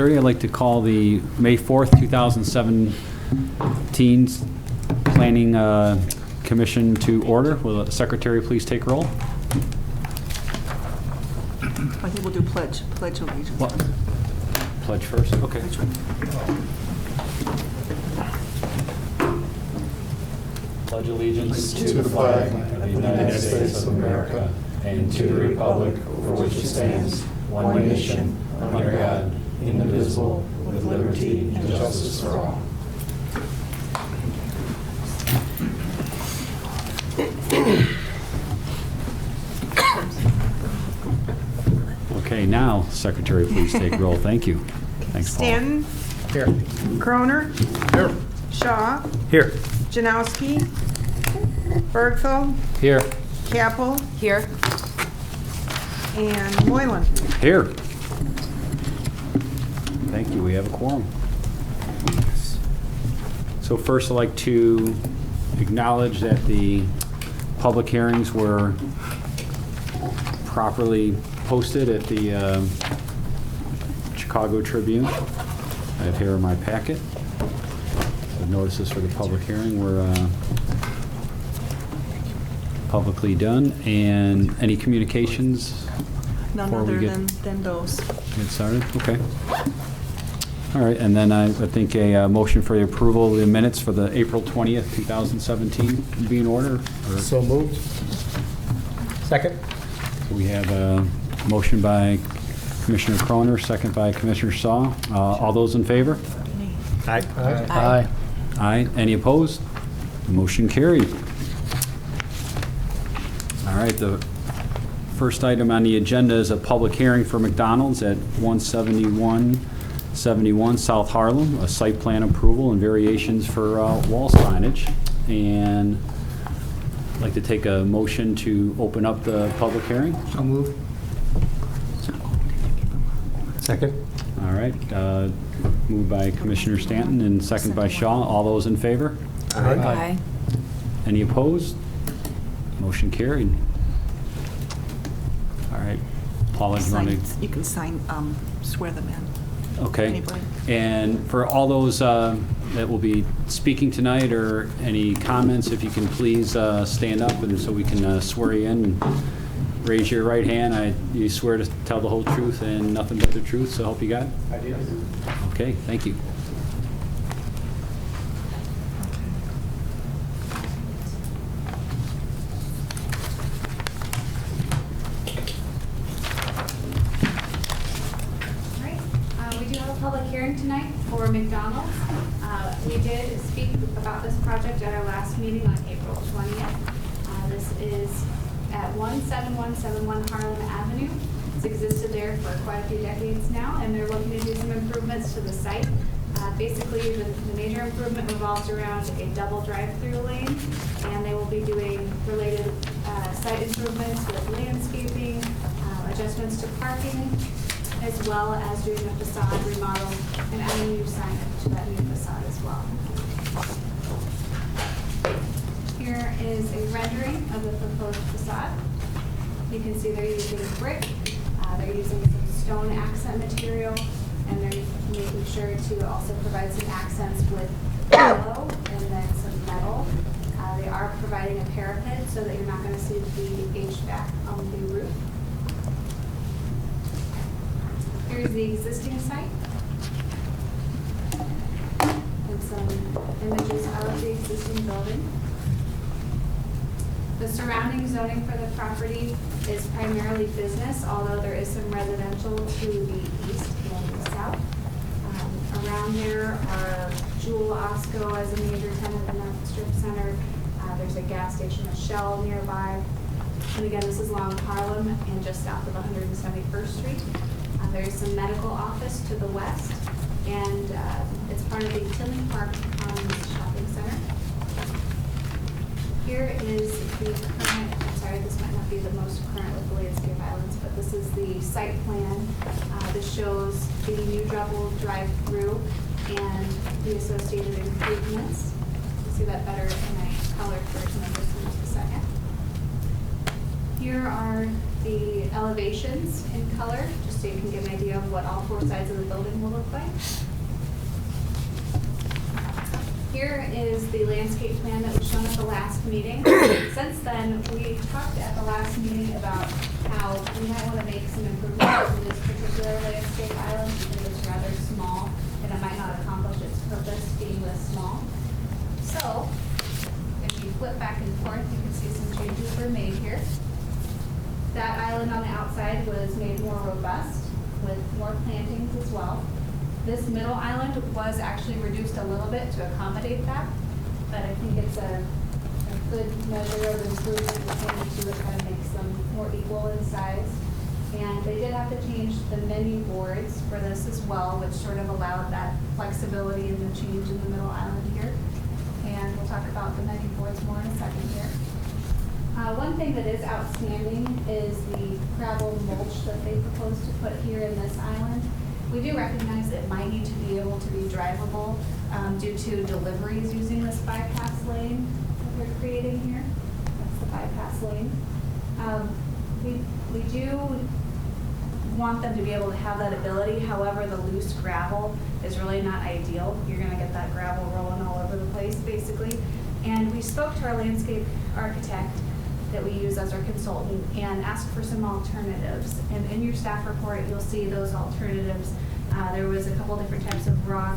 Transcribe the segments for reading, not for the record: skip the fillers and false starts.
I'd like to call the May 4th, 2017 Planning Commission to order. Will the secretary please take roll? I think we'll do pledge allegiance. What? Pledge first? Okay. That's right. Pledge allegiance to the flag of the United States of America and to the republic for which it stands, one nation, under God, indivisible, with liberty and justice for all. Okay, now, secretary, please take roll. Thank you. Thanks, Paul. Stanton. Here. Croner. Here. Shaw. Here. Janowski. Bergfeld. Here. Capel. Here. And Moylan. Here. Thank you. We have a quorum. So first, I'd like to acknowledge that the public hearings were properly posted at the Chicago Tribune. I have here in my packet the notices for the public hearing were publicly done. And any communications None before we other get than those. get started? Okay. All right, and then I think a motion for the approval of the minutes for the April 20th, 2017 be in order? Or- So moved. Second. We have a motion by Commissioner Croner, second by Commissioner Saw. All those in favor? Aye. Aye. Aye. Any opposed? Motion carried. All right, the first item on the agenda is a public hearing for McDonald's at 17171 South Harlem, a site plan approval and variations for wall signage. And I'd like to take a motion to open up the public hearing. So moved. Second. All right, moved by Commissioner Stanton and second by Shaw. All those in favor? Aye. Any opposed? Motion carried. All right, Paula, do you want to? You can sign, swear them in. Okay. Anybody? And for all those that will be speaking tonight or any comments, if you can please stand up and so we can swear you in. Raise your right hand. You swear to tell the whole truth and nothing but the truth, so help you God? I do. Okay, thank you. Right. We do have a public hearing tonight for McDonald's. We did speak about this project at our last meeting on April 20th. This is at 17171 Harlem Avenue. It's existed there for quite a few decades now, and they're looking to do some improvements to the site. Basically, the major improvement revolves around a double drive-through lane, and they will be doing related site improvements with landscaping, adjustments to parking, as well as doing a facade remodel and adding new signage to that new facade as well. Here is a rendering of the proposed facade. You can see they're using brick, they're using some stone accent material, and they're making sure to also provide some accents with yellow and then some metal. They are providing a parapet so that you're not going to see the HVAC on the roof. Here's the existing site. And some images of the existing building. The surrounding zoning for the property is primarily business, although there is some residential to the east and the south. Around there are Jewel Osco as a major tenant in that strip center. There's a gas station, a Shell nearby. And again, this is along Harlem and just south of 171st Street. There's some medical office to the west, and it's part of the Tinley Park Shopping Center. Here is the current, I'm sorry, this might not be the most current with the landscape islands, but this is the site plan. This shows the new double drive-through and the associated improvements. You'll see that better in a colored version of this in just a second. Here are the elevations in color, just just so you can get an idea of what all four sides of the building will look like. Here is the landscape plan that was shown at the last meeting. Since then, we talked at the last meeting about how we might want to make some improvements to this particular landscape island because it's rather small and it might not accomplish its purpose being this small. So, if you flip back and forth, you can see some changes were made here. That island on the outside was made more robust with more plantings as well. This middle island was actually reduced a little bit to accommodate that, but I think it's a good measure of improvement between the two. It kind of makes them more equal in size. And they did have to change the menu boards for this as well, which sort of allowed that flexibility in the change in the middle island here. And we'll talk about the menu boards more in a second here. One thing that is outstanding is the gravel mulch that they propose to put here in this island. We do recognize it might need to be able to be drivable due to deliveries using this bypass lane that they're creating here. That's the bypass lane. We do want them to be able to have that ability. However, the loose gravel is really not ideal. You're going to get that gravel rolling all over the place, basically. And we spoke to our landscape architect that we use as our consultant and asked for some alternatives. And in your staff report, you'll see those alternatives. There was a couple different types of rock,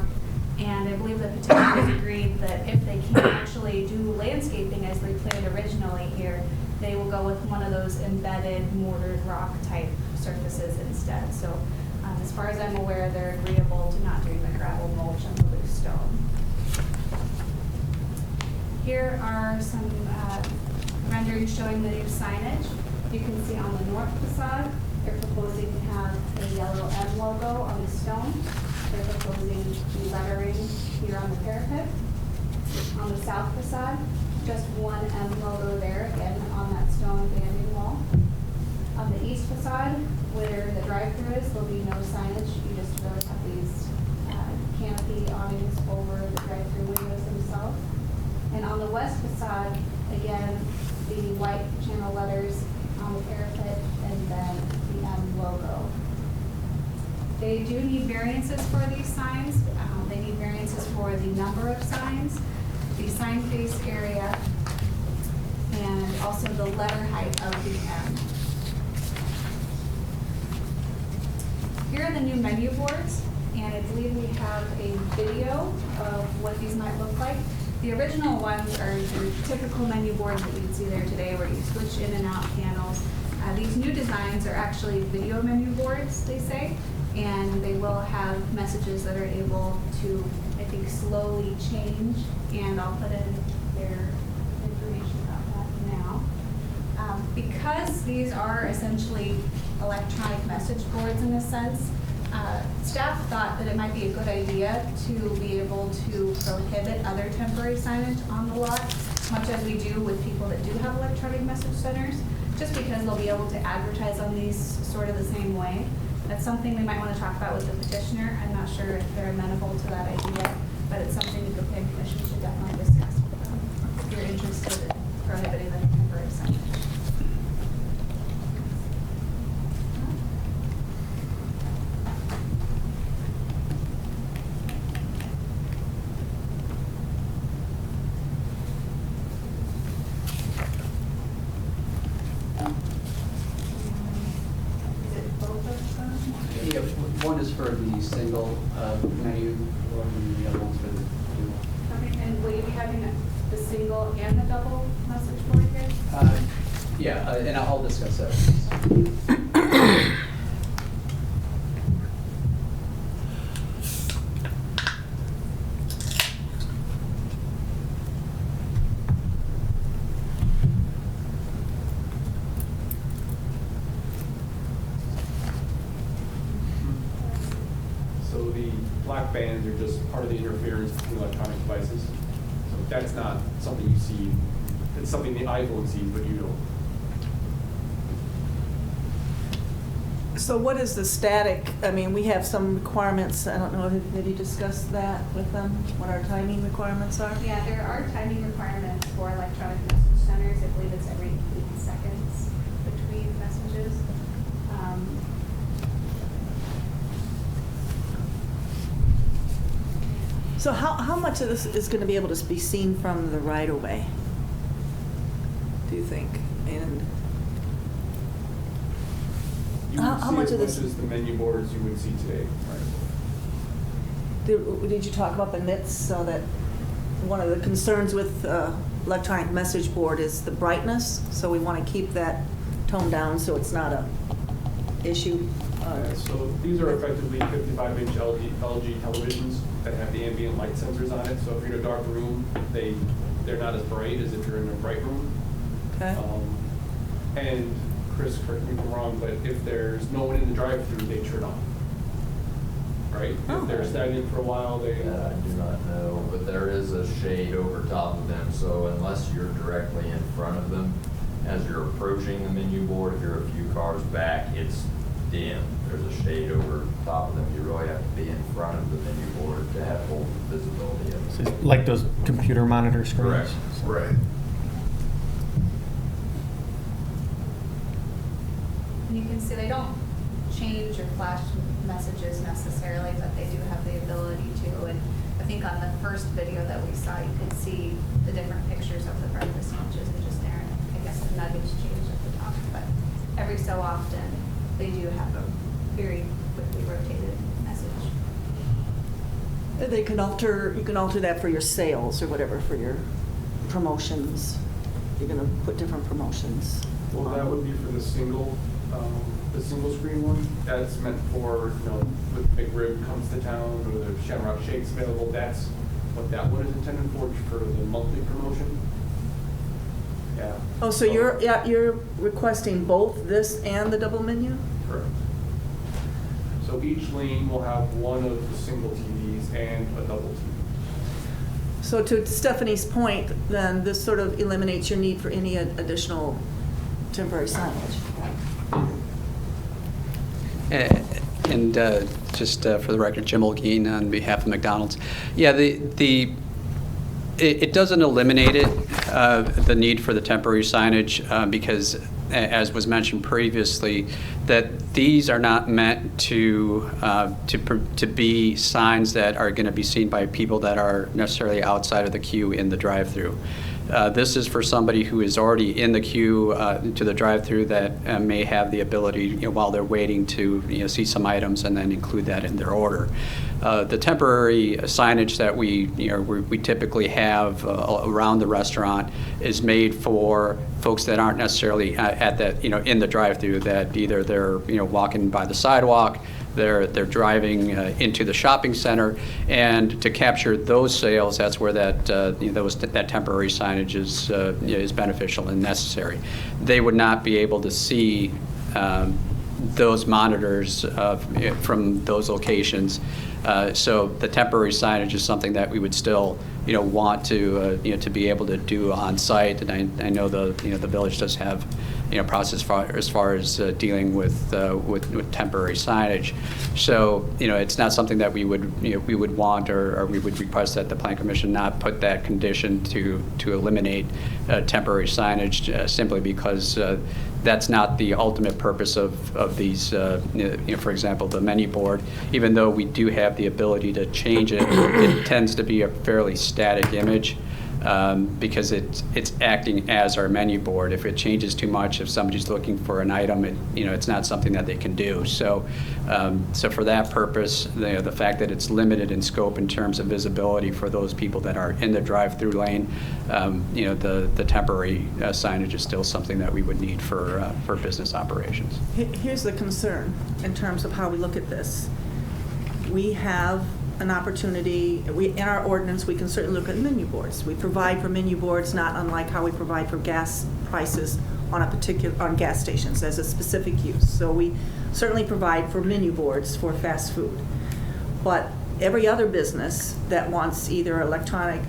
and I believe the petitioners agreed that if they can't actually do landscaping as they planned originally here, they will go with one of those embedded mortared rock type surfaces instead. So as far as I'm aware, they're agreeable to not doing the gravel mulch and the loose stone. Here are some renderings showing the new signage. You can see on the north facade, they're proposing to have a yellow M logo on the stone. They're proposing the lettering here on the parapet. On the south facade, just one M logo there, again, on that stone banding wall. On the east facade, where the drive-thru is, there'll be no signage. You just really have these canopy awnings over the drive-thru windows themselves. And on the west facade, again, the white channel letters on the parapet and then the M logo. They do need variances for these signs. They need variances for the number of signs, the sign face area, and also the letter height of the M. Here are the new menu boards, and I believe we have a video of what these might look like. The original ones are your typical menu boards that you'd see there today where you switch in and out panels. These new designs are actually video menu boards, they say, and they will have messages that are able to, I think, slowly change, and I'll put in their information about that now. Because these are essentially electronic message boards in a sense, staff thought that it might be a good idea to be able to prohibit other temporary signage on the lot, much as we do with people that do have electronic message centers, just because they'll be able to advertise on these sort of the same way. That's something we might want to talk about with the petitioner. I'm not sure if they're amenable to that idea, but it's something that the Plan Commission should definitely discuss with them if you're interested in prohibiting the temporary signage. Yeah, one is for the single menu, and the other one's for the dual. Okay, and will you be having the single and the double message board here? Yeah, and I'll discuss that. So the black bands are just part of the interference between electronic devices. So that's not something you see. It's something the iPhone sees, but you don't. So what is the static? I mean, we have some requirements. I don't know, have you discussed that with them? What our timing requirements are? Yeah, there are timing requirements for electronic message centers. I believe it's every 8 seconds between messages. So how much of this is going to be able to be seen from the right-of-way, do you think? And You How would much see of as this- much as the menu boards you would see today. did you talk about the nits, so that one of the concerns with electronic message board is the brightness, so we want to keep that toned down so it's not a issue? So these are effectively 55-inch LG televisions that have the ambient light sensors on it. So if you're in a dark room, they're not as bright as if you're in a bright room. Okay. And Chris, correct me if I'm wrong, but if there's no one in the drive-through, they turn off. Right? Oh. If they're standing for a while, they. That I do not know, but there is a shade over top of them, so unless you're directly in front of them, as you're approaching the menu board, if you're a few cars back, it's dim. There's a shade over top of them. You really have to be in front of the menu board to have full visibility of So it. it's like those computer monitor screens? Right. And you can see they don't change or flash messages necessarily, but they do have the ability to. And I think on the first video that we saw, you could see the different pictures of the breakfast sandwiches and just there. I guess the nuggets change at the top, but every so often they do have a very quickly rotated message. You can alter that for your sales or whatever, for your promotions. You're going to put different promotions. Well, that would be for the single screen one. That's meant for, when McRib comes to town or the Shamrock Shake's available. That's what that one is intended for the monthly promotion. Yeah. Oh, so you're requesting both this and the double menu? Correct. So each lane will have one of the single TVs and a double TV. So to Stephanie's point, then this sort of eliminates your need for any additional temporary signage. And just for the record, Jim Olguin on behalf of McDonald's. Yeah, it doesn't eliminate it, the need for the temporary signage, because as was mentioned previously, that these are not meant to be signs that are going to be seen by people that are necessarily outside of the queue in the drive-through. This is for somebody who is already in the queue to the drive-through that may have the ability, while they're waiting, to see some items and then include that in their order. The temporary signage that we typically have around the restaurant is made for folks that aren't necessarily at that in the drive-through, that either they're walking by the sidewalk, they're driving into the shopping center, and to capture those sales, that's where that temporary signage is beneficial and necessary. They would not be able to see those monitors from those locations. So the temporary signage is something that we would still want to be able to do on site, and I know the village does have process as far as dealing with temporary signage. So it's not something that we would want or we would request that the Plan Commission not put that condition to eliminate temporary signage, simply because that's not the ultimate purpose of these. For example, the menu board, even though we do have the ability to change it, it tends to be a fairly static image. Because it's acting as our menu board. If it changes too much, if somebody's looking for an item, it's not something that they can do. So for that purpose, the fact that it's limited in scope in terms of visibility for those people that are in the drive-through lane, the temporary signage is still something that we would need for business operations. Here's the concern in terms of how we look at this. We have an opportunity, in our ordinance, we can certainly look at menu boards. We provide for menu boards, not unlike how we provide for gas prices on gas stations as a specific use. So we certainly provide for menu boards for fast food. But every other business that wants either electronic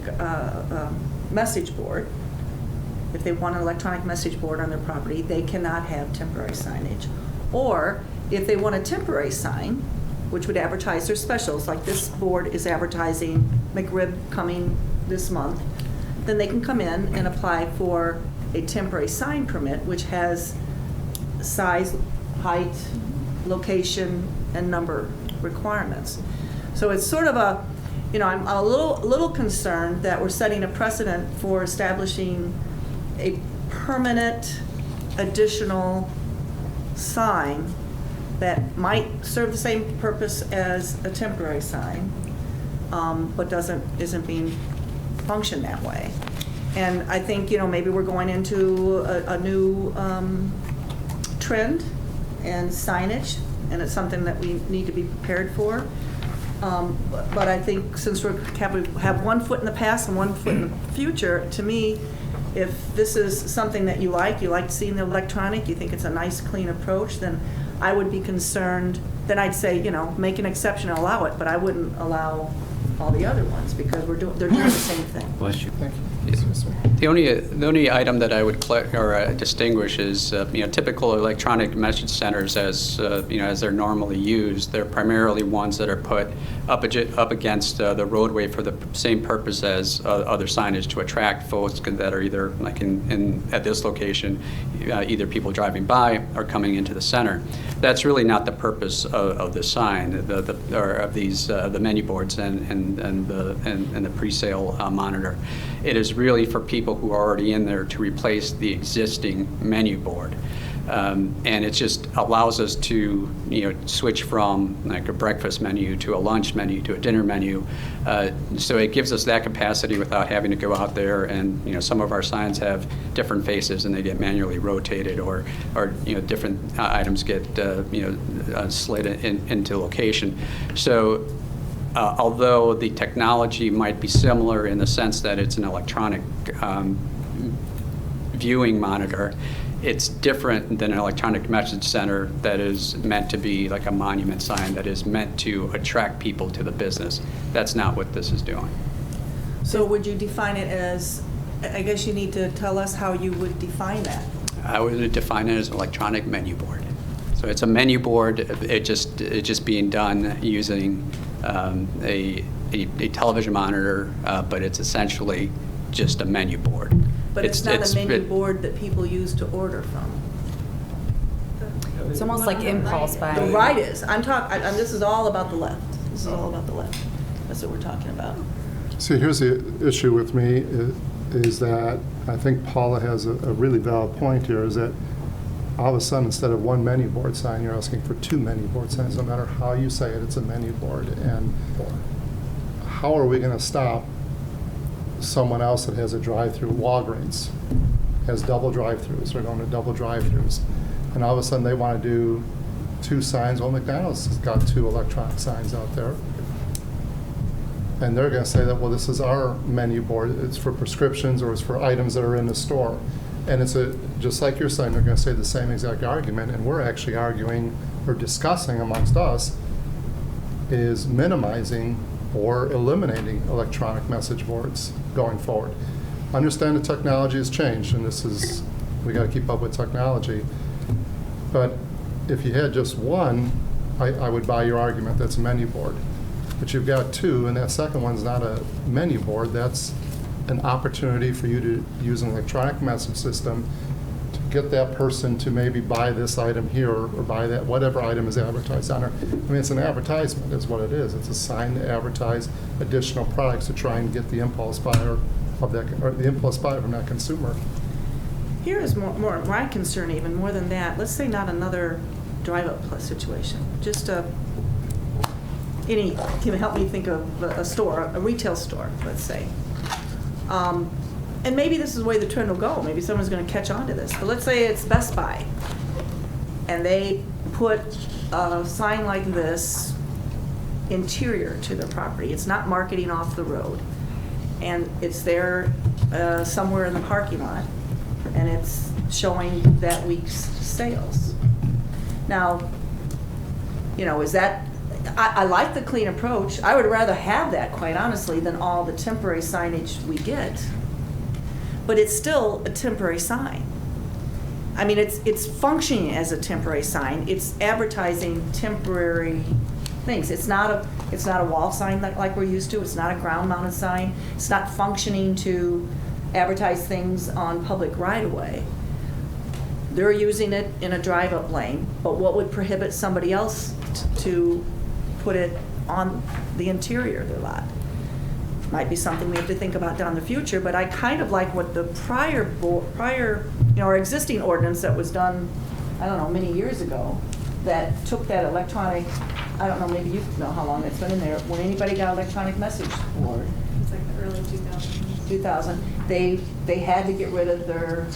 message board, if they want an electronic message board on their property, they cannot have temporary signage. Or if they want a temporary sign, which would advertise their specials, like this board is advertising McRib coming this month, then they can come in and apply for a temporary sign permit, which has size, height, location, and number requirements. So it's sort of I'm a little concerned that we're setting a precedent for establishing a permanent additional sign that might serve the same purpose as a temporary sign, but isn't being functioned that way. And I think, maybe we're going into a new trend and signage, and it's something that we need to be prepared for. But I think since we have one foot in the past and one foot in the future, to me, if this is something that you like seeing the electronic, you think it's a nice, clean approach, then I would be concerned, then I'd say, make an exception and allow it, but I wouldn't allow all the other ones because they're doing the same thing. Bless you. Thank you. The only item that I would distinguish is, typical electronic message centers as they're normally used. They're primarily ones that are put up against the roadway for the same purpose as other signage to attract folks that are either, like at this location, either people driving by or coming into the center. That's really not the purpose of the sign, or of these the menu boards and the pre-sale monitor. It is really for people who are already in there to replace the existing menu board. And it just allows us to, switch from like a breakfast menu to a lunch menu to a dinner menu. So it gives us that capacity without having to go out there and, some of our signs have different faces and they get manually rotated or different items get, slid into location. So although the technology might be similar in the sense that it's an electronic viewing monitor, it's different than an electronic message center that is meant to be like a monument sign that is meant to attract people to the business. That's not what this is doing. So would you define it as, I guess you need to tell us how you would define that. I would define it as an electronic menu board. So it's a menu board, it's just being done using a television monitor, but it's essentially just a menu board. But it's not a menu board that people use to order from. It's almost like impulse buy. The right is. This is all about the left. This is all about the left. That's what we're talking about. See, here's the issue with me, is that I think Paula has a really valid point here, is that all of a sudden, instead of one menu board sign, you're asking for two menu board signs. No matter how you say it, it's a menu board. And how are we going to stop someone else that has a drive-through? Walgreens has double drive-throughs. They're going to double drive-throughs. And all of a sudden, they want to do two signs. Well, McDonald's has got two electronic signs out there. And they're going to say that, well, this is our menu board. It's for prescriptions or it's for items that are in the store. And it's just like you're saying, they're going to say the same exact argument. And we're actually arguing or discussing amongst us is minimizing or eliminating electronic message boards going forward. Understand the technology has changed, and we got to keep up with technology. But if you had just one, I would buy your argument that's a menu board. But you've got two, and that second one's not a menu board. That's an opportunity for you to use an electronic message system to get that person to maybe buy this item here or buy that, whatever item is advertised on there. I mean, it's an advertisement is what it is. It's a sign to advertise additional products to try and get the impulse buyer of that, or the impulse buyer from that consumer. Here is more my concern, even more than that. Let's say not another drive-up situation. Just can help me think of a store, a retail store, let's say. And maybe this is the way the trend will go. Maybe someone's going to catch on to this. But let's say it's Best Buy, and they put a sign like this interior to their property. It's not marketing off the road, and it's there somewhere in the parking lot, and it's showing that week's sales. Now, is that? I like the clean approach. I would rather have that, quite honestly, than all the temporary signage we get. But it's still a temporary sign. I mean, it's functioning as a temporary sign. It's advertising temporary things. It's not a wall sign like we're used to. It's not a ground-mounted sign. It's not functioning to advertise things on public right-of-way. They're using it in a drive-up lane, but what would prohibit somebody else to put it on the interior of their lot? Might be something we have to think about down the future, but I kind of like what the prior, our existing ordinance that was done, I don't know, many years ago, that took that electronic, I don't know, maybe you know how long it's been in there, when anybody got electronic message board, It's like the early 2000s. 2000, they had to get rid of their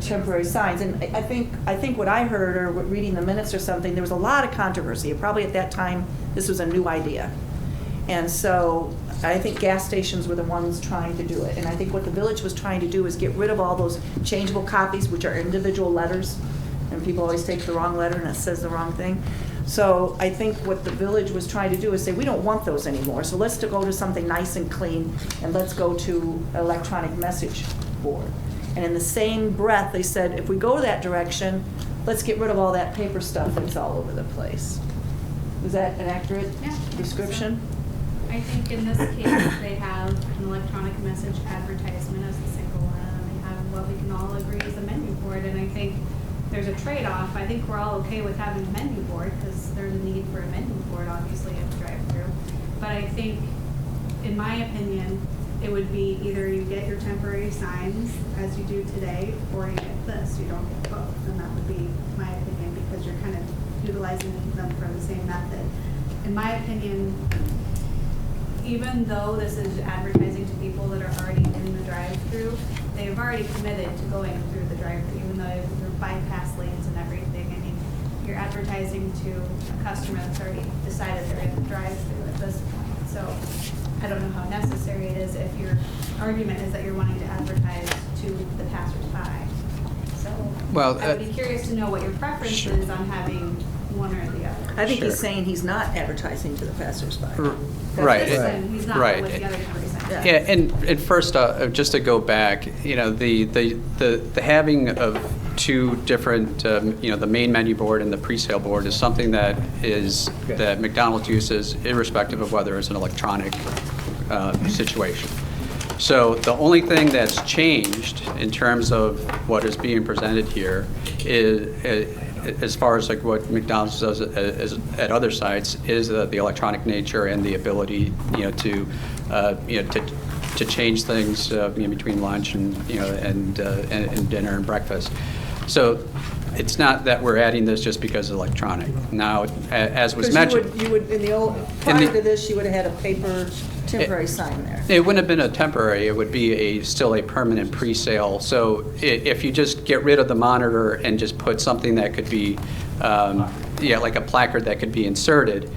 temporary signs. And I think what I heard, or reading the minutes or something, there was a lot of controversy. Probably at that time, this was a new idea. And so I think gas stations were the ones trying to do it. And I think what the village was trying to do is get rid of all those changeable copies, which are individual letters. And people always take the wrong letter and it says the wrong thing. So I think what the village was trying to do is say, we don't want those anymore. So let's go to something nice and clean, and let's go to electronic message board. And in the same breath, they said, if we go that direction, let's get rid of all that paper stuff that's all over the place. Is that an accurate Yeah, I think so. description? I think in this case, they have an electronic message advertisement as the single one, and they have what we can all agree is a menu board, and I think there's a trade-off. I think we're all okay with having a menu board, because there's a need for a menu board, obviously, at the drive-through. But I think, in my opinion, it would be either you get your temporary signs, as you do today, or you get this, you don't get both, and that would be my opinion, because you're kind of utilizing them for the same method. In my opinion, even though this is advertising to people that are already in the drive-through, they've already committed to going through the drive-through, even though they're bypass lanes and everything. I mean, you're advertising to a customer that's already decided they're in the drive-through at this point. So I don't know how necessary it is if your argument is that you're wanting to advertise to the passersby. So Well, I would be curious to know what your preference Sure. is on having one or the other. I think he's Sure. saying he's not advertising to the passersby. Right. This one, he's not, Right. with the other temporary signs. Yeah. Yeah, and first, just to go back, the having of two different, the main menu board and the pre-sale board is something that McDonald's uses irrespective of whether it's an electronic situation. So the only thing that's changed in terms of what is being presented here is, as far as like what McDonald's does at other sites, is the electronic nature and the ability, to change things between lunch and dinner and breakfast. So it's not that we're adding this just because it's electronic. Now, as was mentioned, Because you would, in the old, prior to this, you would have had a paper temporary sign there. it wouldn't have been a temporary, it would be still a permanent pre-sale. So if you just get rid of the monitor and just put something that could be, like a placard that could be inserted,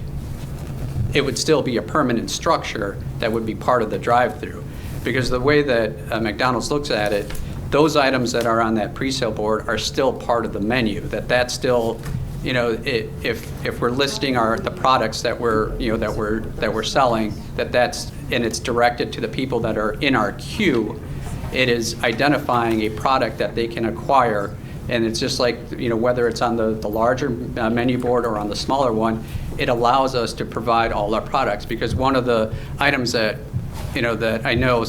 it would still be a permanent structure that would be part of the drive-through. Because the way that McDonald's looks at it, those items that are on that pre-sale board are still part of the menu, that's still, if we're listing the products that we're selling, and it's directed to the people that are in our queue, it is identifying a product that they can acquire. And it's just like, whether it's on the larger menu board or on the smaller one, it allows us to provide all our products. Because one of the items that I know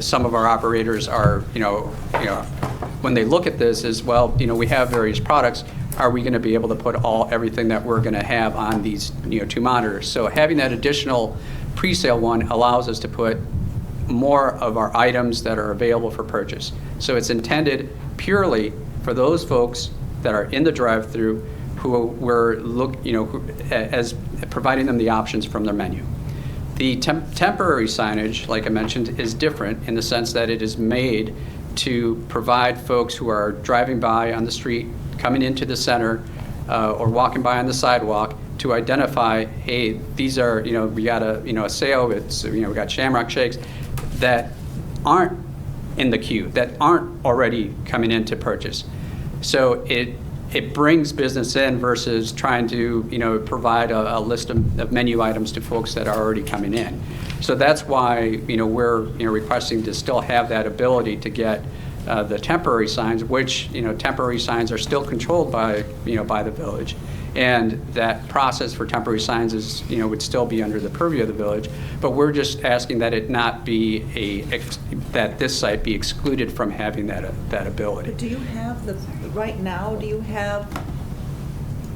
some of our operators are, when they look at this is, well, we have various products. Are we going to be able to put everything that we're going to have on these, two monitors? So having that additional pre-sale one allows us to put more of our items that are available for purchase. So it's intended purely for those folks that are in the drive-through as providing them the options from their menu. The temporary signage, like I mentioned, is different in the sense that it is made to provide folks who are driving by on the street, coming into the center, or walking by on the sidewalk to identify, hey, these are, we got a sale, we got Shamrock Shakes that aren't in the queue, that aren't already coming in to purchase. So it brings business in versus trying to, provide a list of menu items to folks that are already coming in. So that's why, we're, requesting to still have that ability to get the temporary signs, which, temporary signs are still controlled by, by the village. And that process for temporary signs is, would still be under the purview of the village. But we're just asking that it not be that this site be excluded from having that ability. But do you have right now,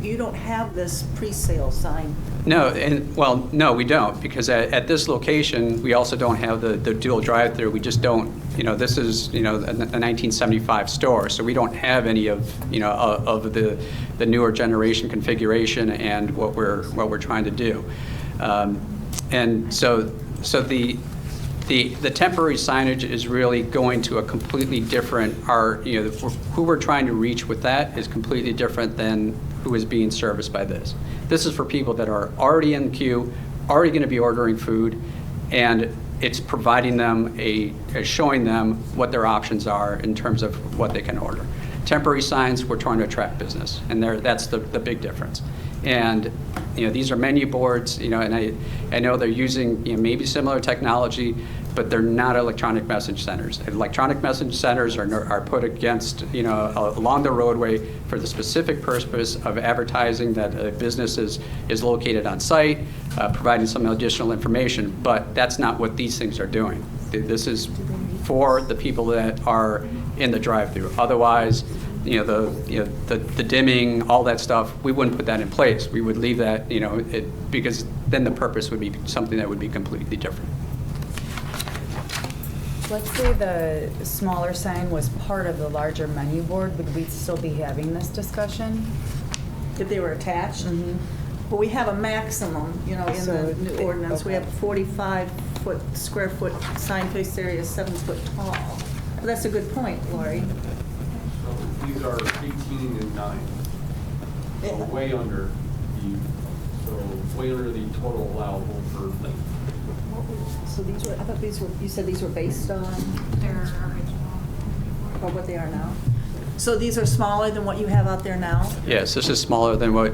you don't have this pre-sale sign No, and, well, no, we don't, because at this location, we also don't have the dual drive-through. We just don't, this is, a 1975 store, so we don't have any of, of the newer generation configuration and what we're trying to do. And so the temporary signage is really going to a completely different, who we're trying to reach with that is completely different than who is being serviced by this. This is for people that are already in the queue, already going to be ordering food, and it's providing them showing them what their options are in terms of what they can order. Temporary signs, we're trying to attract business, and that's the big difference. And these are menu boards, and I know they're using maybe similar technology, but they're not electronic message centers. Electronic message centers are put against, along the roadway for the specific purpose of advertising that a business is located on site, providing some additional information, but that's not what these things are doing. This is for the people that are in the drive-through. Otherwise, the dimming, all that stuff, we wouldn't put that in place. We would leave that, because then the purpose would be something that would be completely different. Let's say the smaller sign was part of the larger menu board, would we still be having this discussion? If they were attached? Mm-hmm. But we have a maximum, in So, the new ordinance. We okay. have 45 square foot sign face area, 7 foot tall. But that's a good point, Lori. So these are 18 and 9. So way under the total allowable for length. So these were, I thought you said these were based on, Their original. or what they are now? So these are smaller than what you have out there now? Yes, this is smaller than what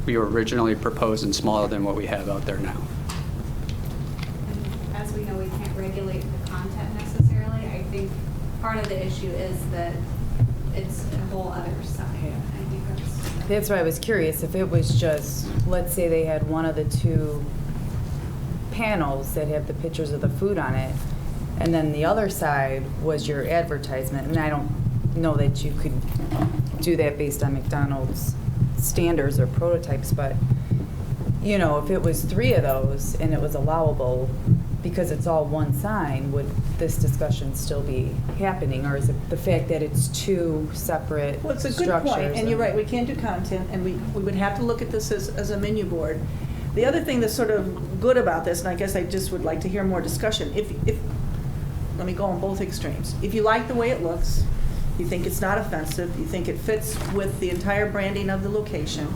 we were originally proposed and smaller than what we have out there now. And as we know, we can't regulate the content necessarily. I think part of the issue is that it's a whole other side. I think That's why I was curious, if it was just, let's say they had one of the two panels that have the pictures of the food on it, and then the other side was your advertisement, and I don't know that you could do that based on McDonald's standards or prototypes, but, if it was 3 of those and it was allowable, because it's all one sign, would this discussion still be happening, or is it the fact that it's 2 separate Well, it's a structures? good point, and you're right, we can't do content, and we would have to look at this as a menu board. The other thing that's sort of good about this, and I guess I just would like to hear more discussion, if let me go on both extremes. If you like the way it looks, you think it's not offensive, you think it fits with the entire branding of the location,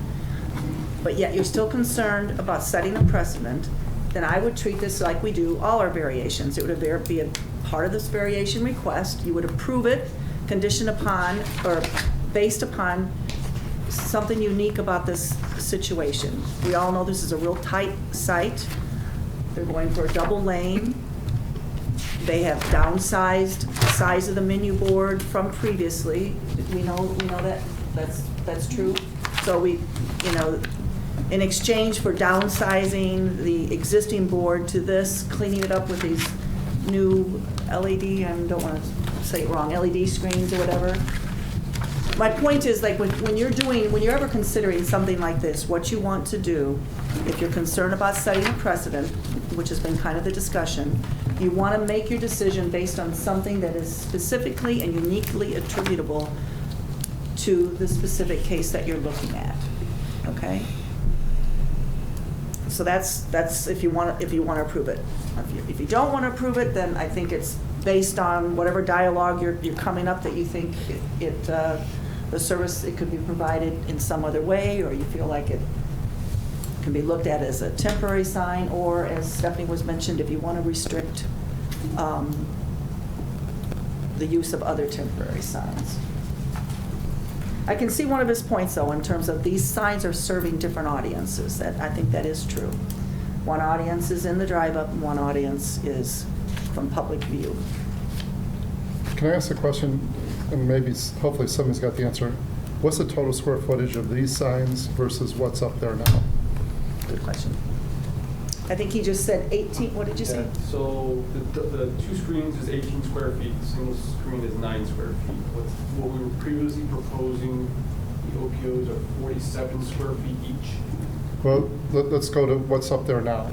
but yet you're still concerned about setting a precedent, then I would treat this like we do all our variations. It would be a part of this variation request. You would approve it conditioned upon or based upon something unique about this situation. We all know this is a real tight site. They're going for a double lane. They have downsized the size of the menu board from previously. We know that that's true. So in exchange for downsizing the existing board to this, cleaning it up with these new LED, I don't want to say it wrong, LED screens or whatever. My point is, like, when you're ever considering something like this, what you want to do, if you're concerned about setting a precedent, which has been kind of the discussion, you want to make your decision based on something that is specifically and uniquely attributable to the specific case that you're looking at, okay? So that's if you want to approve it. If you don't want to approve it, then I think it's based on whatever dialogue you're coming up that you think the service, it could be provided in some other way, or you feel like it can be looked at as a temporary sign, or as Stephanie was mentioned, if you want to restrict the use of other temporary signs. I can see one of his points, though, in terms of these signs are serving different audiences. I think that is true. One audience is in the drive-up, and one audience is from public view. Can I ask a question, and maybe, hopefully somebody's got the answer. What's the total square footage of these signs versus what's up there now? Good question. I think he just said 18, what did you say? Yeah, so the 2 screens is 18 square feet, the single screen is 9 square feet. What we were previously proposing, the OPOs are 47 square feet each. Well, let's go to what's up there now.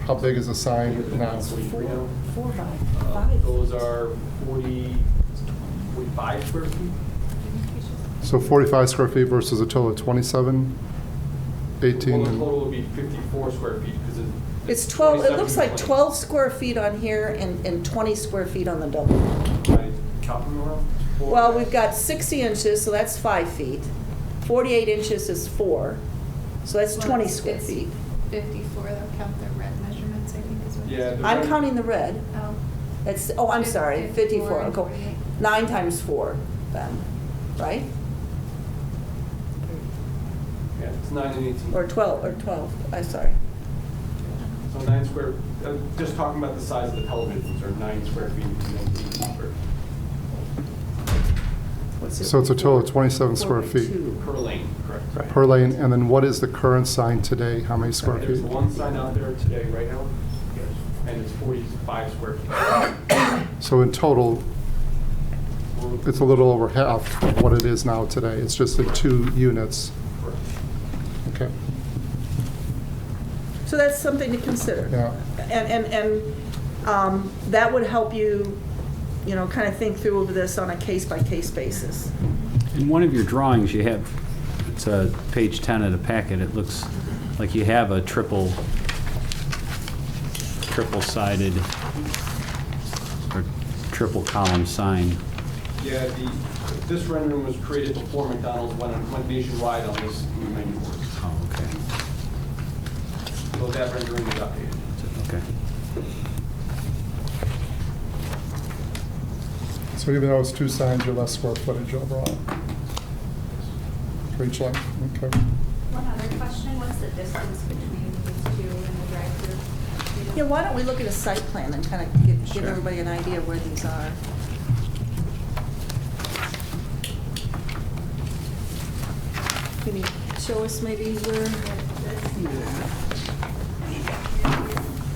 How big is the sign now? 43 now. 4 by 5. Those are 45 square feet. So 45 square feet versus a total of 27, 18. Well, the and- total would be 54 square feet because It's 12, it looks like 20. 12 square feet on here and 20 square feet on the double. I chop them around? Well, we've got 60 inches, so that's 5 feet. 48 inches is 4, so that's Well, 20 it's- square it's feet. 54, they'll count their red measurements, I think is what. Yeah, the I'm red- counting the red. Oh, It's, oh, I'm sorry, 54, and okay. 48. 9 times 4 then, right? Yeah, it's 9 and 18. Or 12, I'm sorry. So 9 square, just talking about the size of the televisions, are 9 square feet and 18 square What's it? So it's a total of 27 square feet 42. per lane, correct? per lane. And then what is the current sign today? How many square There's feet? one sign out there today, right now, and it's 45 square feet. So in total, it's a little over half of what it is now today. It's just the 2 units. Correct. Okay. So that's something to consider. Yeah. And that would help you, you know, kind of think through this on a case-by-case basis. In one of your drawings, you have, it's page 10 of the packet, it looks like you have a triple-sided or triple column sign. Yeah, this rendering was created before McDonald's went nationwide on this new menu board. Oh, okay. So that rendering is updated. Okay. So even though it's 2 signs, you're less square footage overall for each line? Okay. One other question, what's the distance between these two and the drive-through? Yeah, why don't we look at a site plan and kind of give Sure. everybody an idea of where these are? Can you show us maybe where?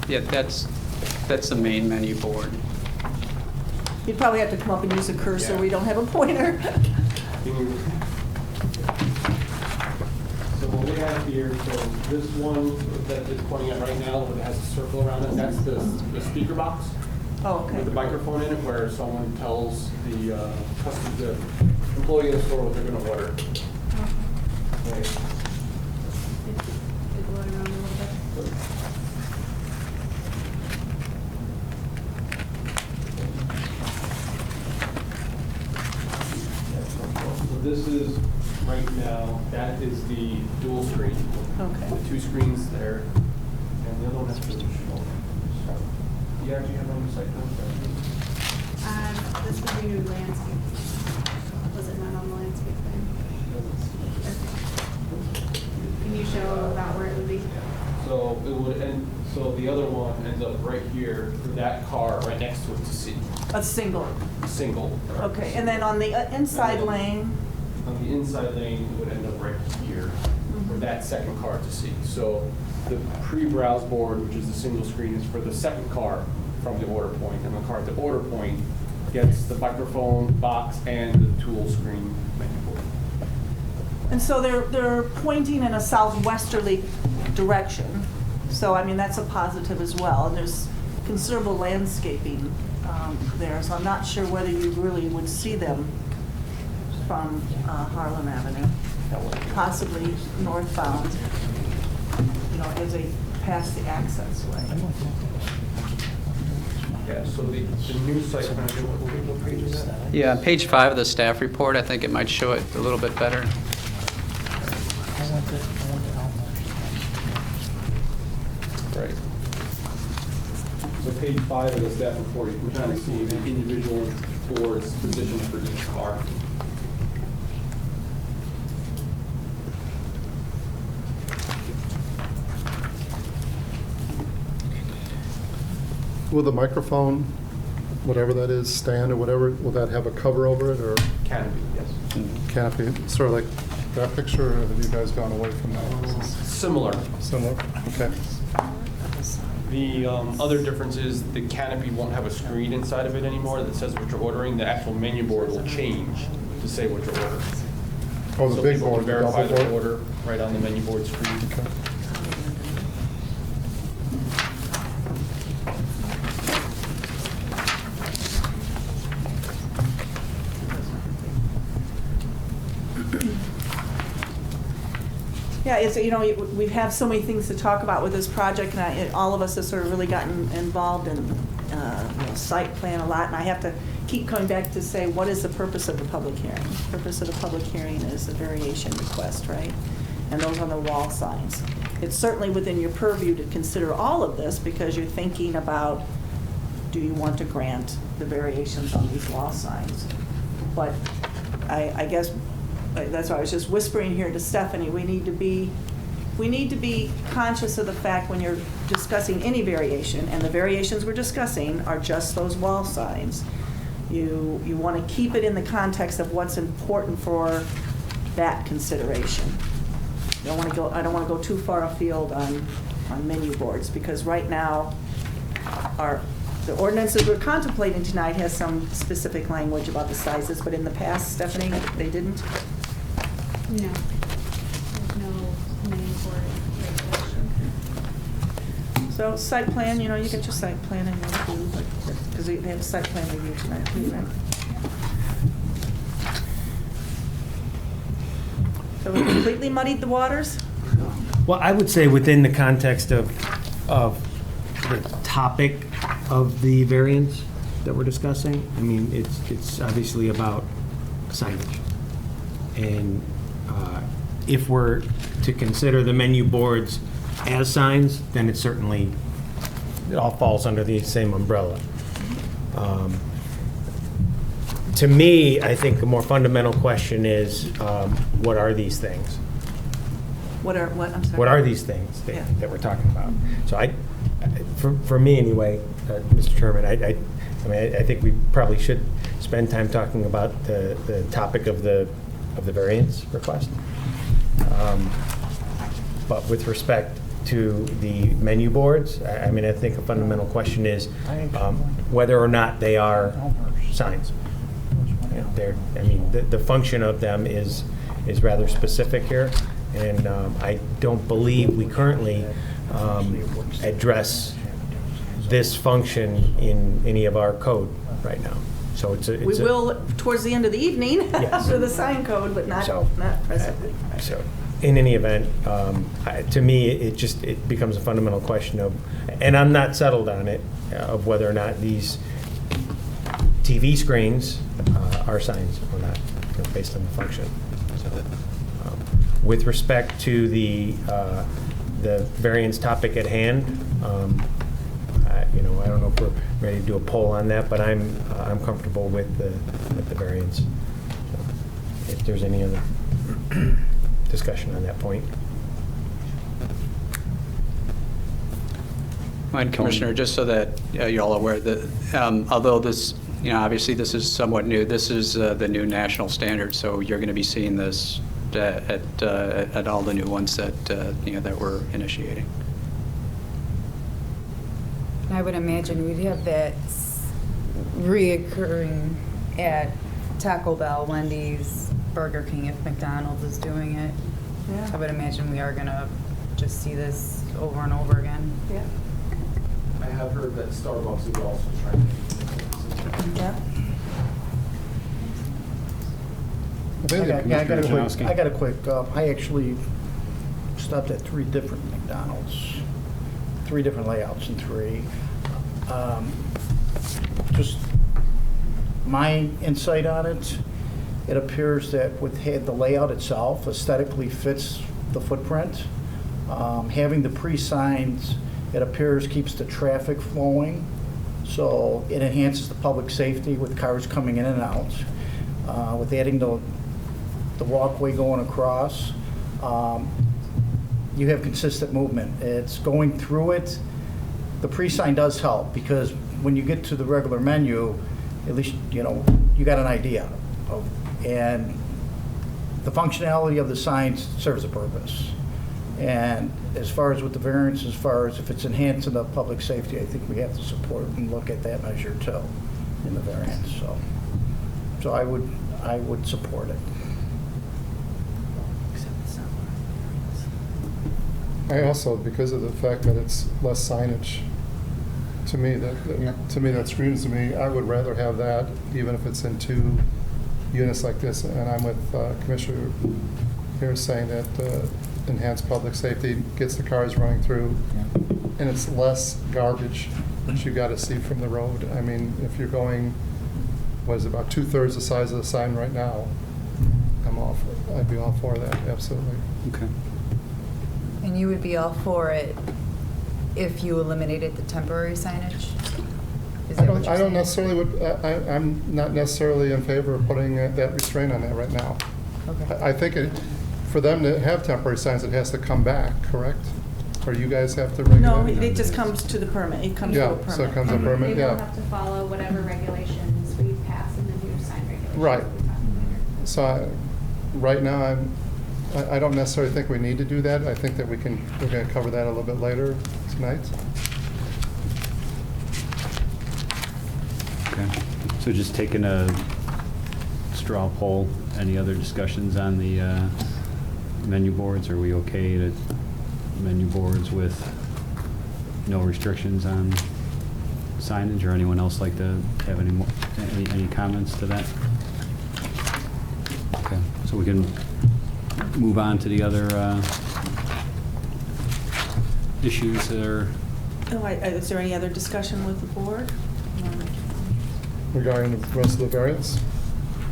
Yeah, that's the main menu board. You'd probably have to come up and use a cursor, Yeah. we don't have a pointer. So what we have here, so this one that is pointing at right now, that has a circle around it, that's the speaker box Oh, with the okay. microphone in it, where someone tells the customer, the employee in the store what they're going to order. Right. Big one around a little bit. So this is, right now, that is the dual screen. Okay. The 2 screens there, and the other one has to show. Do you actually have on the site now? This would be new landscape. Was it not on the landscape plan? Can you show about where it would be? So it would end, so the other one ends up right here for that car, right next to it to see, A single, single. okay. And then on the inside lane, On the inside lane, it would end up right here for that second car to see. So the pre-browse board, which is the single screen, is for the second car from the order point, and the car at the order point gets the microphone, box, and the tool screen menu board. and so they're pointing in a southwesterly direction. So, I mean, that's a positive as well. And there's considerable landscaping there, so I'm not sure whether you really would see them from Harlem Avenue, possibly northbound, you know, as they pass the access way. Yeah, so the new site plan, what page is that? Yeah, on page 5 of the staff report, I think it might show it a little bit better. Right. So page 5 of the staff report, you can kind of see the individual boards positioned for each car. Will the microphone, whatever that is, stand or whatever, will that have a cover over it or Canopy, yes. canopy? Sort of like that picture, or have you guys gone away from that? Similar. Similar? Okay. The other difference is the canopy won't have a screen inside of it anymore that says what you're ordering. The actual menu board will change to say what you're ordering. Oh, the So big people board, can the verify double their board? order right on the menu board screen. Okay. Yeah, it's, you know, we have so many things to talk about with this project, and all of us have sort of really gotten involved in site plan a lot, and I have to keep coming back to say, what is the purpose of the public hearing? The purpose of the public hearing is the variation request, right? And those are the wall signs. It's certainly within your purview to consider all of this, because you're thinking about, do you want to grant the variations on these wall signs? But I guess that's why I was just whispering here to Stephanie, we need to be conscious of the fact when you're discussing any variation, and the variations we're discussing are just those wall signs, you want to keep it in the context of what's important for that consideration. I don't want to go too far afield on menu boards, because right now the ordinances we're contemplating tonight has some specific language about the sizes, but in the past, Stephanie, they didn't? No. There's no menu board regulation. So site plan, you get your site plan and go through, because we have a site plan review tonight, too, right? So we completely muddied the waters? Well, I would say within the context of the topic of the variance that we're discussing, I mean, it's obviously about signage. And if we're to consider the menu boards as signs, then it all falls under the same umbrella. To me, I think a more fundamental question is, what are these things? What, I'm sorry? What are these things Yeah. that we're talking about? So for me anyway, Mr. Chairman, I think we probably should spend time talking about the topic of the variance request. But with respect to the menu boards, I think a fundamental question is whether or not they are signs. The function of them is rather specific here, and I don't believe we currently address this function in any of our code right now. So We will towards the end of the evening, Yes. after the sign code, but not presently. So, in any event, to me, it becomes a fundamental question of, and I'm not settled on it, of whether or not these TV screens are signs or not, based on the function. So, with respect to the variance topic at hand, I don't know if we're ready to do a poll on that, but I'm comfortable with the variance. So, if there's any other discussion on that point. And Commissioner, just so that you're all aware that although this, obviously this is somewhat new, this is the new national standard, so you're going to be seeing this at all the new ones that we're initiating. I would imagine we'd have that reoccurring at Taco Bell, Wendy's, Burger King if McDonald's is doing it. Yeah. I would imagine we are going to just see this over and over again. Yeah. I have heard that Starbucks is also trying to. Yeah. I got a quick, I actually stopped at 3 different McDonald's, 3 different layouts in 3. Just my insight on it, it appears that with the layout itself aesthetically fits the footprint. Having the pre-signs, it appears keeps the traffic flowing, so it enhances the public safety with cars coming in and out. With adding the walkway going across, you have consistent movement. It's going through it. The pre-sign does help, because when you get to the regular menu, at least you got an idea of, and the functionality of the signs serves a purpose. And as far as with the variance, as far as if it's enhancing the public safety, I think we have to support and look at that measure too in the variance. So I would support it. I also, because of the fact that it's less signage, to me that screams to me, I would rather have that, even if it's in 2 units like this. And I'm with Commissioner here saying that enhance public safety, gets the cars running through, and it's less garbage that you got to see from the road. I mean, if you're going, what is it, about 2/3 the size of the sign right now, I'd be all for that, absolutely. Okay. And you would be all for it if you eliminated the temporary signage? Is that what you're I don't saying? necessarily I'm not necessarily in favor of putting that restraint on that right now. Okay. I think for them to have temporary signs, it has to come back, correct? Or you guys have to regulate? No, it just comes to the permit. It comes to a Yeah, permit. so it comes a permit, They will yeah. have to follow whatever regulations we pass in the new sign regulations. Right. that we talked about. So right now, I don't necessarily think we need to do that. I think that we're going to cover that a little bit later tonight. Okay. So just taking a straw poll, any other discussions on the menu boards? Are we okay to menu boards with no restrictions on signage, or anyone else like to have any comments to that? Okay, so we can move on to the other issues that are, Is there any other discussion with the board? Regarding the rest of the variants?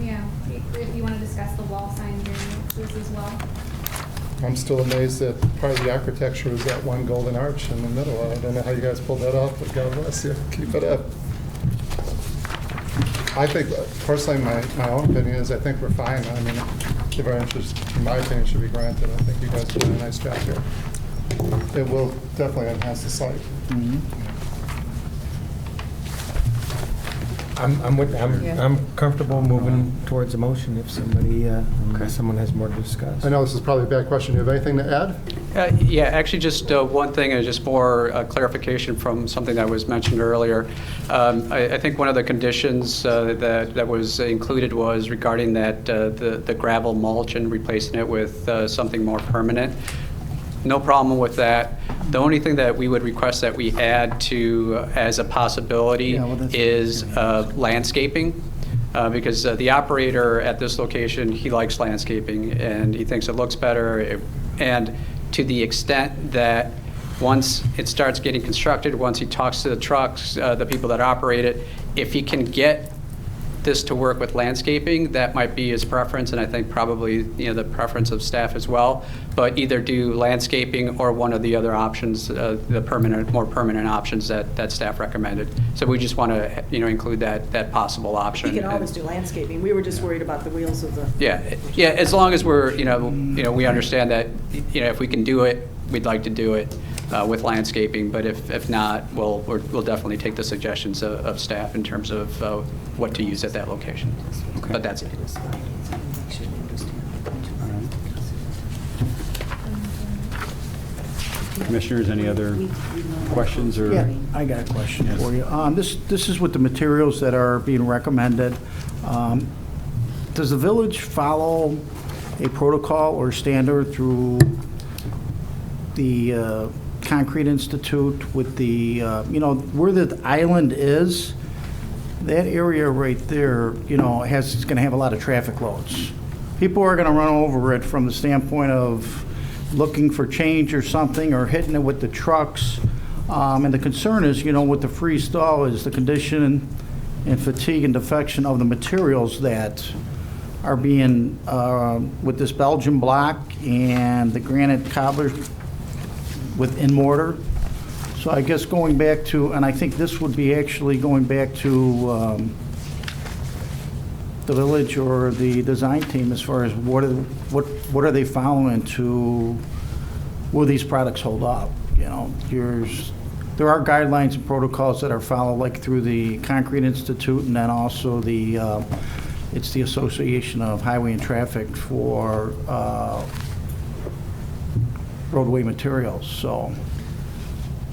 Yeah, if you want to discuss the wall sign variances as well. I'm still amazed that part of the architecture is that one golden arch in the middle. I don't know how you guys pulled that off, but God bless you. Keep it up. I think, personally, my own opinion is I think we're fine. I mean, the variances, in my opinion, should be granted. I think you guys are doing a nice job here. It will definitely enhance the site. I'm comfortable moving towards a motion if somebody, unless someone has more to discuss. I know this is probably a bad question. Do you have anything to add? Yeah, actually, just one thing, and just more clarification from something that was mentioned earlier. I think one of the conditions that was included was regarding that the gravel mulch and replacing it with something more permanent. No problem with that. The only thing that we would request that we add to as a possibility is landscaping. Because the operator at this location, he likes landscaping, and he thinks it looks better. And to the extent that once it starts getting constructed, once he talks to the trucks, the people that operate it, if he can get this to work with landscaping, that might be his preference, and I think probably the preference of staff as well. But either do landscaping or one of the other options, the more permanent options that staff recommended. So we just want to include that possible option. We can always do landscaping. We were just worried about the wheels of the. Yeah. As long as we're we understand that if we can do it, we'd like to do it with landscaping. But if not, we'll definitely take the suggestions of staff in terms of what to use at that location. Okay. But that's it. Commissioners, any other questions or? Yeah, I got a question Yes. for you. This is with the materials that are being recommended. Does the village follow a protocol or standard through the Concrete Institute with the, where the island is? That area right there, is going to have a lot of traffic loads. People are going to run over it from the standpoint of looking for change or something, or hitting it with the trucks. And the concern is, with the freeze thaw, is the condition and fatigue and defection of the materials that are being, with this Belgian block and the granite cobblers in mortar. So I guess going back to, and I think this would be actually going back to the village or the design team as far as what are they following to, will these products hold up? There are guidelines and protocols that are followed, like through the Concrete Institute, and then also it's the Association of Highway and Traffic for roadway materials. So.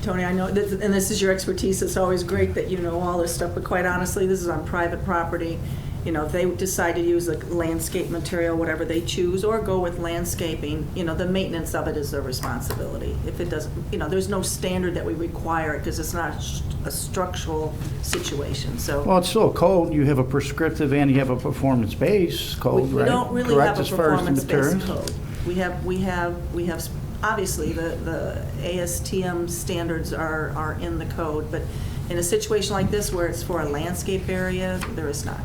Tony, I know, and this is your expertise, it's always great that you know all this stuff, but quite honestly, this is on private property. If they decide to use a landscape material, whatever they choose, or go with landscaping, the maintenance of it is their responsibility. If it doesn't, there's no standard that we require it, because it's not a structural situation, so. Well, it's still a code. You have a prescriptive and you have a performance-based code, right? We don't really Correct, have a as far as the performance-based materials? code. We have, obviously, the ASTM standards are in the code, but in a situation like this where it's for a landscape area, there is not.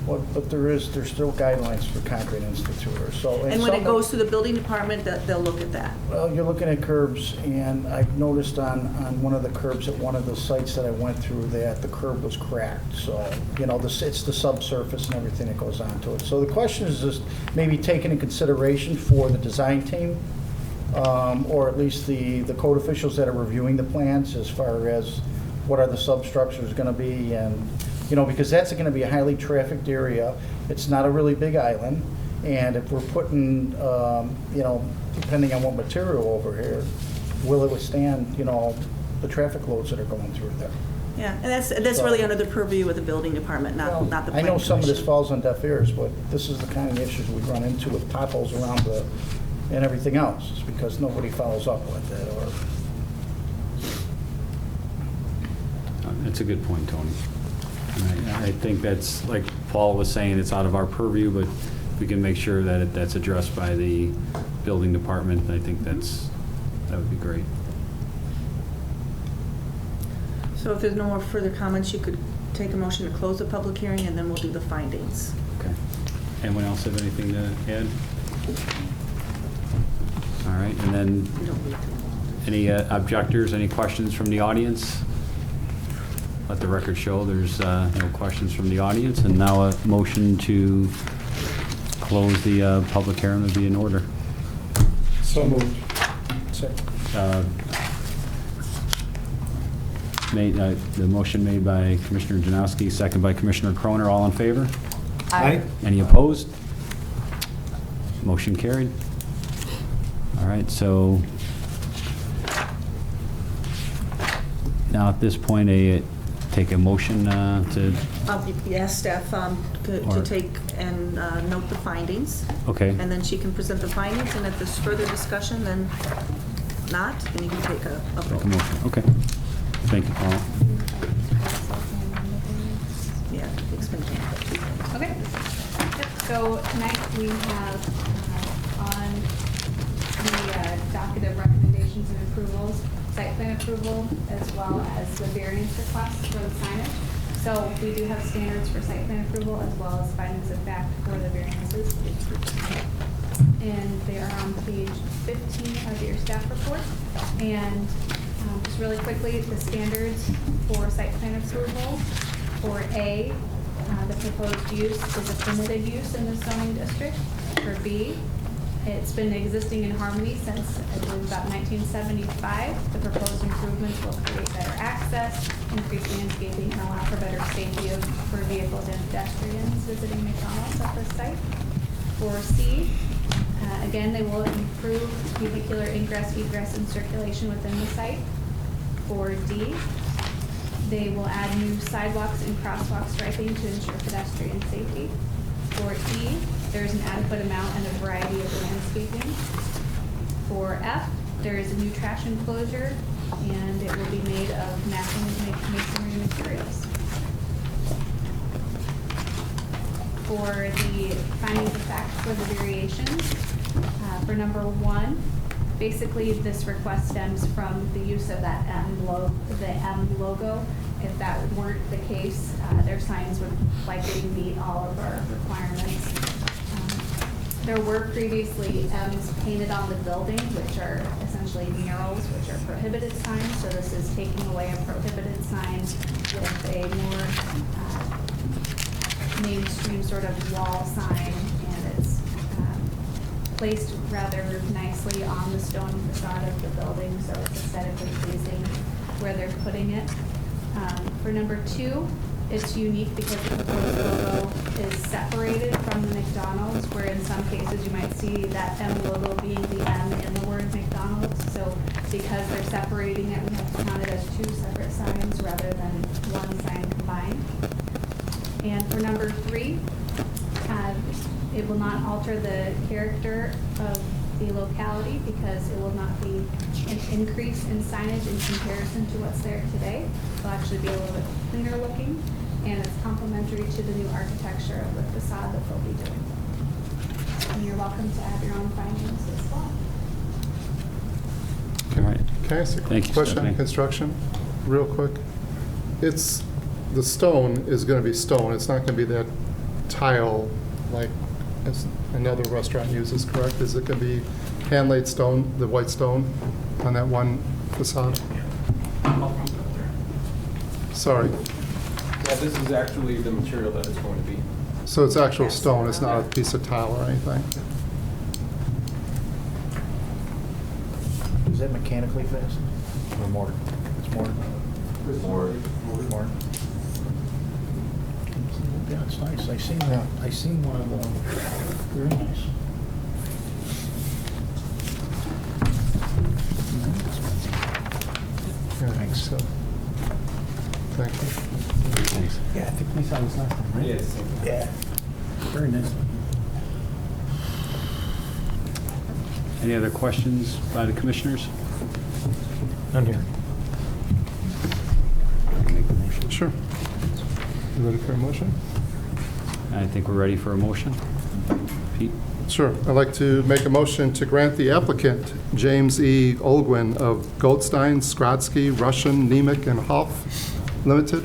Well, but there's still guidelines for concrete institutors, so. And when it some- goes to the building department, they'll look at that. Well, you're looking at curbs, and I've noticed on one of the curbs at one of the sites that I went through that the curb was cracked. So, it's the subsurface and everything that goes onto it. So the question is just maybe taken in consideration for the design team, or at least the code officials that are reviewing the plans as far as what are the substructures going to be, and, because that's going to be a highly trafficked area. It's not a really big island. And if we're putting, depending on what material over here, will it withstand, the traffic loads that are going through there? Yeah, and that's really under the purview of the building department, not the I planning know some of this commission. falls on deaf ears, but this is the kind of issues we run into with potholes around and everything else. It's because nobody follows up with it, or. That's a good point, Tony. And I think that's, like Paul was saying, it's out of our purview, but if we can make sure that that's addressed by the building department, I think that would be great. So if there's no more further comments, you could take a motion to close the public hearing, and then we'll do the findings. Okay. Anyone else have anything to add? All right, and then We don't need to. any objectors, any questions from the audience? Let the record show there's no questions from the audience, and now a motion to close the public hearing would be in order. So moved. The motion made by Commissioner Janowski, second by Commissioner Croner. All in favor? Aye. Any opposed? Motion carried. All right, so now at this point, take a motion to, Yes, staff to Or- take and note the findings. okay. And then she can present the findings, and if there's further discussion, then not, then you can take a Make a vote. motion, okay. Thank you, Paul. Yeah, explain to me. Okay. Yep, so tonight we have on the docket of recommendations and approvals, site plan approval, as well as the variance request for the signage. So we do have standards for site plan approval as well as findings of fact for the variances. And they are on page 15 of your staff report. And just really quickly, the standards for site plan approval. For A, the proposed use is a permitted use in the zoning district. For B, it's been existing in Harmony since, I believe, about 1975. The proposed improvements will create better access, increase landscaping, and allow for better safety for vehicles and pedestrians visiting McDonald's at this site. For C, again, they will improve vehicular ingress, egress, and circulation within the site. For D, they will add new sidewalks and crosswalk striping to ensure pedestrian safety. For E, there is an adequate amount and a variety of landscaping. For F, there is a new trash enclosure, and it will be made of masonry materials. For the findings of fact for the variations, for number 1, basically this request stems from the use of that M logo. If that weren't the case, their signs would likely meet all of our requirements. There were previously M's painted on the building, which are essentially murals, which are prohibited signs. So this is taking away a prohibited sign with a more mainstream sort of wall sign, and it's placed rather nicely on the stone facade of the building, so it's aesthetically pleasing where they're putting it. For number 2, it's unique because the proposed logo is separated from the McDonald's, where in some cases you might see that M logo being the M in the word McDonald's. So because they're separating it, we have to count it as 2 separate signs rather than one sign combined. And for number 3, it will not alter the character of the locality because it will not be an increase in signage in comparison to what's there today. It'll actually be a little bit cleaner looking, and it's complementary to the new architecture of the facade that they'll be doing. And you're welcome to add your own findings as well. All right. Can I ask a Thank you, question on Stephanie. construction, real quick? The stone is going to be stone. It's not going to be that tile like as another restaurant uses, correct? Is it going to be hand-laid stone, the white stone on that one facade? Sorry. Yeah, this is actually the material that it's going to be. So it's actual stone, it's not a piece of tile or anything? Is that mechanically fast? Or mortar? It's mortar. Mortar. Yeah, it's nice. I seen that. I seen one of them. Very nice. Yeah, so, thank you. Thanks. Yeah, I think we saw this last time, right? Yes. Yeah. Very nice. Any other questions by the commissioners? None here. Make the motion. Sure. You ready for a motion? I think we're ready for a motion. Pete? Sure. I'd like to make a motion to grant the applicant, James E. Olgwin of Goldstein, Skrodsky, Russian, Nemec, and Hoff Limited,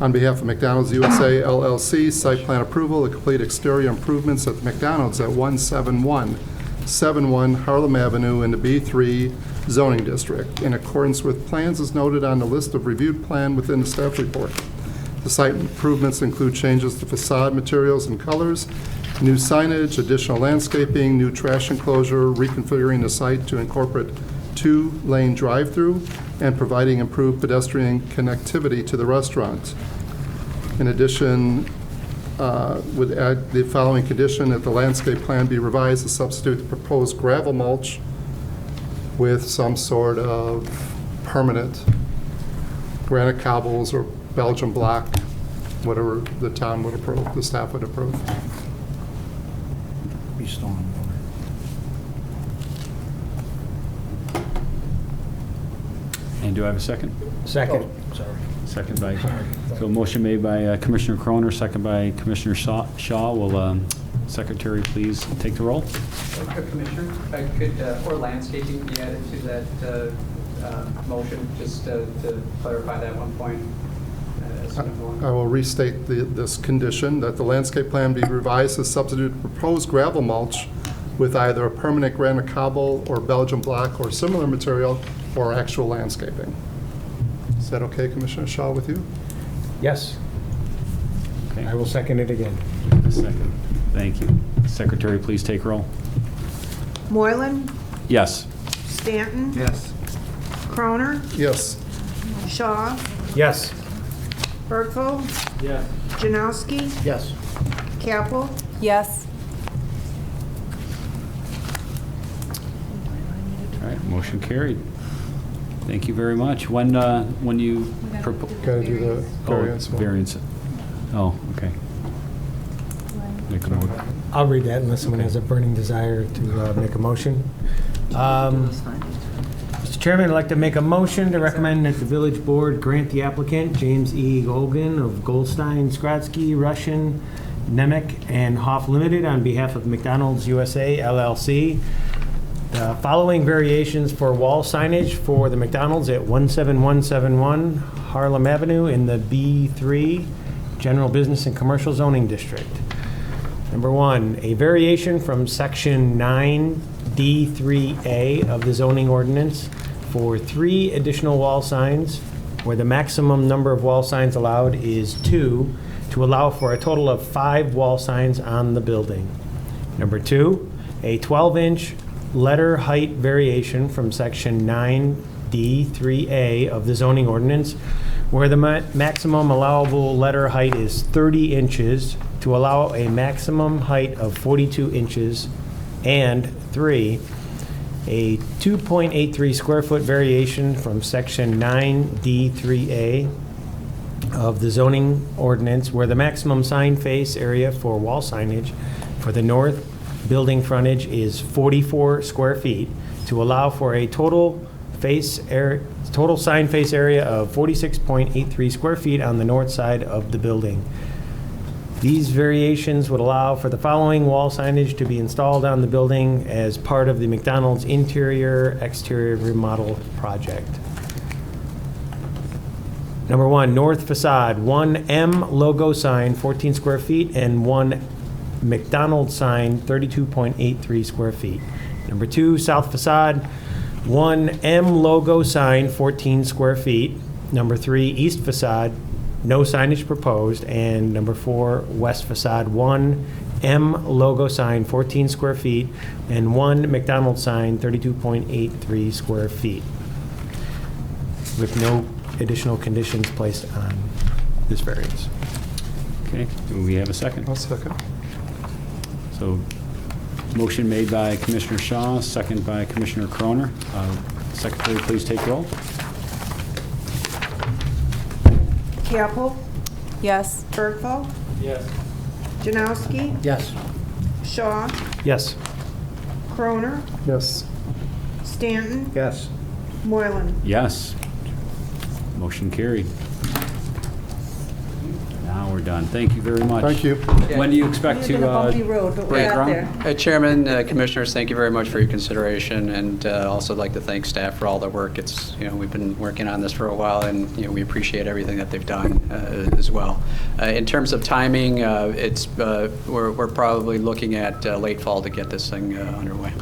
on behalf of McDonald's USA LLC, site plan approval to complete exterior improvements at the McDonald's at 17171 Harlem Avenue in the B3 zoning district, in accordance with plans as noted on the list of reviewed plan within the staff report. The site improvements include changes to facade materials and colors, new signage, additional landscaping, new trash enclosure, reconfiguring the site to incorporate 2-lane drive-through, and providing improved pedestrian connectivity to the restaurant. In addition, would add the following condition: that the landscape plan be revised to substitute the proposed gravel mulch with some sort of permanent granite cobbles or Belgian block, whatever the town would approve, the staff would approve. Be stone and mortar. And do I have a second? Second. Oh, sorry. Second by, Sorry. so motion made by Commissioner Croner, second by Commissioner Shaw. Will Secretary please take the roll? Commissioner, if I could, or landscaping be added to that motion, just to clarify that one point. As number one. I will restate this condition, that the landscape plan be revised to substitute proposed gravel mulch with either a permanent granite cobble or Belgian block or similar material or actual landscaping. Is that okay, Commissioner Shaw, with you? Yes, Okay. I will second it again. A second. Thank you. Secretary, please take roll. Moylan, Yes. Stanton, Yes. Croner, Yes. Shaw, Yes. Bergfeld, Yes. Janowski, Yes. Capel, Yes. All right, motion carried. Thank you very much. When you propose... Got to do the variance one. Variance. Oh, okay. Make a motion. I'll read that unless someone has a burning desire to make a motion. Mr. Chairman, I'd like to make a motion to recommend that the village board grant the applicant, James E. Golgan of Goldstein, Skrodsky, Russian, Nemec, and Hoff Limited, on behalf of McDonald's USA LLC, the following variations for wall signage for the McDonald's at 17171 Harlem Avenue in the B3 General Business and Commercial Zoning District. Number one, a variation from Section 9D3A of the zoning ordinance for 3 additional wall signs, where the maximum number of wall signs allowed is 2, to allow for a total of 5 wall signs on the building. Number 2, a 12-inch letter height variation from Section 9D3A of the zoning ordinance, where the maximum allowable letter height is 30 inches, to allow a maximum height of 42 inches. And 3, a 2.83 square foot variation from Section 9D3A of the zoning ordinance, where the maximum sign face area for wall signage for the north building frontage is 44 square feet, to allow for a total sign face area of 46.83 square feet on the north side of the building. These variations would allow for the following wall signage to be installed on the building as part of the McDonald's interior-exterior remodel project. Number 1, north facade, 1 M logo sign, 14 square feet, and 1 McDonald's sign, 32.83 square feet. Number 2, south facade, 1 M logo sign, 14 square feet. Number 3, east facade, no signage proposed. And number 4, west facade, 1 M logo sign, 14 square feet, and 1 McDonald's sign, 32.83 square feet, with no additional conditions placed on this variance. Okay, do we have a second? I'll second. So, motion made by Commissioner Shaw, second by Commissioner Croner. Secretary, please take roll. Capel, Yes. Bergfeld, Yes. Janowski, Yes. Shaw, Yes. Croner, Yes. Stanton, Yes. Moylan. Yes. Motion carried. Now we're done. Thank you very much. Thank you. When do you expect It's to been a bumpy road, but we break got ground? there. Chairman, Commissioners, thank you very much for your consideration, and also like to thank staff for all their work. It's, we've been working on this for a while, and, we appreciate everything that they've done as well. In terms of timing, we're probably looking at late fall to get this thing underway.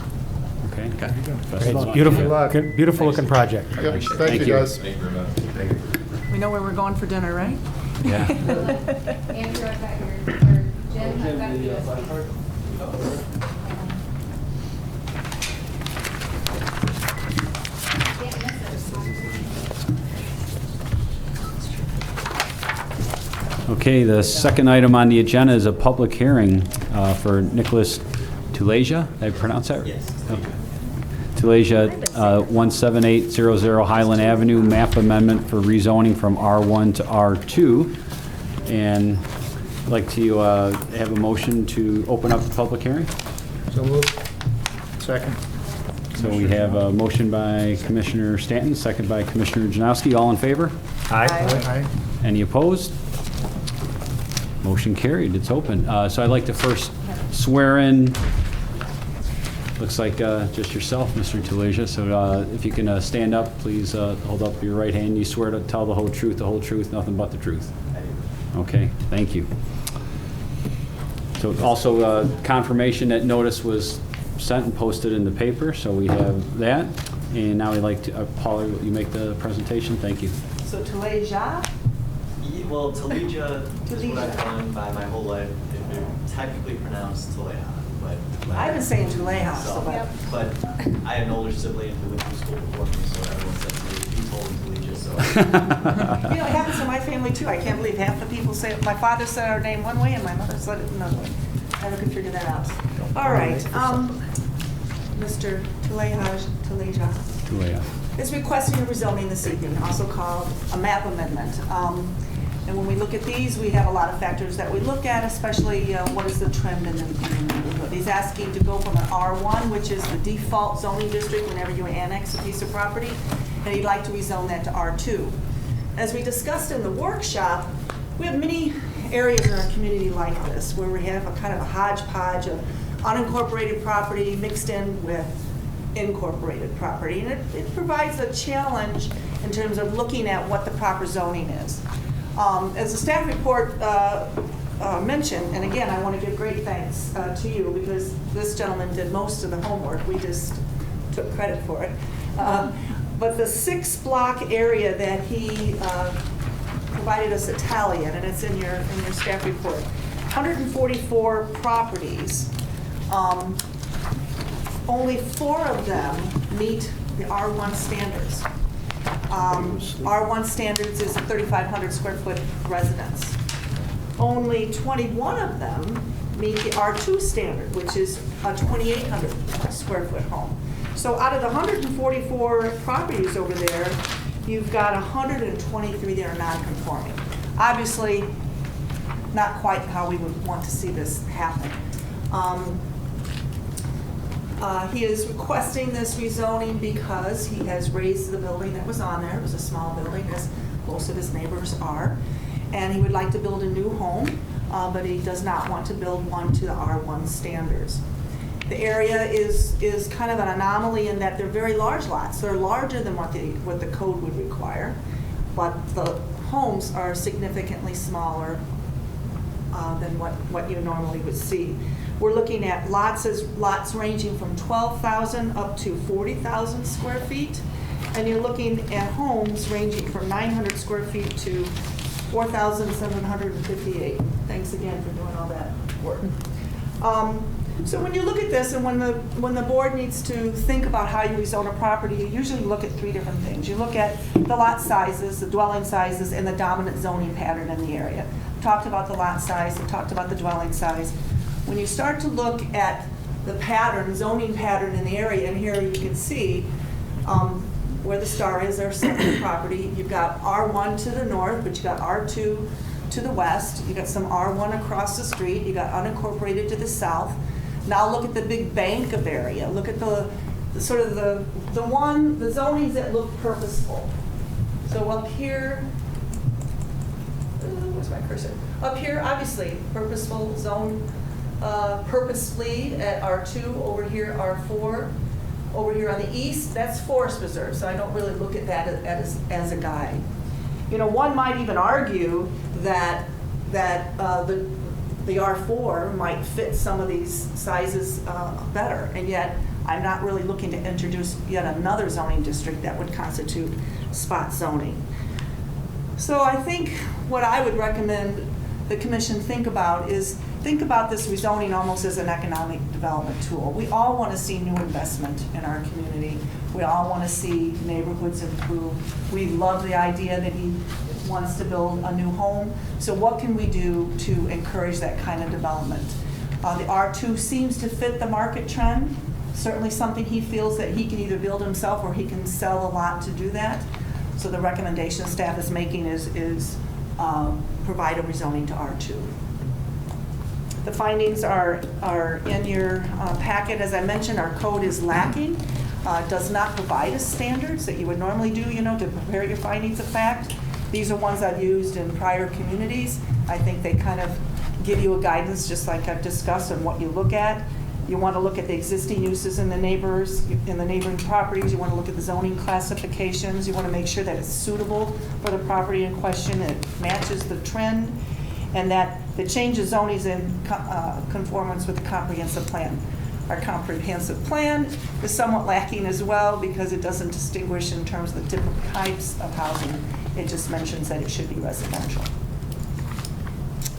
Okay. Okay. Best of luck. Beautiful looking project. Yep, Thank thank you, you. guys. Thank you very much. We know where we're going for dinner, right? Yeah. Andrew, I've got your, or Jim, I've got your USB. Can't miss it. Okay, the second item on the agenda is a public hearing for Nicholas Tuleja. Did I pronounce that right? Yes. Tuleja, 17800 Highland Avenue, map amendment for rezoning from R1 to R2. And I'd like to have a motion to open up the public hearing. So moved. Second. So we have a motion by Commissioner Stanton, second by Commissioner Janowski. All in favor? Aye. Any opposed? Motion carried. It's open. So I'd like to first swear in, looks like just yourself, Mr. Tuleja. So if you can stand up, please hold up your right hand. You swear to tell the whole truth, nothing but the truth. Okay, thank you. So also confirmation that notice was sent and posted in the paper, so we have that. And now we'd like to, Paula, will you make the presentation? Thank you. So Tuleja, Well, Tuleja is what I've Tuleja. done by my whole life. It's technically pronounced Tuleja, but. I've been saying Tuleja, so So, but. but I had an older sibling who went through school before me, so everyone said Tuleja. He told me Tuleja, so. You know, it happens in my family too. I can't believe half the people say, my father said our name one way and my mother said it another way. I never could figure that out. All right, Mr. Tuleja is requesting a rezoning this evening, also called a map amendment. And when we look at these, we have a lot of factors that we look at, especially what is the trend in the neighborhood. He's asking to go from an R1, which is the default zoning district whenever you annex a piece of property, and he'd like to rezone that to R2. As we discussed in the workshop, we have many areas in our community like this, where we have a kind of a hodgepodge of unincorporated property mixed in with incorporated property. And it provides a challenge in terms of looking at what the proper zoning is. As the staff report mentioned, and again, I want to give great thanks to you because this gentleman did most of the homework. We just took credit for it. But the 6-block area that he provided us a tally in, and it's in your staff report, 144 properties. Only 4 of them meet the R1 standards. R1 standards is a 3,500 square foot residence. Only 21 of them meet the R2 standard, which is a 2,800 square foot home. So out of the 144 properties over there, you've got 123 that are non-conforming. Obviously, not quite how we would want to see this happen. He is requesting this rezoning because he has raised the building that was on there. It was a small building, as most of his neighbors are. And he would like to build a new home. but he does not want to build one to the R1 standards. The area is kind of an anomaly in that they're very large lots. They're larger than what the code would require, but the homes are significantly smaller than what you normally would see. We're looking at lots ranging from 12,000 up to 40,000 square feet, and you're looking at homes ranging from 900 square feet to 4,758. Thanks again for doing all that work. So when you look at this, and when the board needs to think about how you rezone a property, you usually look at three different things. You look at the lot sizes, the dwelling sizes, and the dominant zoning pattern in the area. Talked about the lot size, and talked about the dwelling size. When you start to look at the pattern, zoning pattern in the area, and here you can see where the star is, there's separate property. You've got R1 to the north, but you've got R2 to the west. You've got some R1 across the street. You've got unincorporated to the south. Now look at the big bank of area. Look at the sort of the zonings that look purposeful. So up here, where's my cursor? Up here, obviously, purposeful zone, purposefully at R2, over here R4. Over here on the east, that's forest preserve, so I don't really look at that as a guide. You know, one might even argue that the R4 might fit some of these sizes better, and yet I'm not really looking to introduce yet another zoning district that would constitute spot zoning. So I think what I would recommend the commission think about is think about this rezoning almost as an economic development tool. We all want to see new investment in our community. We all want to see neighborhoods improve. We love the idea that he wants to build a new home. So what can we do to encourage that kind of development? The R2 seems to fit the market trend. Certainly something he feels that he can either build himself or he can sell a lot to do that. So the recommendation staff is making is provide a rezoning to R2. The findings are in your packet. As I mentioned, our code is lacking. Does not provide us standards that you would normally do, to prepare your findings of fact. These are ones I've used in prior communities. I think they kind of give you a guidance, just like I've discussed, on what you look at. You want to look at the existing uses in the neighboring properties. You want to look at the zoning classifications. You want to make sure that it's suitable for the property in question, it matches the trend, and that the change of zoning is in conformance with the comprehensive plan. Our comprehensive plan is somewhat lacking as well because it doesn't distinguish in terms of the different types of housing. It just mentions that it should be residential.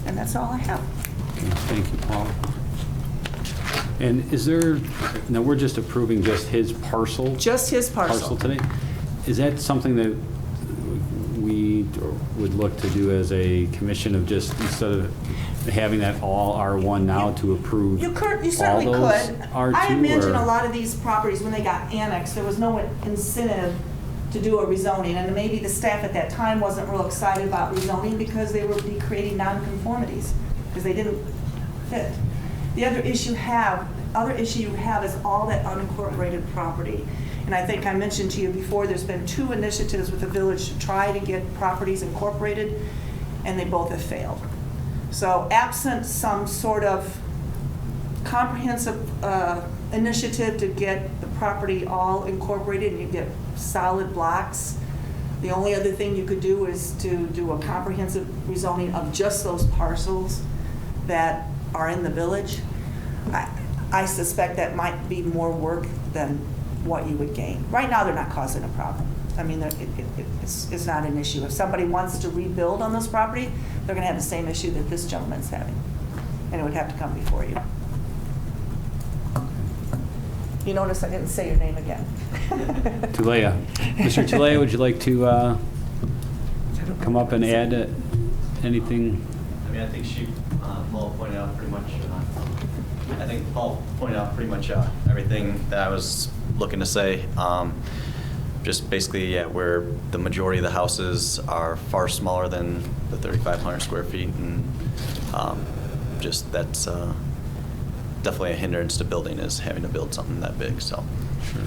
And that's all I have. Okay, thank you, Paul. And is there, now we're just approving just his parcel? Just his parcel. Today? Is that something that we would look to do as a commission of just, instead of having that all R1 now, to approve You certainly all those could. R2? I imagine or? a lot of these properties, when they got annexed, there was no incentive to do a rezoning, and maybe the staff at that time wasn't real excited about rezoning because they were creating nonconformities because they didn't fit. The other issue you have is all that unincorporated property. And I think I mentioned to you before, there's been 2 initiatives with the village to try to get properties incorporated, and they both have failed. So absent some sort of comprehensive initiative to get the property all incorporated and you get solid blocks, the only other thing you could do is to do a comprehensive rezoning of just those parcels that are in the village. I suspect that might be more work than what you would gain. Right now, they're not causing a problem. I mean, it's not an issue. If somebody wants to rebuild on this property, they're going to have the same issue that this gentleman's having, and it would have to come before you. You notice I didn't say your name again. Tulea. Mr. Tulea, would you like to come up and add anything? I mean, I think Paul pointed out pretty much, everything that I was looking to say. Just basically, where the majority of the houses are far smaller than the 3,500 square feet, and just that's definitely a hindrance to building, is having to build something that big. So. Sure.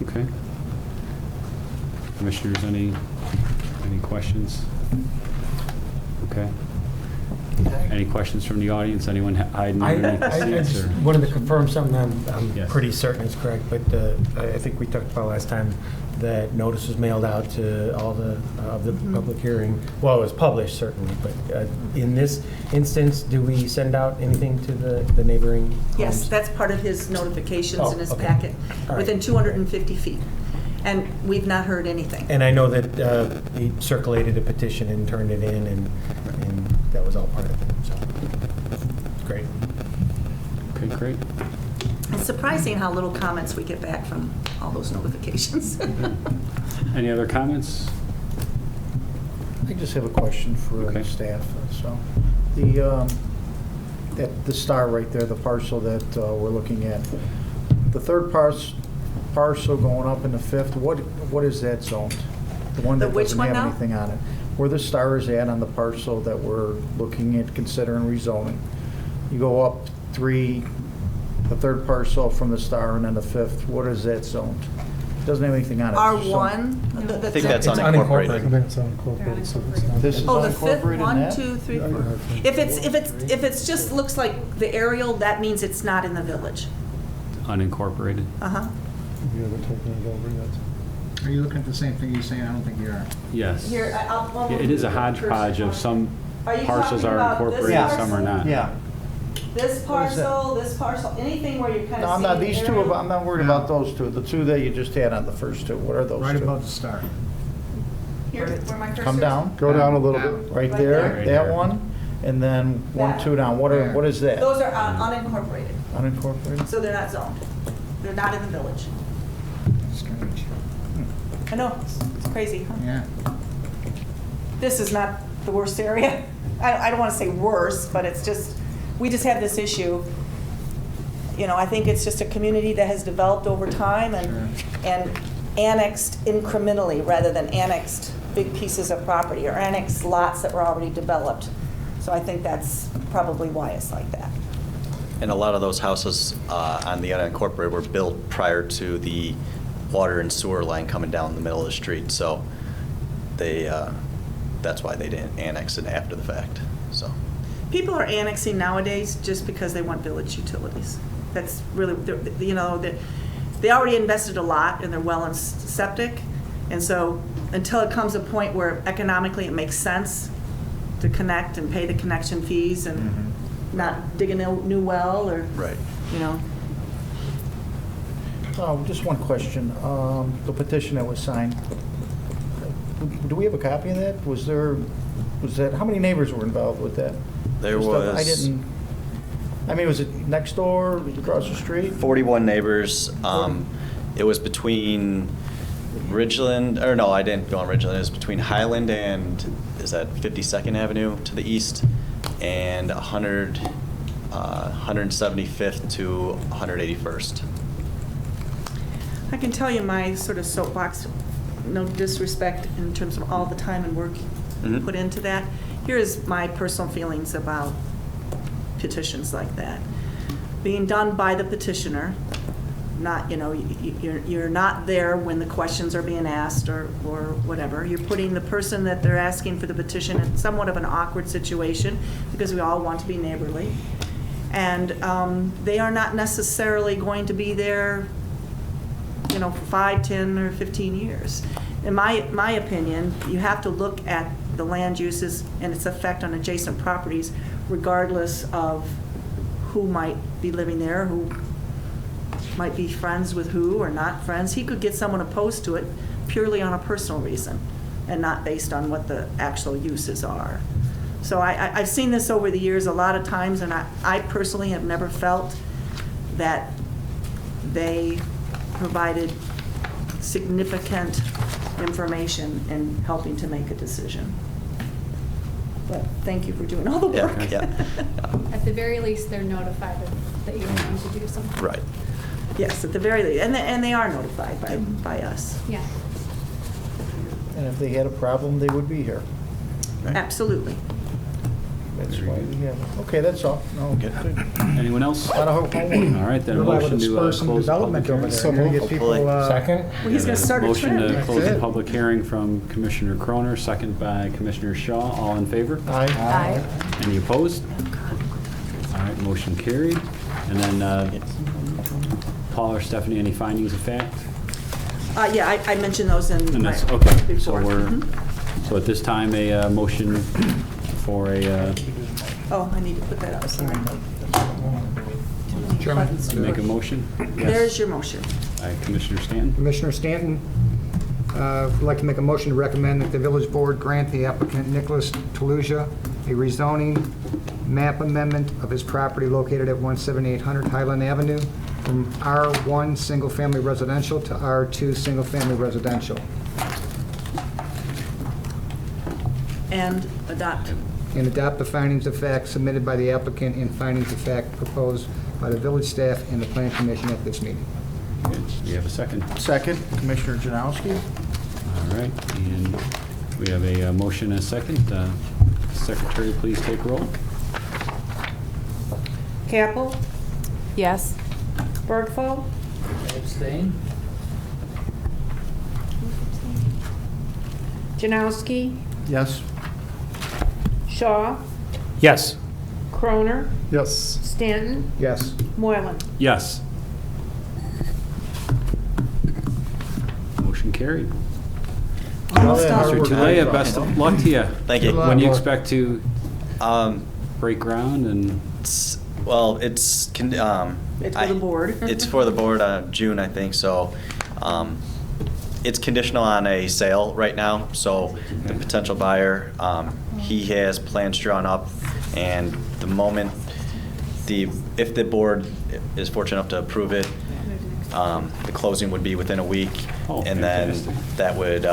Okay. Commissioners, any questions? Okay. Okay. Any questions from the audience? Anyone hiding underneath the I seats? just or- wanted to confirm something I'm Yes. pretty certain is correct, but I think we talked about last time that notice was mailed out to all the, of the public hearing. Well, it was published certainly, but in this instance, do we send out anything to the neighboring homes? Yes, that's part of his notifications in his Oh, okay. packet, All right. within 250 feet. And we've not heard anything. And I know that he circulated a petition and turned it in, and that was all part of it, so, great. Okay, great. It's surprising how little comments we get back from all those notifications. Any other comments? I just have a question for Okay. staff. So, the star right there, the parcel that we're looking at, the third parcel going up in the fifth, what is that zoned? The one The that which doesn't one have now? anything on it. Where the star is at on the parcel that we're looking at considering rezoning. You go up three, the third parcel from the star, and then the fifth, what is that zoned? Doesn't have anything on it. R1? I think that's It's I unincorporated. think it's unincorporated, so it's not. This is Oh, the fifth, unincorporated in one, that? 2, 3, Yeah, 4. I think- If it's just looks like the aerial, that means it's not in the village. Unincorporated? Uh-huh. You haven't taken it over yet. Are you looking at the same thing he's saying? I don't think you are. Yes. Here, I'll. Yeah, it is a hodgepodge of some Are you parcels talking are about this incorporated, some are parcel? not. Yeah. This What is that? this parcel, anything where you're kind No, of I'm seeing not, the these two, aerial. I'm not worried about those two. The two that you just had on the first two, what are those two? Right above the star. Here, where my cursor is. Come down, Go down a little bit. right Right there, there. that one, and then one, That. two down. What is that? Those are unincorporated, Unincorporated? so they're not zoned. They're not in the village. Strange. I know, it's crazy, huh? Yeah. This is not the worst area. I don't want to say worse, but it's just, we just have this issue. You know, I think it's just a community that has developed over time and annexed incrementally rather than annexed big pieces of property or annexed lots that were already developed. So I think that's probably why it's like that. And a lot of those houses on the unincorporated were built prior to the water and sewer line coming down the middle of the street. So they, that's why they didn't annex it after the fact, so. People are annexing nowadays just because they want village utilities. That's really, you know, they already invested a lot in their well and septic. And so until it comes a point where economically it makes sense to connect and pay the connection fees and not dig a new well or, Right. you know. Oh, just one question. The petition that was signed, do we have a copy of that? Was that, how many neighbors were involved with that? There Just was. I didn't, I mean, was it next door, across the street? 41 neighbors. It was between Ridgeland, or no, I didn't go on Ridgeland. It was between Highland and, is that 52nd Avenue to the east, and 175th to 181st. I can tell you my sort of soapbox, no disrespect in terms of all the time and work Mhm. put into that. Here's my personal feelings about petitions like that. Being done by the petitioner, not, you know, you're not there when the questions are being asked or whatever. You're putting the person that they're asking for the petition in somewhat of an awkward situation because we all want to be neighborly. And they are not necessarily going to be there, you know, for 5, 10, or 15 years. In my opinion, you have to look at the land uses and its effect on adjacent properties regardless of who might be living there, who might be friends with who or not friends. He could get someone opposed to it purely on a personal reason and not based on what the actual uses are. So I've seen this over the years a lot of times, and I personally have never felt that they provided significant information in helping to make a decision. But thank you for doing all the Yeah, work. yeah. At the very least, they're notified that you're going to do something. Right. Yes, at the very least, and they are notified by us. Yeah. And if they had a problem, they would be here. Right. Absolutely. That's why we have, okay, that's all. No, good. Anyone else? A lot of homework. All right, then a We're liable motion to to spur some close the public development over hearing. there. So Gotta moved. get people, Second? Well, he's going to start a Motion trend. to close the it. public hearing from Commissioner Croner, second by Commissioner Shaw. All in favor? Aye. Any opposed? All right, motion carried. And then, Paul or Stephanie, any findings of fact? Yeah, I mentioned those in And my that's, okay, so before. we're, so at this time, a motion for a, Oh, I need to put that up, sorry. Chairman. to make a motion? There's your motion. Commissioner Stanton? Commissioner Stanton, would like to make a motion to recommend that the village board grant the applicant Nicholas Taluja a rezoning map amendment of his property located at 17800 Highland Avenue from R1 Single Family Residential to R2 Single Family Residential, And adopt. and adopt the findings of fact submitted by the applicant and findings of fact proposed by the village staff and the plan commission at this meeting. Do you have a second? Second, Commissioner Janowski. All right, and we have a motion and a second. Secretary, please take roll. Capel, Yes. Bergfeld, Abstain? Janowski, Yes. Shaw, Yes. Croner, Yes. Stanton, Yes. Moylan. Yes. Motion carried. Almost Hard done. work. Mr. Tulea, best of luck to you. Thank you. When do you expect to Um, break ground and? well, it's It's for the board. It's for the board, June, I think, so, it's conditional on a sale right now, so the potential buyer, he has plans drawn up, and the moment if the board is fortunate enough to approve it, the closing would be within a week, Oh, and then fantastic. that would,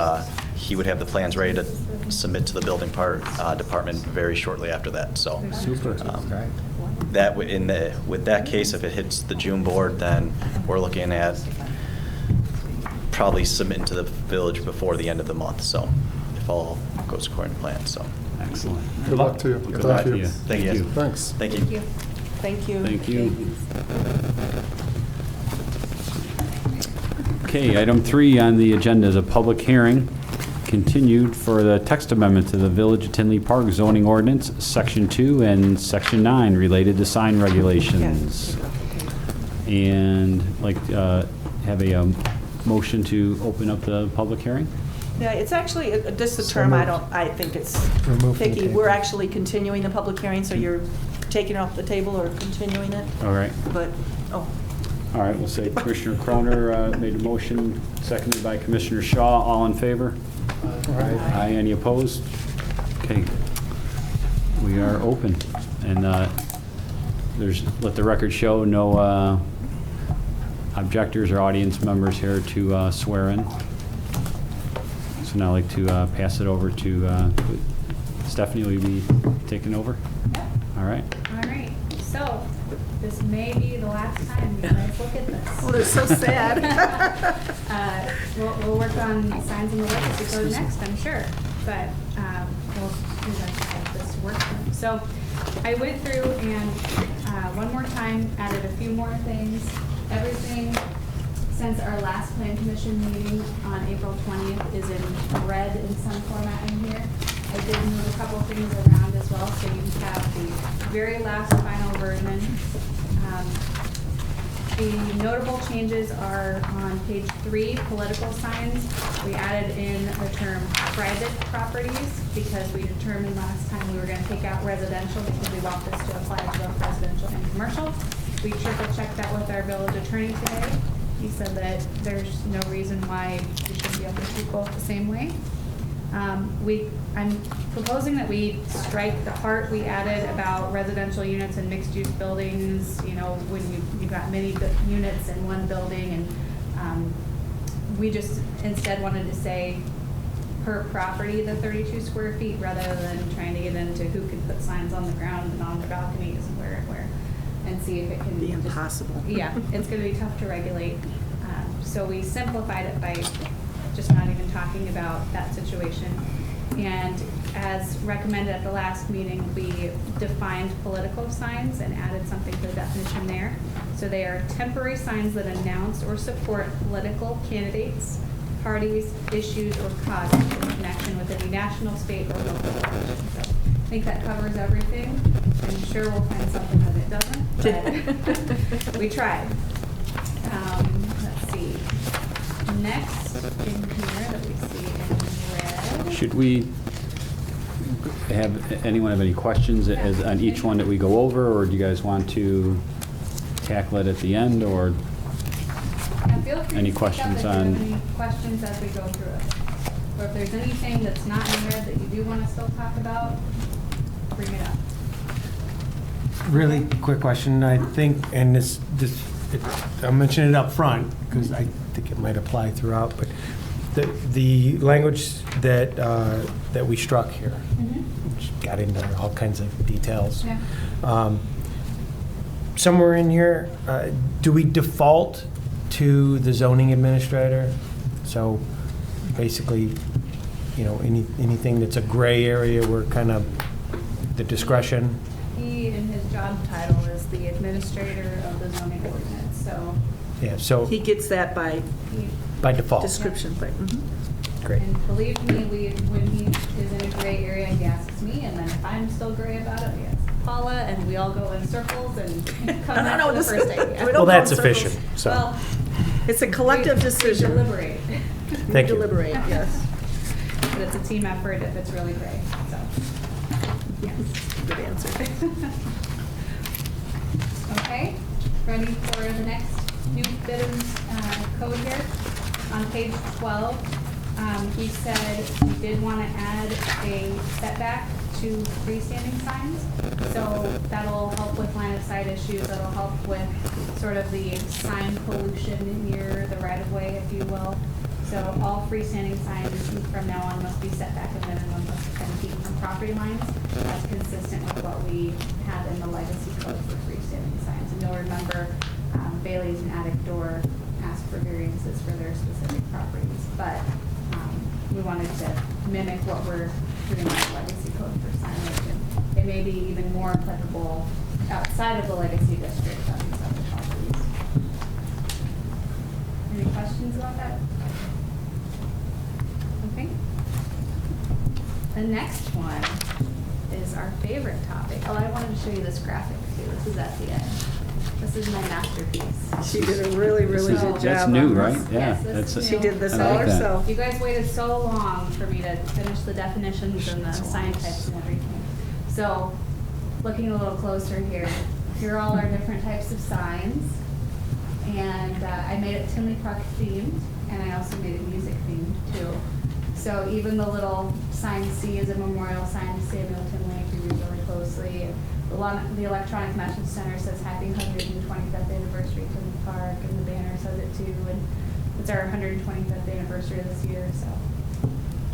he would have the plans ready to submit to the building department very shortly after that, so. Super. That, with that case, if it hits the June board, then we're looking at probably submitting to the village before the end of the month, so, if all goes according to plan, so. Excellent. Good luck to you. Good luck to you. Thank you. Thanks. Thank you. Thank you. Thank you. Okay, item 3 on the agenda is a public hearing continued for the text amendment to the Village of Tinley Park zoning ordinance, Section 2 and Section 9 related to sign regulations. And like, have a motion to open up the public hearing? Yeah, it's actually, just the So term, moved. I think it's Remove from the picky. table. We're actually continuing the public hearing, so you're taking it off the table or continuing it, All right. but, oh, All right, we'll say Commissioner Croner made a motion, seconded by Commissioner Shaw. All in favor? Aye. Any opposed? Okay. We are open. And there's, let the record show, no objectors or audience members here to swear in. So now I'd like to pass it over to Stephanie. Will you be taking over? Yep. All right. All right, so this may be the last time you guys look at this. oh, that's so sad. We'll work on signs in the way as we go next, I'm sure, but we'll have this work. So I went through and one more time added a few more things. Everything since our last plan commission meeting on April 20th is in red in some format in here. I did move a couple things around as well, so you have the very last final version. The notable changes are on page 3, political signs. We added in the term private properties because we determined last time we were going to take out residential because we want this to apply to both residential and commercial. We triple checked that with our village attorney today. He said that there's no reason why we shouldn't be able to treat both the same way. I'm proposing that we strike the part we added about residential units and mixed-use buildings, you know, when you've got many units in one building, and we just instead wanted to say per property the 32 square feet rather than trying to get into who can put signs on the ground and on the balconies and where, and see if it can Be just- impossible. Yeah, it's going to be tough to regulate. So we simplified it by just not even talking about that situation. And as recommended at the last meeting, we defined political signs and added something to the definition there. So they are temporary signs that announce or support political candidates, parties, issues, or causes in connection with any national, state, or local election. So I think that covers everything. I'm sure we'll find something that it doesn't, but we tried. Let's see. Next in here that we see in red. Should we have, anyone have any questions on each one that we go over, or do you guys want to tackle it at the end, or And feel free any to speak up questions if you on- have any questions as we go through it. Or if there's anything that's not in red that you do want to still talk about, bring it up. Really quick question, I think, and I'll mention it up front, because I think it might apply throughout, but the language that we struck here, which got into all kinds of details. Yeah. Somewhere in here, do we default to the zoning administrator? So basically, anything that's a gray area, we're kind of the discretion. He, in his job title, is the administrator of the zoning ordinance, so. Yeah, so He gets that by by default. description, but, Great. And believe me, when he is in a gray area, he asks me, and then if I'm still gray about it, he asks Paula, and we all go in circles and come No, no, up no, with the this- first idea. we don't Well, go that's in circles. efficient, so. Well, it's a collective we decision. deliberate, Thank you. Deliberate, yes. but it's a team effort if it's really gray, so. Yes. Good answer. Okay, ready for the next new bit of code here? On page 12, he said we did want to add a setback to freestanding signs. So that'll help with line of sight issues, that'll help with sort of the sign pollution near the right of way, if you will. So all freestanding signs from now on must be set back a minimum of 10 feet from property lines. That's consistent with what we have in the legacy code for freestanding signs. And you'll remember Bailey's and Attic Door ask for variances for their specific properties. But we wanted to mimic what we're doing in the legacy code for signage. And it may be even more applicable outside of the legacy district on these other properties. Any questions about that? Okay. The next one is our favorite topic. Oh, I wanted to show you this graphic too. This is at the end. This is my masterpiece. She did a really, really good job. That's new, on right? this. Yeah. Yes, this that's is She new. did this I all like that. herself. You guys waited so long for me to finish the definitions and the sign types and everything. So, looking a little closer here, here are all our different types of signs. And I made it Tinley Park themed, and I also made it music themed too. So even the little sign C is a memorial sign to Samuel Tinley if you read really closely. The electronic message center says happy 125th anniversary Tinley Park, and the banner says it too. And it's our 125th anniversary this year, so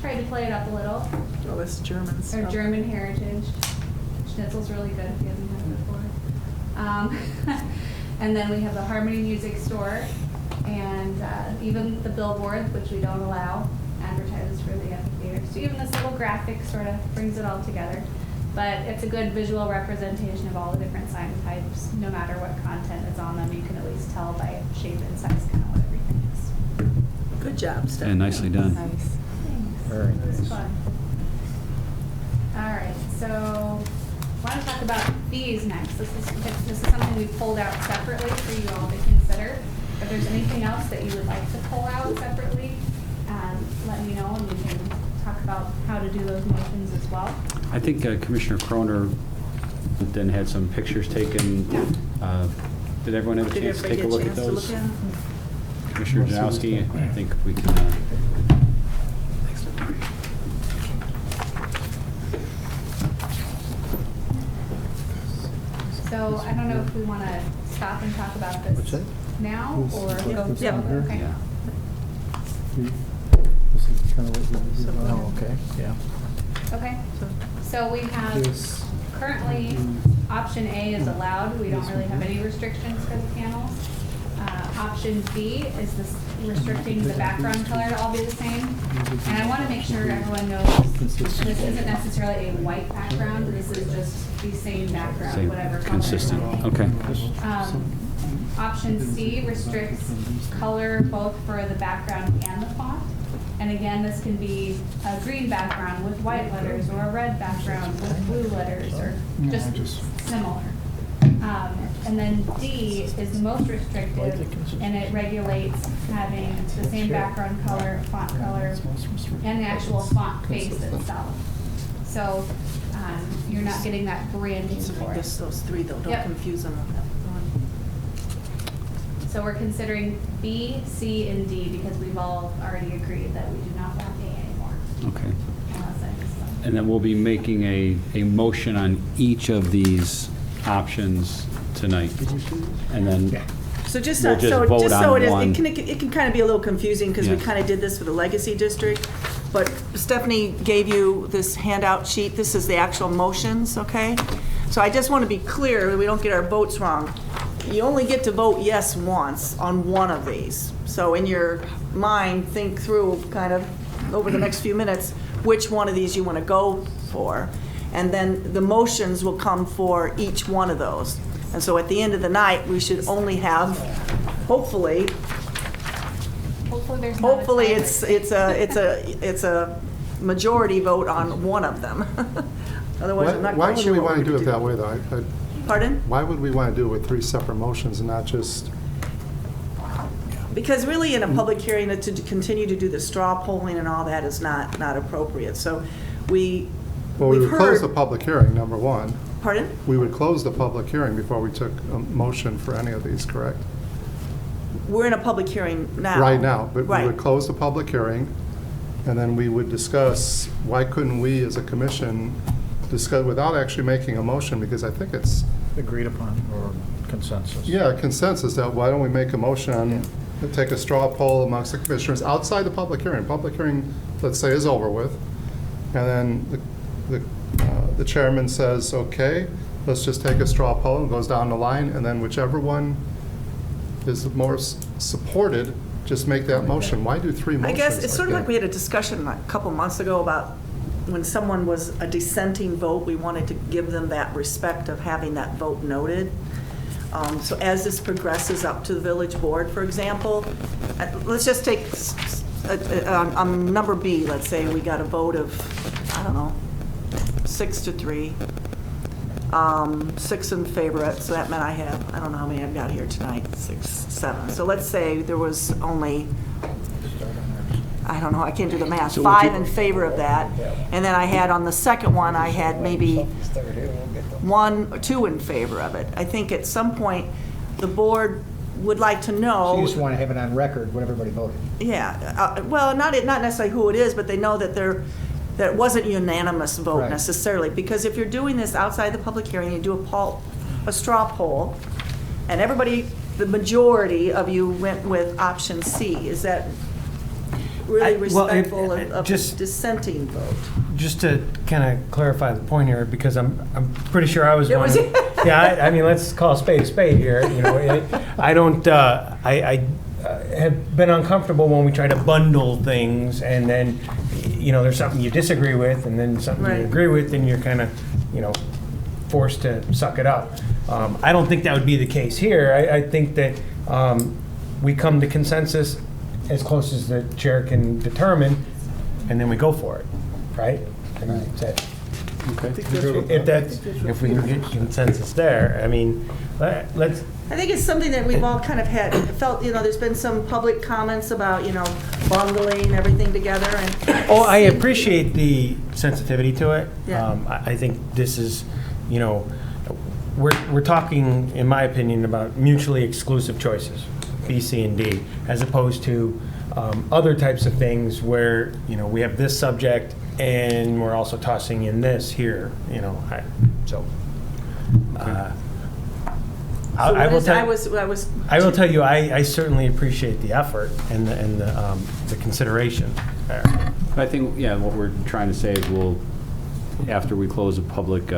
tried to play it up a little. Oh, this German Our stuff. German heritage. Schnitzel's really good if you haven't had it before. And then we have the Harmony Music Store, and even the billboard, which we don't allow, advertises for the amphitheater. So even this little graphic sort of brings it all together. But it's a good visual representation of all the different sign types. No matter what content is on them, you can at least tell by shape and size kind of what everything is. Good job, Steph. And nicely done. Nice. Thanks. Very It was nice. fun. All right, so I want to talk about fees next. This is something we pulled out separately for you all to consider. If there's anything else that you would like to pull out separately, let me know, and we can talk about how to do those motions as well. I think Commissioner Croner then had some pictures taken. Did everyone have a Did chance to everybody take a get a look at chance to those? look at 'em? Commissioner Janowski, I think we can. So I don't know if we want to stop and talk about this What's that? now, or go. Yeah. Okay. Yeah. This is kind of what you do. Oh, okay, yeah. Okay, so we have currently, option A is allowed, we don't really have any restrictions for the panels. Option B is restricting the background color to all be the same. And I want to make sure everyone knows this isn't necessarily a white background, this is just the same background, Same, whatever color. consistent, okay. Option C restricts color both for the background and the font. And again, this can be a green background with white letters, or a red background with blue letters, or just similar. And then D is the most restrictive, and it regulates having the same background color, font color, and the actual font face itself. So you're not getting that branding for it. Just those three, though, don't Yep. confuse them with that one. So we're considering B, C, and D because we've all already agreed that we do not want A anymore. Okay. Unless I missed them. And then we'll be making a motion on each of these options tonight. And then So just, we'll just vote just so on it is, one. it can kind of be a little confusing because we Yes. kind of did this for the Legacy District. But Stephanie gave you this handout sheet. This is the actual motions, okay? So I just want to be clear, that we don't get our votes wrong. You only get to vote yes once on one of these. So in your mind, think through kind of over the next few minutes, which one of these you want to go for. And then the motions will come for each one of those. And so at the end of the night, we should only have, hopefully, Hopefully there's not a hopefully tiebreaker. it's a majority vote on one of them. Otherwise, I'm not Why quite would sure we what want to do would it that way, though? Pardon? Why would we want to do it with three separate motions and not just, Because really, in a public hearing, to continue to do the straw polling and all that is not appropriate. So we've well, we would close the heard, public hearing, number one. pardon? We would close the public hearing before we took a motion for any of these, correct? We're in a public hearing now. Right now, but we Right. would close the public hearing, and then we would discuss, why couldn't we, as a commission, discuss, without actually making a motion, because I think it's, Agreed upon, or consensus? yeah, consensus, that why don't we make a motion on, take a straw poll amongst the commissioners outside the public hearing. Public hearing, let's say, is over with, and then the chairman says, okay, let's just take a straw poll, and goes down the line, and then whichever one is the more supported, just make that motion. Why do three I motions? guess it's sort of that? like we had a discussion a couple months ago about when someone was a dissenting vote, we wanted to give them that respect of having that vote noted. So as this progresses up to the village board, for example, let's just take, on number B, let's say we got a vote of, I don't know, 6-3. 6 in favor, so that meant I don't know how many I've got here tonight, 6, 7. So let's say there was only, I don't know, I can't do the math, 5 in favor of that. And then I had on the second one, I had maybe 1 or 2 in favor of it. I think at some point, the board would like to know. So you just want to have it on record what everybody voted. Yeah, well, not necessarily who it is, but they know that that it wasn't a unanimous vote Right. necessarily. Because if you're doing this outside the public hearing, you do a straw poll, and the majority of you went with option C, is that really respectful of just- dissenting vote? Just to kind of clarify the point here, because I'm pretty sure I was It one. was- Yeah, I mean, let's call a spade here, you know. I don't, I have been uncomfortable when we try to bundle things, and then, you know, there's something you disagree with, and then something Right. you agree with, and you're kind of, you know, forced to suck it up. I don't think that would be the case here. I think that we come to consensus as close as the chair can determine, and then we go for it, right? And that's it. If we can get consensus there, I mean, let's, I think it's something that we've all kind of felt, you know, there's been some public comments about, you know, bundling everything together and. oh, I appreciate the sensitivity to it. Yeah. I think this is, you know, we're talking, in my opinion, about mutually exclusive choices, B, C, and D, as opposed to other types of things where, you know, we have this subject and we're also tossing in this here, you know, I will tell you. I will tell you, I certainly appreciate the effort and the consideration there. I think, yeah, what we're trying to say is after we close a public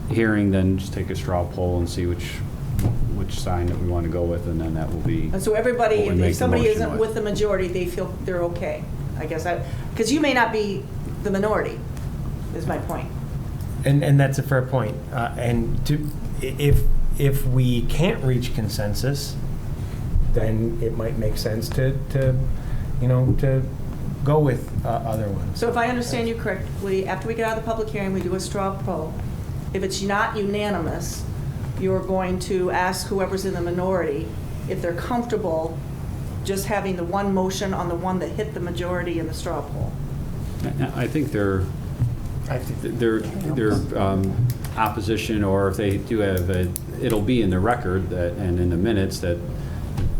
hearing, then just take a straw poll and see which which sign that we want to go with, and then that will be. And so everybody, what we make if the somebody motion isn't with the majority, they feel they're okay, I guess. Because you may not be the minority, is my point. And that's a fair point. If we can't reach consensus, then it might make sense to go with other ones. So if I understand you correctly, after we get out of the public hearing, we do a straw poll. If it's not unanimous, you're going to ask whoever's in the minority if they're comfortable just having the one motion on the one that hit the majority in the straw poll. I think their opposition, or if they do have it'll be in the record that, and in the minutes, that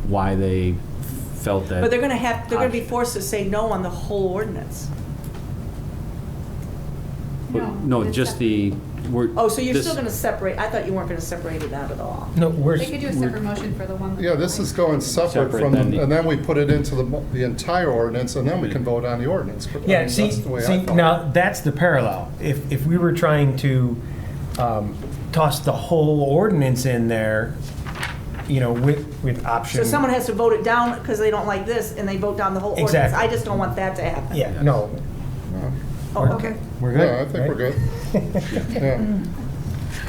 why they felt that. But they're going to be forced to say no on the whole ordinance. No, just the. Oh, so you're still going to separate, I thought you weren't going to separate it out at all. No, They could do a separate motion for the one. Yeah, this is going separate from, and then we put it into the entire ordinance, and then we can vote on the ordinance. But, I Yeah, mean, see, that's the way I thought. now, that's the parallel. If we were trying to toss the whole ordinance in there, with option. So someone has to vote it down because they don't like this, and they vote down the whole ordinance. Exactly. I just don't want that to happen. Yeah, no. Oh, okay. We're good. Yeah, I think right? we're good. Yeah.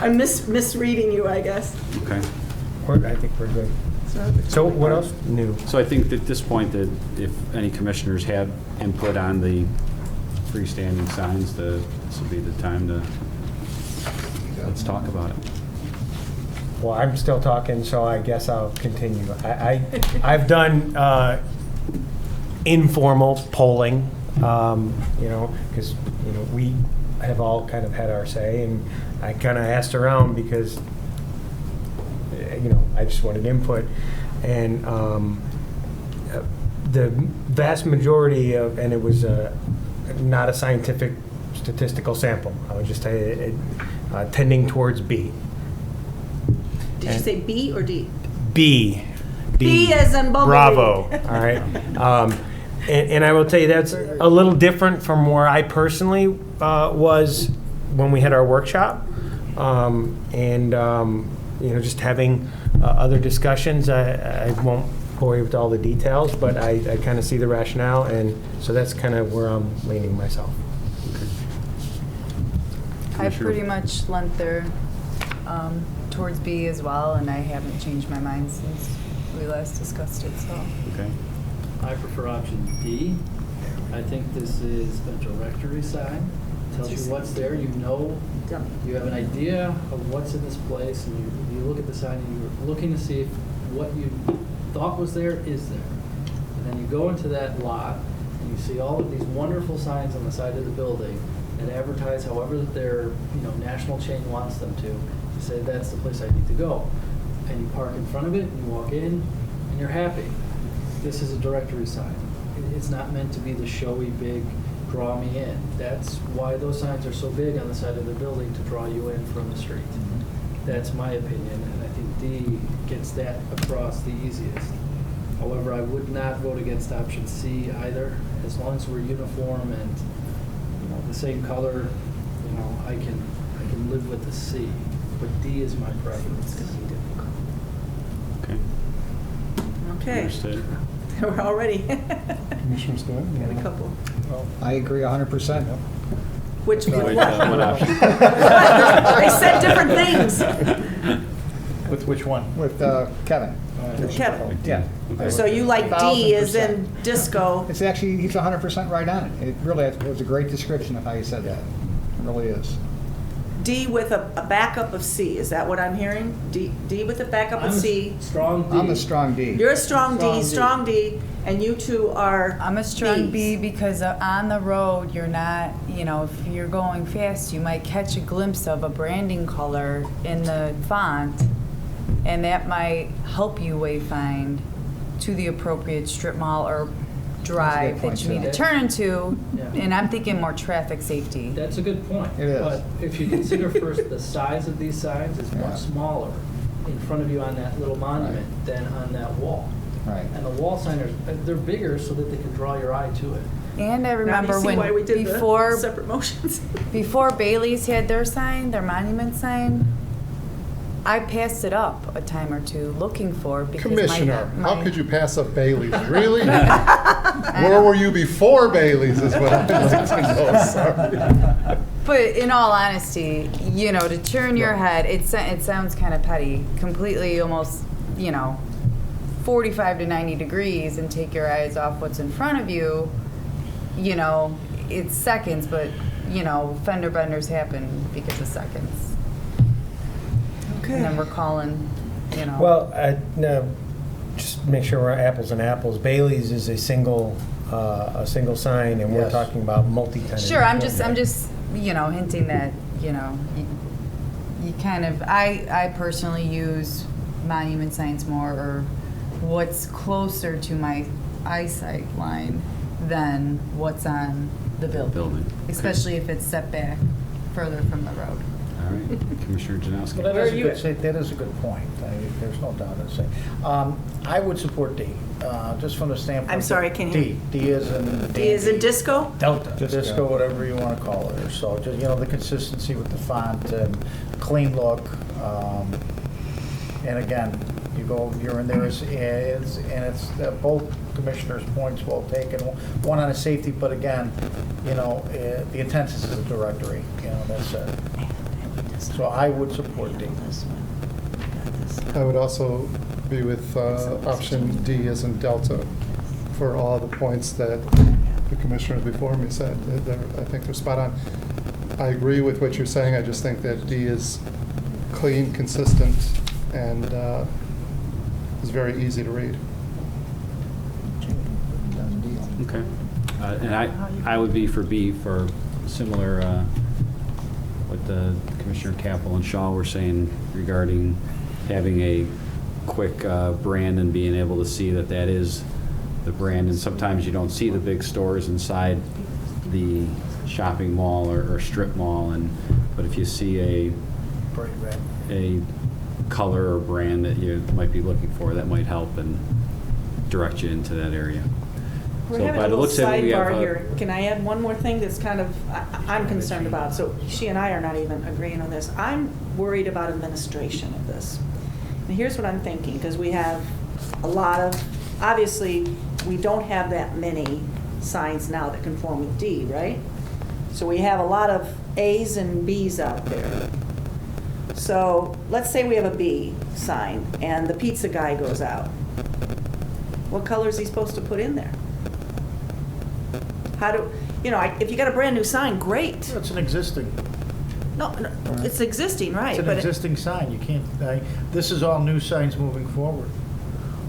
I'm misreading you, I guess. Okay. I think we're good. So what else new? So I think at this point that if any commissioners have input on the freestanding signs, this will be the time to, let's talk about it. Well, I'm still talking, so I guess I'll continue. I've done informal polling, because, we have all kind of had our say, and I kind of asked around because, I just wanted input. And the vast majority of, and it was not a scientific statistical sample, I would just say tending towards B. Did you say B or D? B. B as in bumblebee. Bravo. All right. And I will tell you that's a little different from where I personally was when we had our workshop. Just having other discussions. I won't bore you with all the details, but I kind of see the rationale, and so that's kind of where I'm leaning myself. I pretty much lent there towards B as well, and I haven't changed my mind since we last discussed it, so. Okay. I prefer option D. I think this is a directory sign. Tells you what's there. You have an idea of what's in this place, and you look at the sign and you're looking to see if what you thought was there is there. And then you go into that lot and you see all of these wonderful signs on the side of the building that advertise however their national chain wants them to. You say that's the place I need to go, and you park in front of it and you walk in and you're happy. This is a directory sign. It's not meant to be the showy big draw me in. That's why those signs are so big on the side of the building, to draw you in from the street. That's my opinion, and I think D gets that across the easiest. However, I would not vote against option C either. As long as we're uniform and the same color, I can live with the C. But D is my preference. Okay. Okay. Understood. We're already. Commissioner Stewart? Got a couple. I agree 100%. Which Wait, what? what option? They said different things. With which one? With Kevin. Kevin. Yeah. So you like D as in 1000%. disco. It's actually, he's 100% right on it. It really was a great description of how you said that. It really is. D with a backup of C. Is that what I'm hearing? D with a backup of C. Strong D. I'm a strong D. You're a strong D, and you two are I'm a strong B Bs. because on the road, you're not, if you're going fast, you might catch a glimpse of a branding color in the font, and that might help you wayfind to the appropriate strip mall or drive point, that you need too. to turn into, Yeah. and I'm thinking more traffic safety. That's a good point. It is. But if you consider first the size of these signs is Yeah. much smaller in front of you on that little monument than on that wall. Right. And the wall signs they're bigger so that they can draw your eye to it. And I Now remember you see when why we did before the separate motions. Before Bailey's had their sign, their monument sign, I passed it up a time or two looking for because Commissioner, my, how could you pass up Bailey's? Really? Where were you before Bailey's is what I'd like to know, sorry. But in all honesty, you know, to turn your head, it sounds kind of petty, completely almost, you know, 45 to 90 degrees and take your eyes off what's in front of you, you know, it's seconds, but, you know, fender benders happen because of seconds. Okay. And then we're calling, you know. Well, no, just make sure we're apples and apples. Bailey's is a single sign, and we're Yes. talking about multi-tenant. Sure, I'm just, you know, hinting that, you know, you kind of, I personally use monument signs more, or what's closer to my eyesight line than what's on the building. Especially if it's set back further from the road. All right, Commissioner Janowski. Well, that is a good point. There's no doubt in saying. I would support D, just from the standpoint. I'm sorry, I can't hear you. D is in. D is in disco? Delta. Disco, whatever you want to call it, or so, just, you know, the consistency with the font and clean look. And again, you're in there, and it's both commissioners' points well taken. One on a safety, but again, you know, the intent is the directory, you know, that's it. So I would support D. I would also be with option D as in Delta for all the points that the commissioners before me said. I think they're spot on. I agree with what you're saying. I just think that D is clean, consistent, and is very easy to read. Okay. And I would be for B for similar, what the Commissioner Capel and Shaw were saying regarding having a quick brand and being able to see that that is the brand. And sometimes you don't see the big stores inside the shopping mall or strip mall, but if you see a color or brand that you might be looking for, that might help and direct you into that area. We're So having by a the little looks of it, we have sidebar a- here. Can I add one more thing that's kind of, I'm concerned about? So she and I are not even agreeing on this. I'm worried about administration of this. And here's what I'm thinking, because we have a lot of, obviously, we don't have that many signs now that conform with D, right? So we have a lot of A's and B's out there. So let's say we have a B sign and the pizza guy goes out. What color is he supposed to put in there? How do, you know, if you got a brand new sign, great. It's an existing. No, it's existing, right? It's an but existing sign. You can't, this is all new signs moving forward.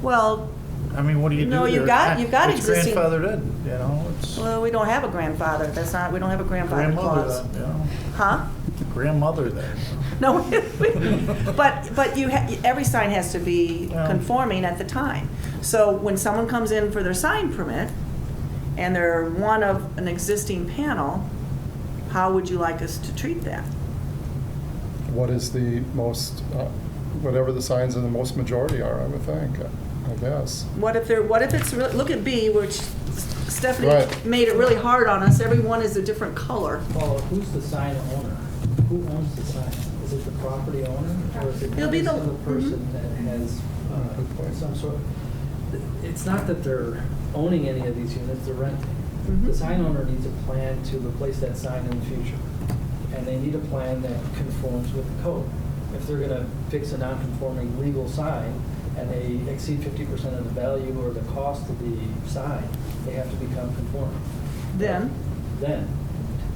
Well, I mean, what do you do No, there? you've got It's existing- grandfathered in, you know, it's well, we don't have a grandfather. We don't have a grandfather grandmother clause. then, you know, Huh? grandmother then. No, but every sign has to be Well- conforming at the time. So when someone comes in for their sign permit and they're one of an existing panel, how would you like us to treat that? What is the most, whatever the signs of the most majority are, I would think, I guess. What if it's, look at B, which Stephanie Right. made it really hard on us. Every one is a different color. Well, who's the sign owner? Who owns the sign? Is it the property owner, or is it It'll be every the- single person that has some sort? It's not that they're owning any of these units; they're renting. Mhm. The sign owner needs a plan to replace that sign in the future, and they need a plan that conforms with the code. If they're going to fix a non-conforming legal sign and they exceed 50% of the value or the cost of the sign, they have to become conforming. Then,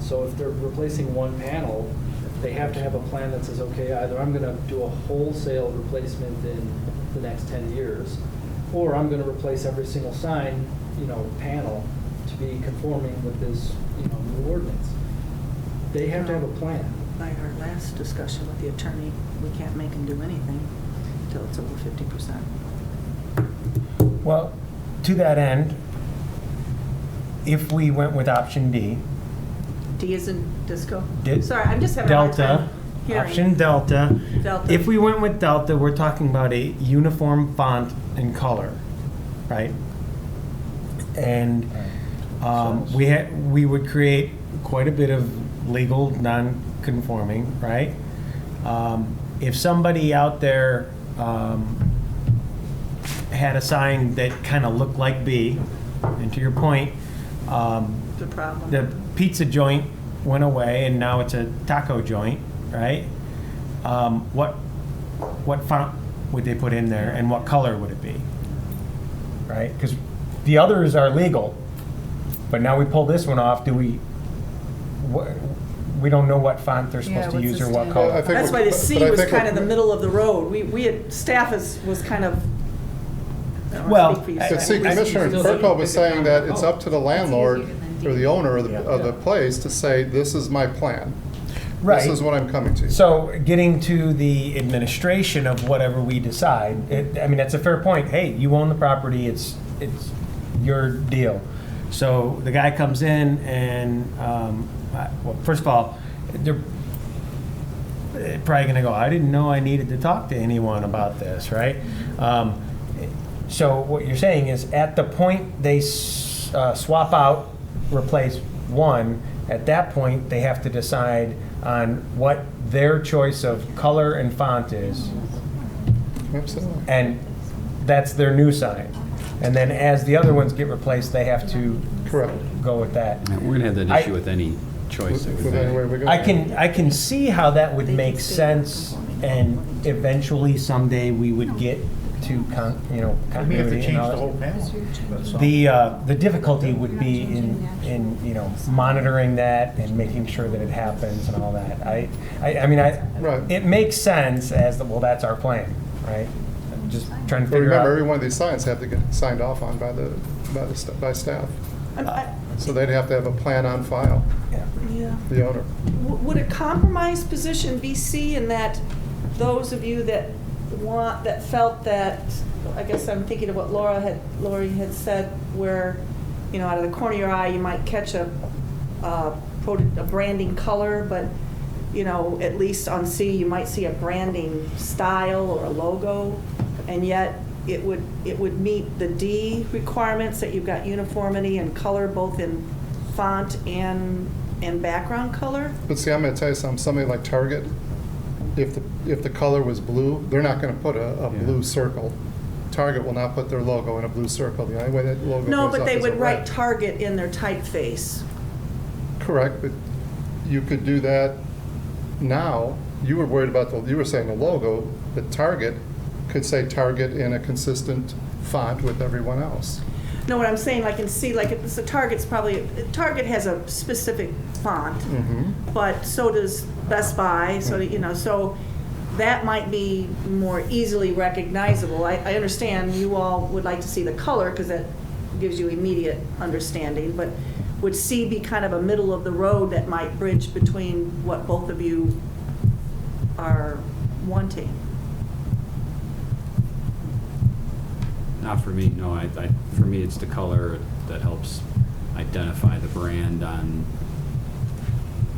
So if they're replacing one panel, they have to have a plan that says, okay, either I'm gonna do a wholesale replacement in the next 10 years, or I'm gonna replace every single sign, panel to be conforming with this, new ordinance. They have to have a plan. by our last discussion with the attorney, we can't make him do anything until it's over 50%. Well, to that end, if we went with option D, D is in disco? Di- Sorry, I'm just having a hard Delta, time hearing. option Delta. Delta. If we went with Delta, we're talking about a uniform font and color, right? And we would create quite a bit of legal non-conforming, right? if somebody out there had a sign that kind of looked like B, and to your point, The problem. the pizza joint went away and now it's a taco joint, right? What font would they put in there and what color would it be? Right? Because the others are legal, but now we pull this one off, we don't know what font they're Yeah, supposed to what's use the or what standard? color. I think That's why the C but I was think kind of the what- middle of the road. We had, staff was kind of, I don't Well, wanna speak for you, But Scott. see, Commissioner Still Burkholz was pick it saying down. that it's up to the landlord or the owner of Yeah. the place to say, this is my plan. Right. This is what I'm coming to. So getting to the administration of whatever we decide, I mean, that's a fair point. Hey, you own the property, it's your deal. So the guy comes in and, well, first of all, they're probably gonna go, I didn't know I needed to talk to anyone about this, right? So what you're saying is at the point they swap out, replace one, at that point, they have to decide on what their choice of color and font is, Absolutely. and that's their new sign. And then as the other ones get replaced, they have to Correct. go with that. Yeah, we're gonna have that I- issue with any choice that we With any way make. we go. I can see how that would make sense, and eventually someday we would get to I mean, if continuity they and change all the that. whole panel, that's all. The difficulty would be in monitoring that and making sure that it happens and all that. Right. It makes sense as well, that's our plan, right? I'm just trying to But figure remember, every out. one of these signs have to get signed off on by staff. So they'd have to have a plan on file, Yeah. the owner. Would a compromise position be C in that those of you that felt that, I guess I'm thinking of what Lori had said, where, out of the corner of your eye, you might catch a branding color, but, at least on C, you might see a branding style or a logo, and yet it would meet the D requirements that you've got uniformity and color both in font and background color? But see, I'm gonna tell you something, somebody like Target, if the color was blue, they're not gonna put a blue circle. Target will not put their logo in a blue circle. The only way that logo goes No, up but they is a would write red. Target in their typeface. Correct, but you could do that now. You were worried about you were saying the logo, but Target could say Target in a consistent font with everyone else. No, what I'm saying, I can see, like, it's Target has a specific font, but so does Best Buy, so that might be more easily recognizable. I understand you all would like to see the color, because that gives you immediate understanding, but would C be kind of a middle of the road that might bridge between what both of you are wanting? Not for me, no, for me, it's the color that helps identify the brand on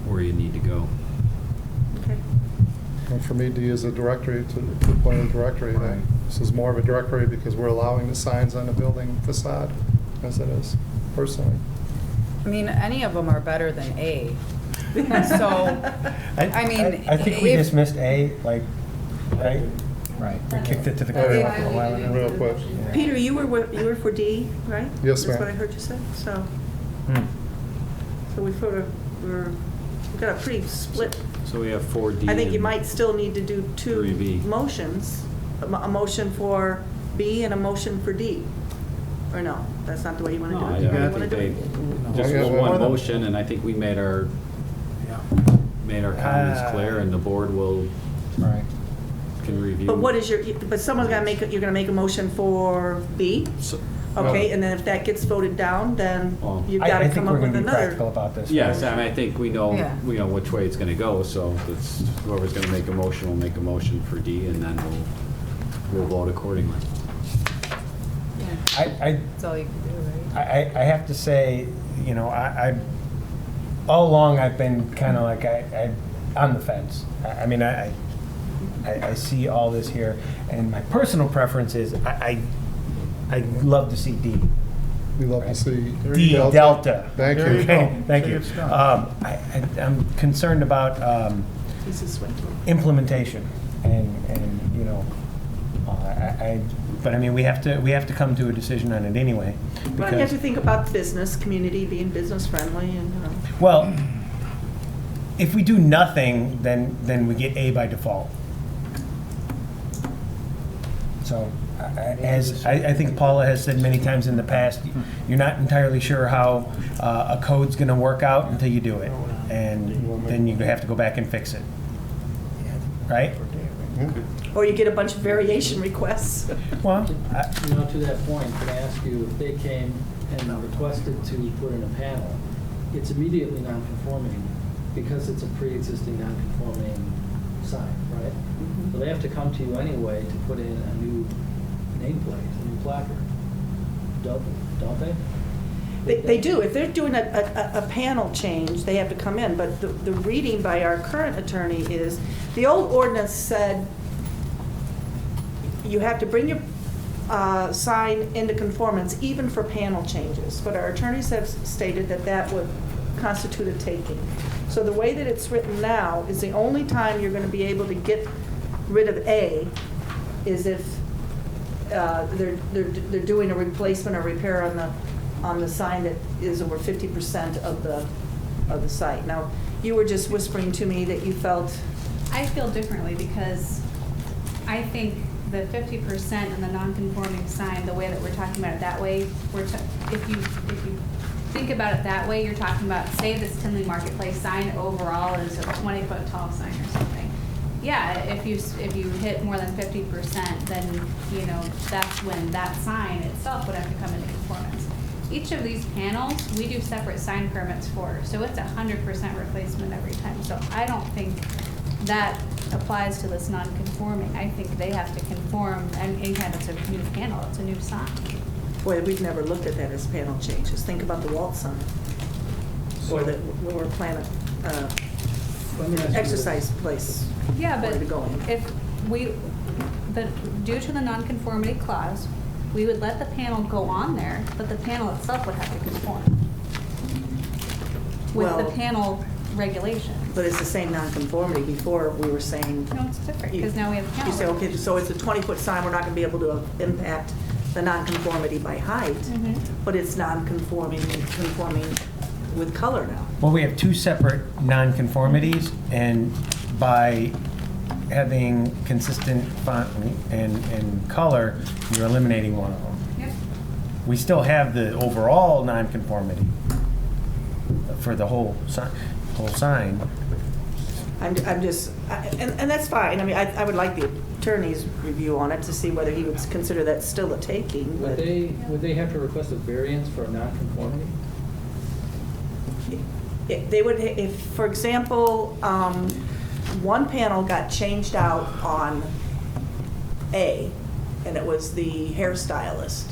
where you need to go. Okay. And for me, D is a directory, to the point of the directory. This is more of a directory because we're allowing the signs on the building facade as it is, personally. I mean, any of them are better than A. So, I mean, I think we if- dismissed A, right? Right. We kicked it to the That's curb why a while ago. Real quick. Peter, you were for D, right? Yes, That's what ma'am. I heard you say, so. Hmm. So we've got a pretty split. So we have 4D. I think you and might still need to do 3B. two motions, a motion for B and a motion for D. Or no, that's not the way you want to No, do I it. You think want to do they, it? just Yeah, was why one not? motion, and I think we made our comments clear, and the board Right. can review. But what is but someone's got to you're going to make a motion for B? So- Okay, and then if that gets voted down, then Well, you've got to I think come we're up with going to be another. practical about this. Yes, right? I mean, I think we know, Yeah. which way it's gonna go, so it's, whoever's gonna make a motion will make a motion for D, and then we'll vote accordingly. That's all you can do, right? I have to say, all along I've been kind of like, on the fence. I mean, I see all this here, and my personal preference is, I'd love to see D. We love to see. D, Delta. Thank There you. you go. Thank See, you. it's done. I'm concerned about This is what- implementation. And, you know, but I mean, we have to come to a decision on it anyway. But you have because- to think about the business community being business friendly and, Well, if we do nothing, then we get A by default. So, I think Paula has said many times in the past, you're not entirely sure how a code's gonna work out until you do it. And then you have to go back and fix it. Right? or you get a bunch of variation requests. Well, You know, to that point, can I ask you, if they came and requested to put in a panel, it's immediately non-conforming because it's a pre-existing non-conforming sign, right? So they have to come to you anyway to put in a new nameplate, a new placard, don't they? They do. If they're doing a panel change, they have to come in. But the reading by our current attorney is, the old ordinance said you have to bring your sign into conformance even for panel changes. But our attorneys have stated that that would constitute a taking. So the way that it's written now is the only time you're going to be able to get rid of A is if they're doing a replacement or repair on the sign that is over 50% of the site. Now, you were just whispering to me that you felt. I feel differently because I think the 50% and the non-conforming sign, the way that we're talking about it that way, if you think about it that way, you're talking about, say this Tinley Marketplace sign overall is a 20-foot tall sign or something. Yeah, if you hit more than 50%, then, you know, that's when that sign itself would have to come into conformance. Each of these panels, we do separate sign permits for, so it's 100% replacement every time. So I don't think that applies to this non-conforming. I think they have to conform, and anytime it's a new panel, it's a new sign. Boy, we've never looked at that as panel changes. Think about the wall sign. Or the Lower Planet Let me ask you exercise place. Yeah, but Where to go in. if due to the non-conformity clause, we would let the panel go on there, but the panel itself would have to conform with the Well- panel regulations. But it's the same nonconformity. Before, we were saying. No, it's different, because now we have panel. You say, okay, so it's a 20-foot sign, we're not going to be able to impact the nonconformity by height, Mhm. but it's non-conforming, conforming with color now. well, we have two separate nonconformities, and by having consistent font and color, you're eliminating one of them. Yep. We still have the overall nonconformity for the whole sign. I'm just, and that's fine. I mean, I would like the attorney's review on it to see whether he would consider that still a taking, Would but they have to request a variance for a non-conformity? they would, if, for example, one panel got changed out on A, and it was the hairstylist.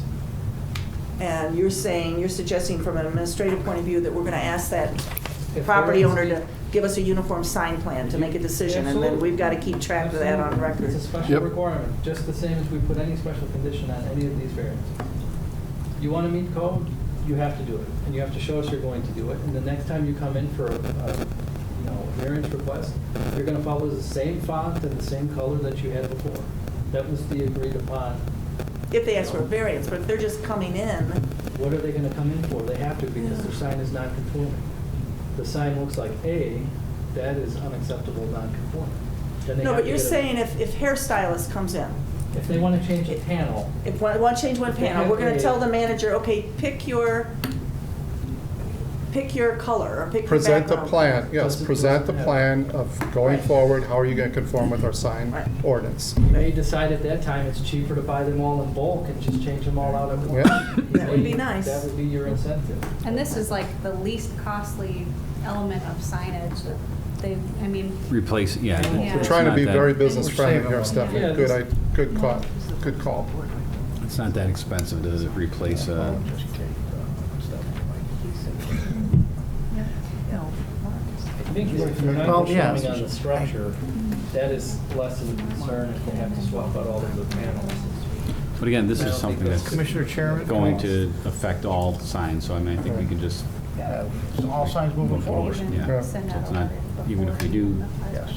And you're suggesting from an administrative point of view that we're going to ask that If property there owner is- to give us a uniform sign plan to make a decision, and then we've got to keep track of that on Absolutely. record. It's a special Yep. requirement, just the same as we put any special condition on any of these variances. You want to meet code, you have to do it, and you have to show us you're going to do it. And the next time you come in for a variance request, you're going to follow the same font and the same color that you had before. That was the agreed upon. If they ask for a variance, but if they're just coming in, What are they going to come in for? They have to, because their sign is non-conforming. The sign looks like A, that is unacceptable non-conforming. Then they no, have but to you're get a- saying if hairstylist comes in, If they want to change the panel, if one want to change one If they panel, have we're going a- to tell the manager, okay, pick your color, or pick your Present the background. plan, yes, Doesn't- present the doesn't plan of going Right. forward, how are you going to conform with our sign Right. ordinance? you may decide at that time it's cheaper to buy them all in bulk and just change them all out at once. Yeah. That would be nice. That would be your incentive. And this is like the least costly element of signage that they, I mean, Replace, yeah. Yeah. We're it's trying to not be that- very business We're friendly saving here, money. Stephanie. Yeah, Good call, good call. It's not that expensive to replace a. I think if you're Well, not yeah. showing on the structure, that is less of a concern if they have to swap out all of the panels. But again, this is something that's Commissioner Chairman? going to affect all signs, so I mean, I think we can just All signs moving you forward. can Yeah. send So that it's over not- before even if we do, Yes.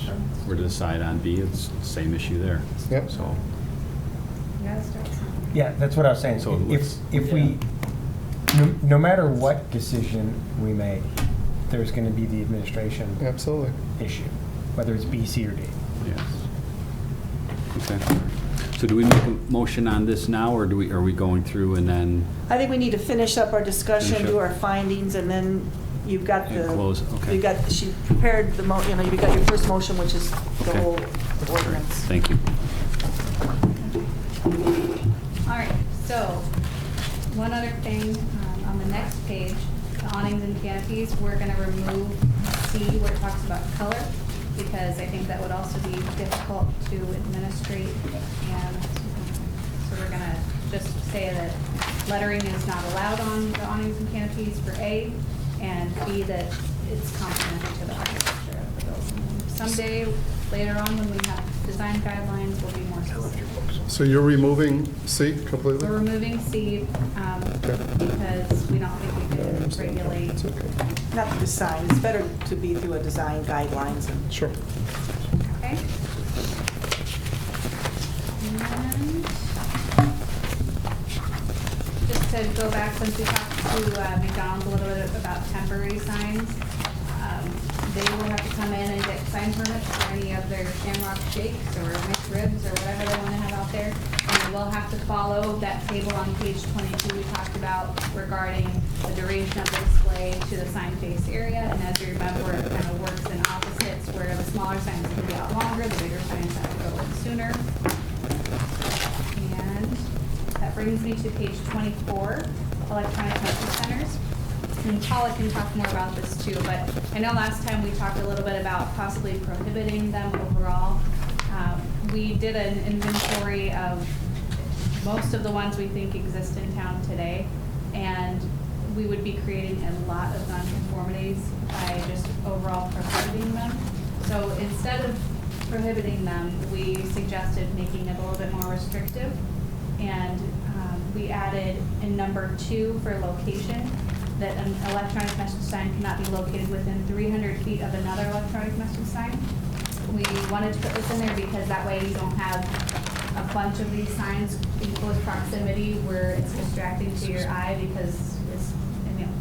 were to decide on B, it's the same issue there. Yep. So, You gotta start somewhere. Yeah, that's what I was saying. So let's- If we, no matter what decision we make, there's going to be the administration Absolutely. issue, whether it's B, C, or D. yes. Okay. So do we make a motion on this now, or are we going through and then I think we need to finish up our discussion, Finish do up. our findings, and then you've got And the. close, okay. You got, she prepared the you've got your first motion, which is the Okay. whole ordinance. Thank you. All right, so, one other thing, on the next page, the awnings and canopies, we're gonna remove C where it talks about color, because I think that would also be difficult to administrate, and so we're gonna just say that lettering is not allowed on the awnings and canopies for A, and B, that it's complementary to the architecture of the building. Someday, later on, when we have design guidelines, we'll be more specific. So you're removing C completely? We're removing C because we don't think we can regulate. It's okay. Not the design, it's better to be through a design guidelines and. Sure. Okay. And just to go back, since we talked to McDonald's a little bit about temporary signs, they will have to come in and get sign permits for any of their Shamrock Shakes or mixed ribs or whatever they want to have out there. And they will have to follow that table on page 22 we talked about regarding the duration of the display to the sign face area. And as you remember, it kind of works in opposites, where the smaller signs can be out longer, the bigger signs have to go in sooner. And that brings me to page 24, electronic message centers. And Paula can talk more about this too, but I know last time we talked a little bit about possibly prohibiting them overall. We did an inventory of most of the ones we think exist in town today, and we would be creating a lot of nonconformities by just overall prohibiting them. So instead of prohibiting them, we suggested making it a little bit more restrictive, and we added in number 2 for location, that an electronic message sign cannot be located within 300 feet of another electronic message sign. We wanted to put this in there because that way you don't have a bunch of these signs in close proximity where it's distracting to your eye, because it's,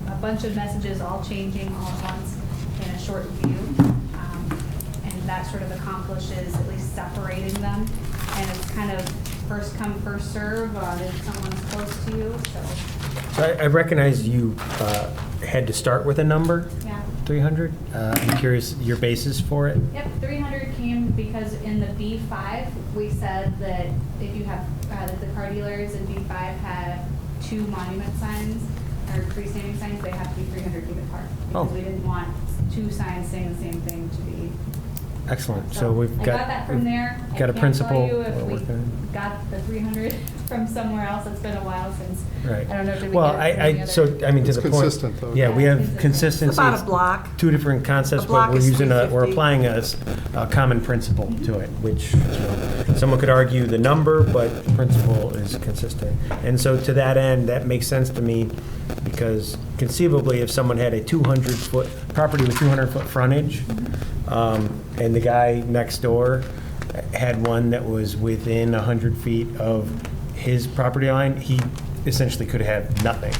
a bunch of messages all changing all at once in a short view. And that sort of accomplishes at least separating them. And it's kind of first come, first serve if someone's close to you, So I recognize you had to start with a number, yeah. 300. I'm curious your basis for it. Yep, 300 came because in the B5, we said that if you have, the car dealers in B5 had 2 monument signs or freestanding signs, they have to be 300 feet apart. Because Oh. we didn't want 2 signs saying the same thing to be. Excellent. So we've I got got that from there. got a principle I can't tell you if we're we working on. got the 300 from somewhere else. It's been a while since. Right. I don't know, did we Well, get it from any other? so, I mean, to It's the point. consistent, though. Yeah, we Yeah, have consistent. consistency. It's about a block. 2 different concepts, A block but we're is using we're 350. applying a common principle to it, which, someone could argue the number, but the principle is consistent. And so to that end, that makes sense to me, because conceivably, if someone had a 200-foot property with 200-foot frontage, and the guy next door had one that was within 100 feet of his property line, he essentially could have nothing.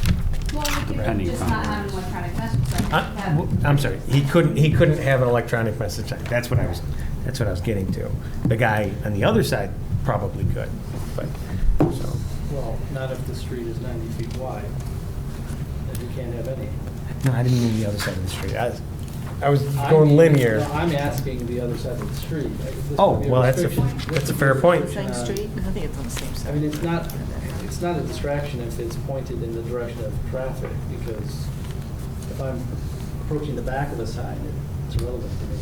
Well, you could Pending just not have an electronic message sign. I'm sorry, he couldn't have an electronic message sign. That's what I was getting to. The guy on the other side probably could, but, so. Well, not if the street is 90 feet wide, then you can't have any. No, I didn't mean the other side of the street. I was going linear. No, I'm asking the other side of the street. This Oh, would be well, that's a restriction. fair point. The same street? I think it's on the same I side. mean, it's not a distraction if it's pointed in the direction of traffic, because if I'm approaching the back of the sign, it's irrelevant to me.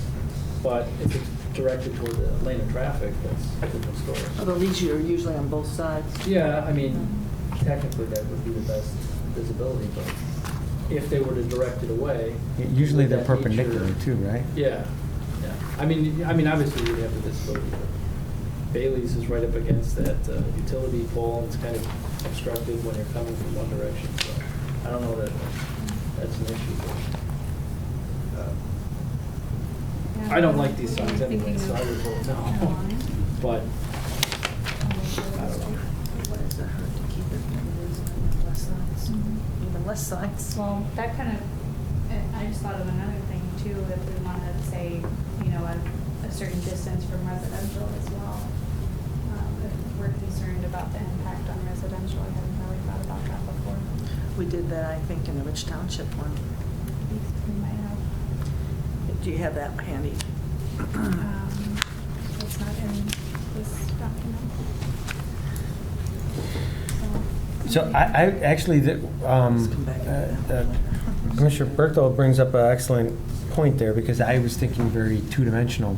But if it's directed toward the lane of traffic, that's a different story. Although these are usually on both sides. Yeah, I mean, technically that would be the best visibility, but if they were to direct it away. Usually would they're that meet your- perpendicular too, right? Yeah, yeah. I mean, obviously you'd have the visibility, but Bailey's is right up against that utility pole, and it's kind of obstructive when you're coming from one direction, so I don't know that that's an issue. But, I don't like these signs anyway, so I would vote no. But, I don't know. What does it hurt to keep it when it is and then less signs? Even less signs. Well, that kind of, I just thought of another thing too, if we want to say, you know, a certain distance from residential as well. If we're concerned about the impact on residential, I hadn't really thought about that before. We did that, I think, in the Rich Township one. We might have. Do you have that handy? It's not in this document. So I actually, Commissioner Berthold brings up an excellent point there, because I was thinking very two-dimensional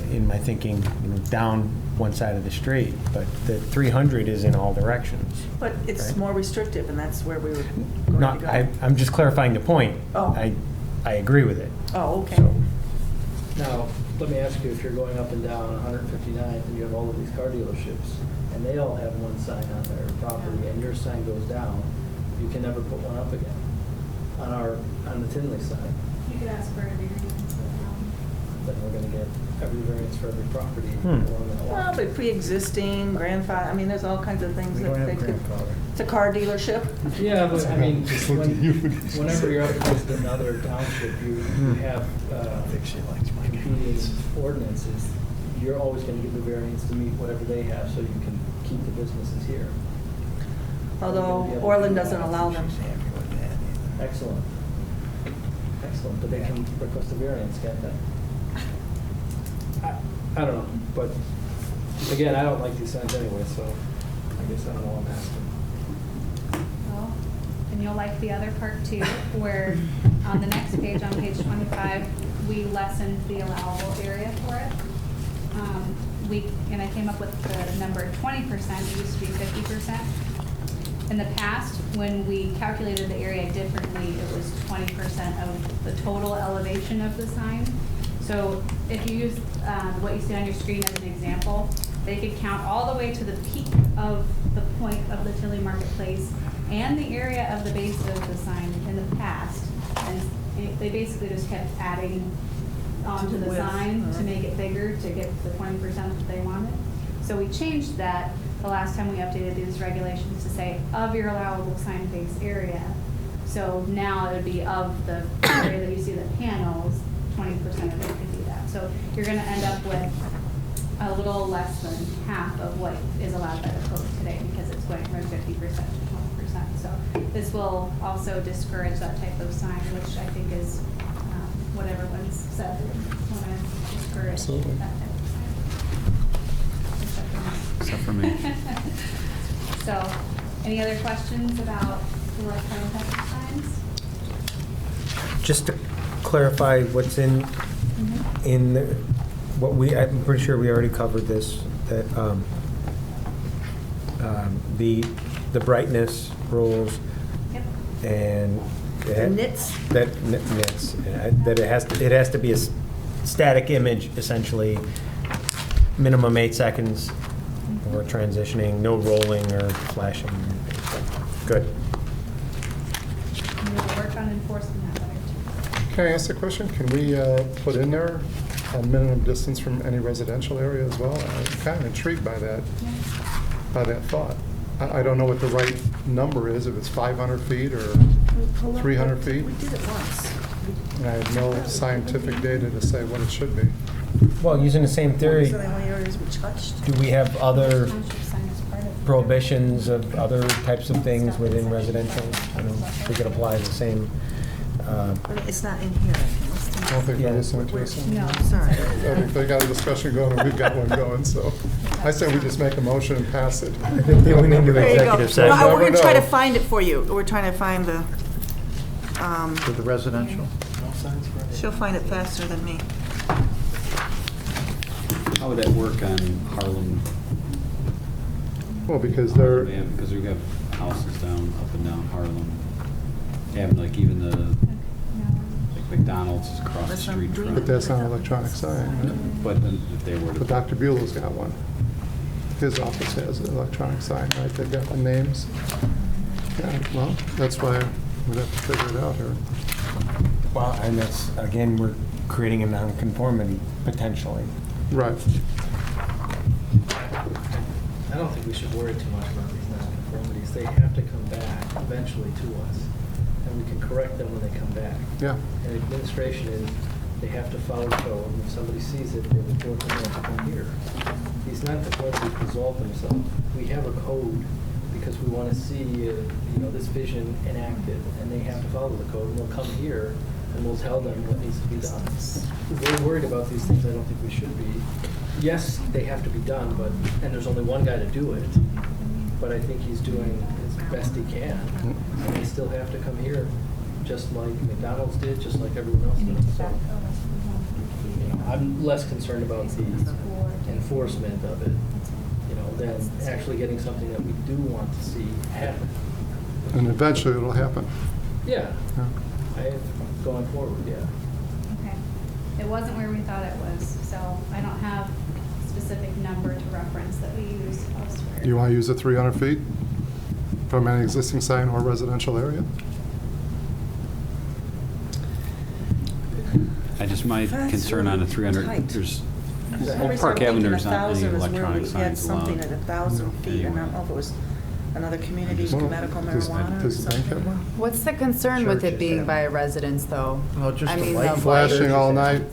in my thinking, you know, down one side of the street, but the 300 is in all directions. But it's Right. more restrictive, and that's where we were going No, to go. I'm just clarifying the point. Oh. I agree with it. Oh, okay. So, Now, let me ask you, if you're going up and down 159th and you have all of these car dealerships, and they all have one sign on their property, and your sign goes down, you can never put one up again on the Tinley side. You could ask for a variance. Then we're gonna get every variance for every property Hmm. along that Well, line. but pre-existing, grandfather, I mean, there's all kinds of things We that don't they have could. grandfather. It's a car dealership. Yeah, but I mean, Just looked at you when you whenever said you're up that. against another township, you have competing ordinances. You're always gonna give the variance to meet whatever they have, so you can keep the businesses here. Although Orland doesn't allow them. Excellent. Excellent, but they can request a variance, can't they? I don't know, but again, I don't like these signs anyway, so I guess I don't know, I'm asking. Well, and you'll like the other part too, where on the next page, on page 25, we lessened the allowable area for it. And I came up with the number 20%, it used to be 50%. In the past, when we calculated the area differently, it was 20% of the total elevation of the sign. So if you use what you see on your screen as an example, they could count all the way to the peak of the point of the Tinley Marketplace and the area of the base of the sign in the past. And they basically just kept adding onto the Width. sign to make it bigger, to get the 20% that they wanted. So we changed that the last time we updated these regulations to say of your allowable sign face area. So now it would be of the area that you see the panels, 20% of it could be that. So you're gonna end up with a little less than half of what is allowed by the code today, because it's going from 50% to 20%. So this will also discourage that type of sign, which I think is what everyone's said, they want to discourage Absolutely. that type of sign. Except for me. So, any other questions about electronic message signs? just to clarify what's in the, I'm pretty sure we already covered this, that the brightness rules Yep. and The nits? that it has to be a static image, essentially, minimum 8 seconds or transitioning, no rolling or flashing. Good. And we'll work on enforcing that better too. Can I ask a question? Can we put in there a minimum distance from any residential area as well? I'm kind of intrigued by that thought. I don't know what the right number is, if it's 500 feet or 300 feet. We did it once. And I have no scientific data to say what it should be. Well, using the same theory, So the only areas we touched. do we have other Township sign is part of- prohibitions of other types of things within residential? You know, we could apply the same. But it's not in here. I don't think they're listening to us. No. Sorry. I think they got a discussion going and we've got one going, so I say we just make a motion and pass it. I think we need to There you go. executive session. No, we're Never gonna try to know. find it for you. We're trying to find the, For the residential? she'll find it faster than me. How would that work on Harlem? Well, because they're, Because we have houses down, up and down Harlem. Having like even the, like McDonald's is across the That's not street. doing from- but that's not an electronic sign, right? But then if they were But to, Dr. Buell's got one. His office has an electronic sign, right? They've got the names. Yeah, well, that's why we'd have to figure it out here. Well, and that's, again, we're creating a nonconformity potentially. Right. I don't think we should worry too much about these nonconformities. They have to come back eventually to us, and we can correct them when they come back. Yeah. And administration is, they have to follow the code, and if somebody sees it, they report them to come here. These nonconformities resolve themselves. We have a code because we want to see, this vision enacted, and they have to follow the code, and they'll come here, and we'll tell them what needs to be done. If we're worried about these things, I don't think we should be. Yes, they have to be done, and there's only one guy to do it, but I think he's doing as best he can, and they still have to come here, just like McDonald's did, just like everyone else did. So, I'm less concerned about the enforcement of it, than actually getting something that we do want to see happen. And eventually it'll happen. Yeah, Yeah. Going forward, yeah. Okay. It wasn't where we thought it was, so I don't have a specific number to reference that we use elsewhere. Do you want to use the 300 feet from an existing sign or residential area? My concern on the 300, there's, Old Park Avenue, there's not any electronic signs allowed. Something at 1,000 feet, and I don't know if it was another community with medical marijuana or Does the bank have something. one? What's the concern with it Churches being have by a residence, though? Well, just I the mean, light the- Flashing all night?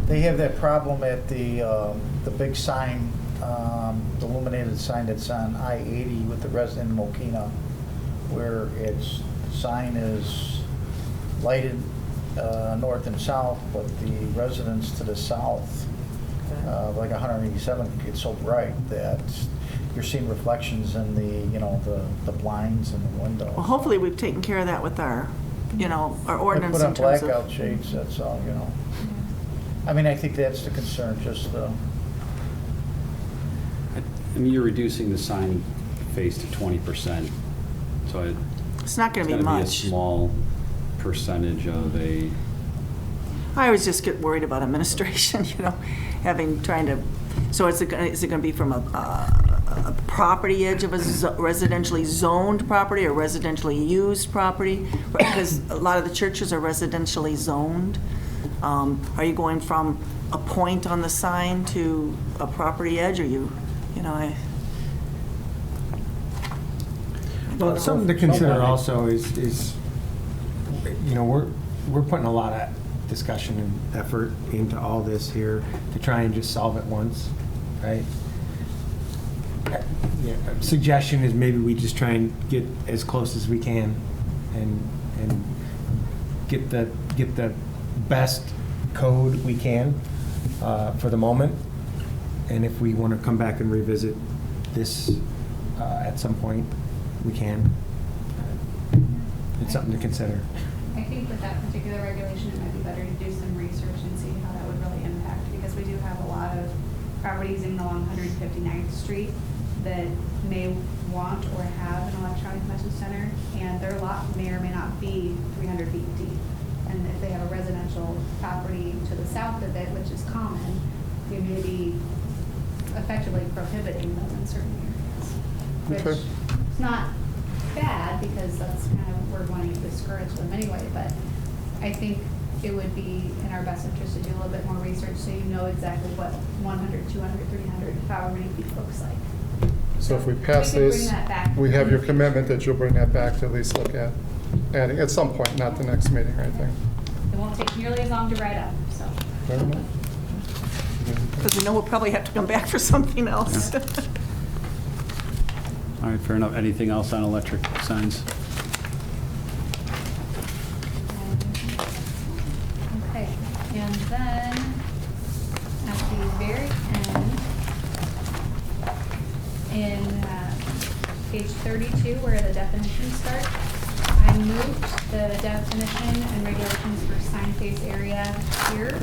They have that problem at the big sign, the illuminated sign that's on I-80 with the resident in Mokina, where its sign is lighted north and south, but the residents to the south, like 187, it's so bright that you're seeing reflections in the blinds and the windows. Well, hopefully we've taken care of that with our ordinance Put in on terms blackout of. shades, that's all, I mean, I think that's the concern, just You're reducing the sign face to 20%, so It's not going to be gotta be a much. small percentage of a, I always just get worried about administration, so is it going to be from a property edge of a residentially zoned property or residentially used property? Because a lot of the churches are residentially zoned. Are you going from a point on the sign to a property edge, or Well, something to consider also is we're putting a lot of discussion and effort into all this here to try and just solve it once, right? Suggestion is maybe we just try and get as close as we can and get the best code we can for the moment. And if we want to come back and revisit this at some point, we can. It's something to consider. I think with that particular regulation, it might be better to do some research and see how that would really impact, because we do have a lot of properties even along 159th Street that may want or have an electronic message center, and their lot may or may not be 300 feet deep. And if they have a residential property to the south of it, which is common, we may be effectively prohibiting them in certain areas. Which Okay. is not bad, because that's kind of, we're wanting to discourage them anyway, but I think it would be in our best interest to do a little bit more research so you know exactly what 100, 200, 300, however many feet looks like. So if we pass We can bring this, that back we have in your the commitment future. that you'll bring that back to at least look at adding, at some point, not the next meeting or anything. It won't take nearly as long to write up, so. Fair enough. Because we know we'll probably have to come back for something else. all right, fair enough. Anything else on electric signs? Okay, and then at the very end, in page 32, where the definitions start, I moved the definition and regulations for sign face area here.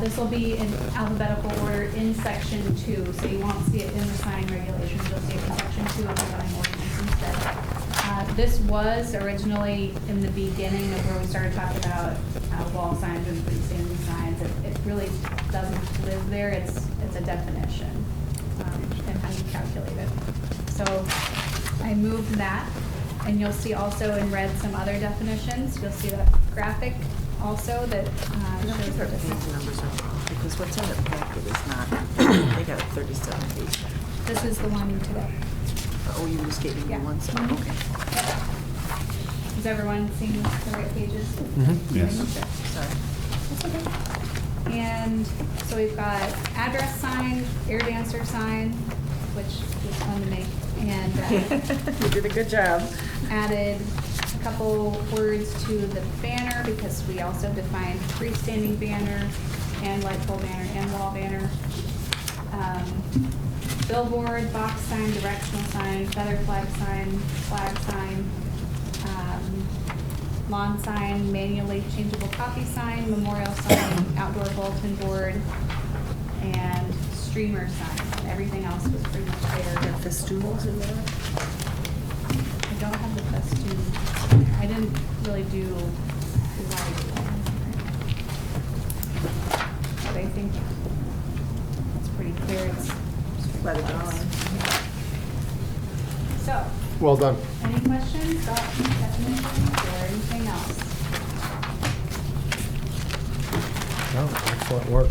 This will be in alphabetical order in section 2, so you won't see it in the sign regulations, you'll see it in section 2 of the zoning ordinance instead. This was originally in the beginning of where we started talking about wall signs and freestanding signs. It really doesn't live there, it's a definition, and how you calculate it. So I moved that, and you'll see also in red some other definitions. You'll see that graphic also that I don't shows think our that this page is, numbers are wrong, because what's in the packet is not, they got 37 feet. this is the one today. Oh, you just gave me Yeah. one, so, Mhm. okay. Has everyone seen the right pages? Yes. Sure. Sorry. That's okay. And so we've got address sign, air dancer sign, which was fun to make, and You did a good job. added a couple words to the banner because we also defined freestanding banner and light pole banner and wall banner. Billboard, box sign, directional sign, feather flag sign, lawn sign, manually changeable copy sign, memorial sign, outdoor bulletin board, and streamer sign. Everything else was pretty much there. Got festoons in there? I don't have the festoon. I didn't really do lighting. But I think it's pretty clear. It's By the drawing. So, Well done. any questions, thoughts, definitions, or anything else? No, excellent work.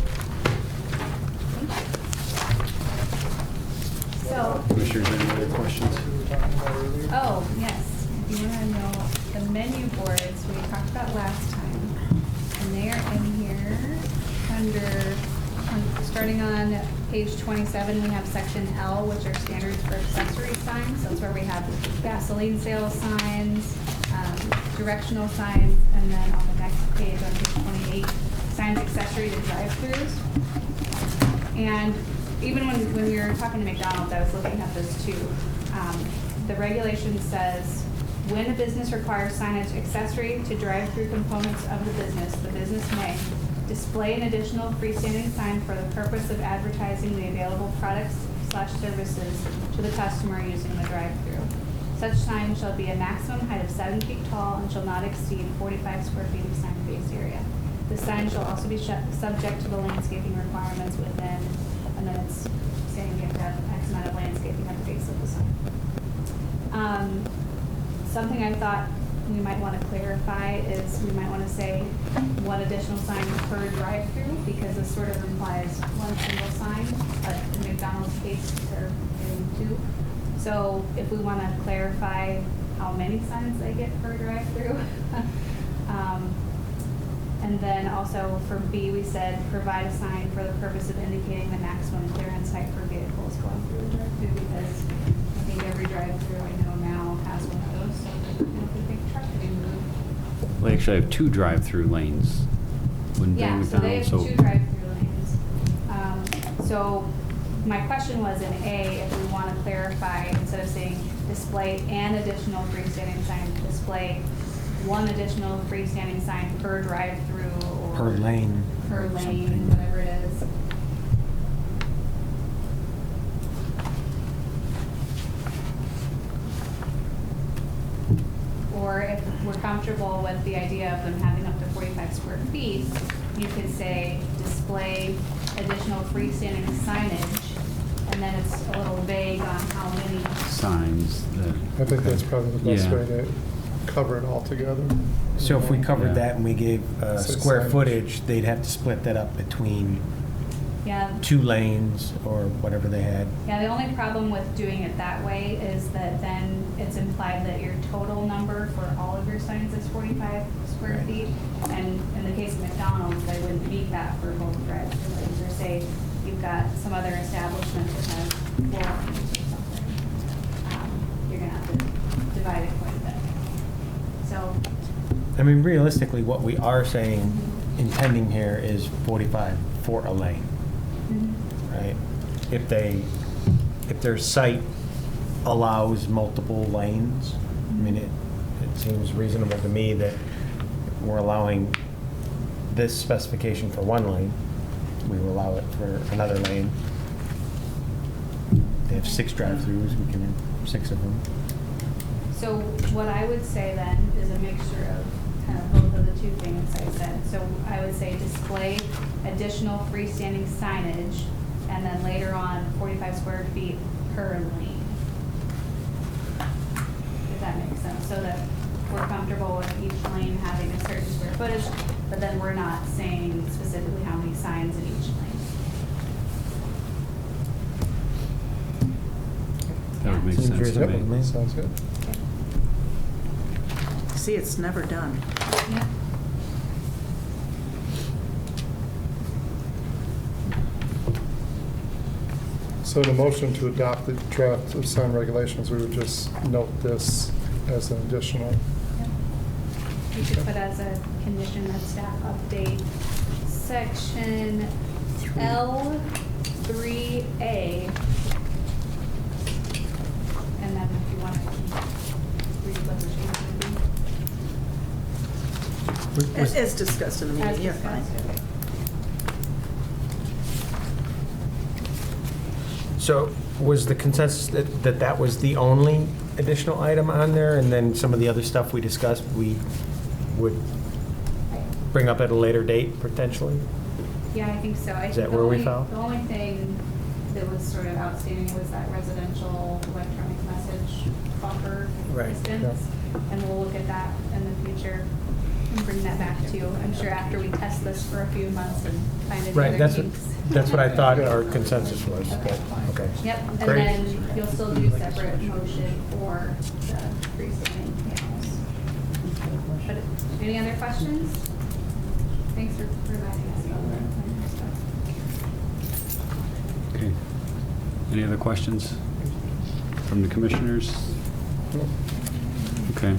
So, Commissioners, any other questions? oh, yes, if you want to know the menu boards we talked about last time, and they are in here starting on page 27, we have section L, which are standards for accessory signs. That's where we have gasoline sales signs, directional signs, and then on the next page, on page 28, signs accessory to drive-throughs. And even when we were talking to McDonald's, I was looking at this too. The regulation says, when a business requires signage accessory to drive-through components of the business may display an additional freestanding sign for the purpose of advertising the available products/services to the customer using the drive-through. Such sign shall be a maximum height of 7 feet tall and shall not exceed 45 square feet of sign base area. The sign shall also be subject to the landscaping requirements within, and then it's saying you have to have X amount of landscaping at the base of the sign. Something I thought we might want to clarify is we might want to say one additional sign per drive-through, because this sort of implies one single sign, but in McDonald's case, they're getting two. So if we want to clarify how many signs they get per drive-through. And then also for B, we said provide a sign for the purpose of indicating the maximum clearance height for vehicles going through the drive-through, because I think every drive-through I know now has one of those, so they don't have a big truck to be moved. They actually have 2 drive-through lanes. Wouldn't they, Yeah, so they have McDonald's? 2 drive-through lanes. So my question was in A, if we want to clarify, instead of saying display an additional freestanding sign, display one additional freestanding sign per drive-through or Per lane. per or lane, something. whatever it is. Or if we're comfortable with the idea of them having up to 45 square feet, you could say display additional freestanding signage, and then it's a little vague on how many. Signs that. I think that's probably the best Yeah. way to cover it all together. So if we covered Yeah. that and we gave So square signage. footage, they'd have to split that up between Yeah, 2 lanes or whatever they had. yeah, the only problem with doing it that way is that then it's implied that your total number for all of your signs is 45 square Right. feet. And in the case of McDonald's, they wouldn't meet that for both drive-through lanes. Or say you've got some other establishment that has 4 lanes or something. You're gonna have to divide it quite a bit. So, I mean, realistically, what we are saying, intending here is 45 for a lane, right? If their site allows multiple lanes, I mean, it seems reasonable to me that we're allowing this specification for 1 lane, we will allow it for another lane. They have 6 drive-throughs, we can have 6 of them. So what I would say then is a mixture of kind of both of the 2 things I said. So I would say display additional freestanding signage, and then later on 45 square feet per lane. If that makes sense, so that we're comfortable with each lane having a certain square footage. but then we're not saying specifically how many signs in each lane. That would make Seems sense to reasonable to me. me. Sounds good. See, it's never done. Yeah. So the motion to adopt the draft of sign regulations, we would just note this as an additional. You could put as a condition that staff update section L3A. And then if you want to read what the change would be. As discussed in the As meeting, you're fine. discussed. So was the consensus that that was the only additional item on there, and then some of the other stuff we discussed, we would bring up at a later date potentially? Yeah, I think so. Is that where we fell? The only thing that was sort of outstanding was that residential electronic message buffer Right, distance. And we'll look at that in the future and bring that back to you. I'm sure after we test this for a few months and find it Right, other that's kinks. what I thought our consensus was. Okay. Okay. Yep, and Great. then you'll still do separate motion for the freestanding panels. But any other questions? Thanks for providing us all that stuff. Okay. Any other questions from the commissioners? Okay.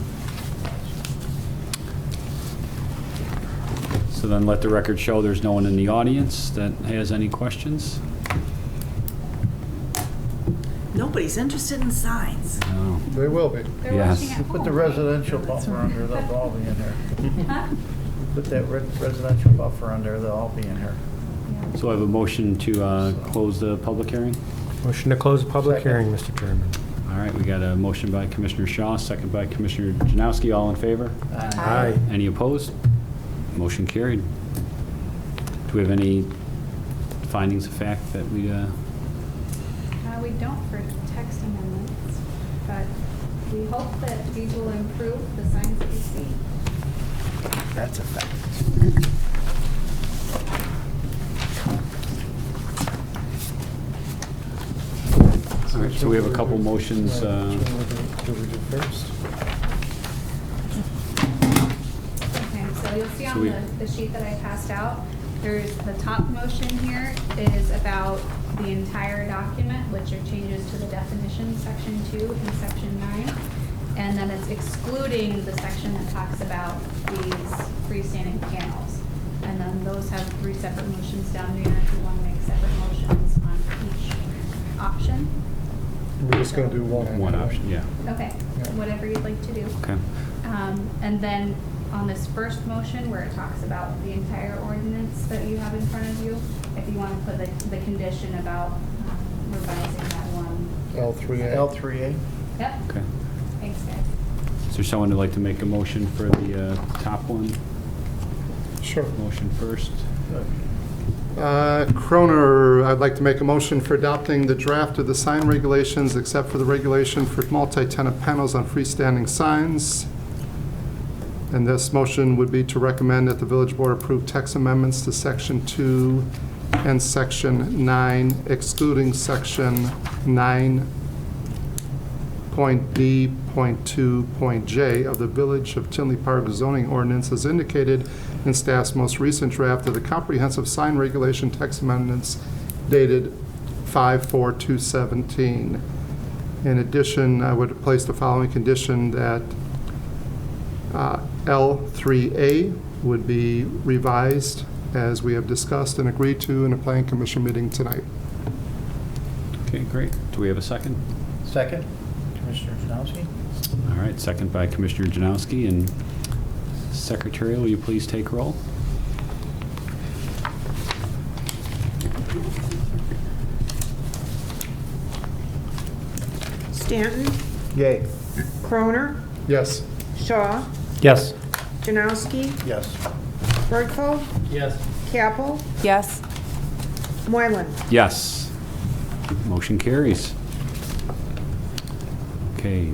So then let the record show there's no one in the audience that has any questions? Nobody's interested in signs. No. They will be. They're Yes. watching at Put home. the residential buffer under, they'll all be in here. Huh? Put that residential buffer under, they'll all be in here. So I have a motion to close the public hearing. Motion to close the public Second. hearing, Mr. Chairman. All right, we got a motion by Commissioner Shaw, second by Commissioner Janowski. All in favor? Aye. Any opposed? Motion carried. Do we have any findings of fact that we, We don't for text amendments, but we hope that these will improve the signs that we see. That's a fact. all right, so we have a couple motions. Do we do first? Okay, so you'll see So on we- the sheet that I passed out, there's, the top motion here is about the entire document, which are changes to the definition, section 2 and section 9. And then it's excluding the section that talks about these freestanding panels. And then those have 3 separate motions down there if you want to make separate motions on each option. We're just going to do one. One option, yeah. Okay, whatever you'd like to do. Okay. And then on this first motion where it talks about the entire ordinance that you have in front of you, if you want to put the condition about revising that one. L3A. L3A. Yep, Okay. thanks guys. Is there someone who'd like to make a motion for the top one? Sure. Motion first. Croner, I'd like to make a motion for adopting the draft of the sign regulations, except for the regulation for multi-tenant panels on freestanding signs. And this motion would be to recommend that the village board approve text amendments to section 2 and section 9, excluding section 9.D.2.J of the Village of Tinley Park zoning ordinance as indicated in staff's most recent draft of the comprehensive sign regulation text amendments dated 5/4/2017. In addition, I would place the following condition that L3A would be revised as we have discussed and agreed to in a planning commission meeting tonight. Okay, great. Do we have a second? Second, Commissioner Janowski. All right, second by Commissioner Janowski. And Secretary, will you please take roll? Stanton, Yay. Croner, Yes. Shaw, Yes. Janowski, Yes. Bergfeld, Yes. Capel, Yes. Moylan. Yes. Motion carries. Okay,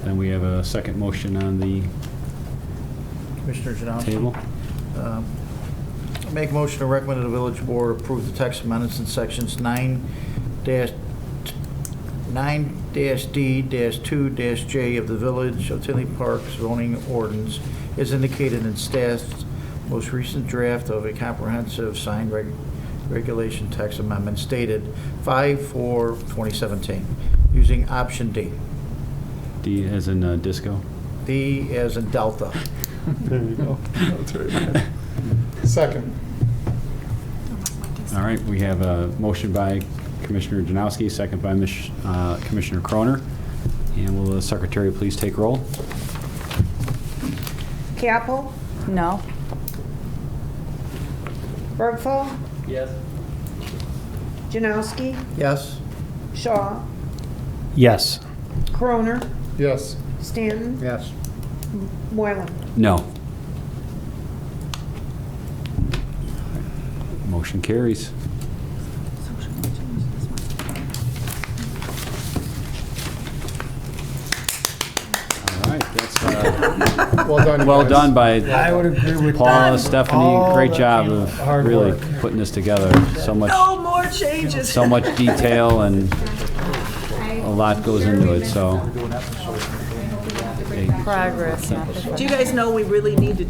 then we have a second motion on the Commissioner Janowski. table. Make a motion to recommend the village board approve the text amendments in sections 9-D-2-J of the Village of Tinley Park zoning ordinance as indicated in staff's most recent draft of a comprehensive sign regulation text amendment stated 5/4/2017, using option D. D as in disco. D as in Delta. There you go. That's very nice. Second. All right, we have a motion by Commissioner Janowski, second by Commissioner Croner. And will the secretary please take roll? Capel, No. Bergfeld, Yes. Janowski, Yes? Shaw, Yes. Croner, Yes. Stanton, Yes. Moylan. No. Motion carries. All right, that's Well done, well guys. done by I would agree with Paula, that. Stephanie. All Great the job of hard really work. putting this together. So much, No more changes. so much detail and a lot goes into it, so. Progress, not Do you perfection. guys know we really need to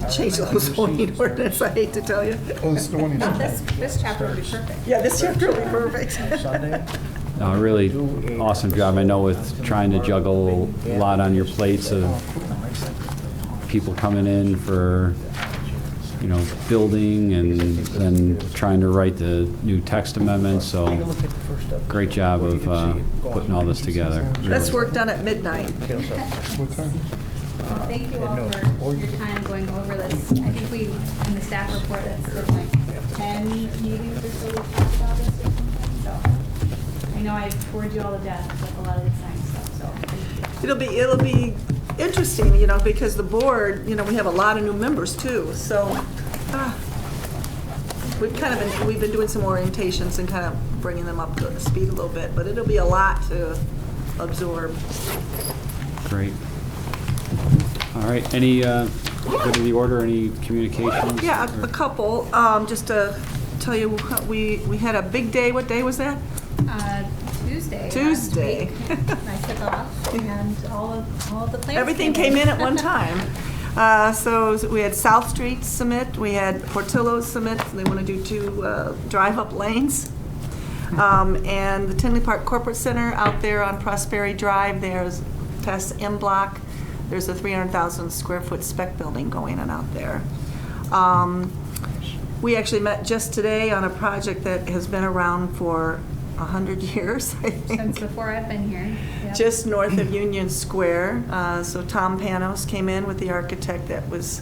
change those zoning ordinance, I hate to tell you. Oh, this is the one you said. This chapter would be perfect. Yeah, this chapter will be perfect. Sunday? No, really awesome job. I know with trying to juggle a lot on your plates of people coming in for, you know, building and then trying to write the new text amendments, so great job of putting all this together. That's really. work done at midnight. What time? Thank you all for your time going over this. I think we, in the staff report, it's been like 10 meetings or so we talked about this or something, so. I know I've toured you all to death with a lot of the science stuff, so thank you. It'll be interesting, you know, because the board, you know, we have a lot of new members too, so we've been doing some orientations and kind of bringing them up to speed a little bit, but it'll be a lot to absorb. Great. All right, any, good in the order, any communications? Yeah, a couple, just to tell you, we had a big day. What day was that? Tuesday. last Tuesday. week. I took off and all of the plans. Everything came in at one time. So we had South Street submit, we had Portillo's submit, they want to do 2 drive-up lanes. And the Tinley Park Corporate Center out there on Prosperity Drive, there's past M Block, there's a 300,000 square foot spec building going on out there. We actually met just today on a project that has been around for 100 years, I think. Since before I've been here. Yep. Just north of Union Square. So Tom Panos came in with the architect that was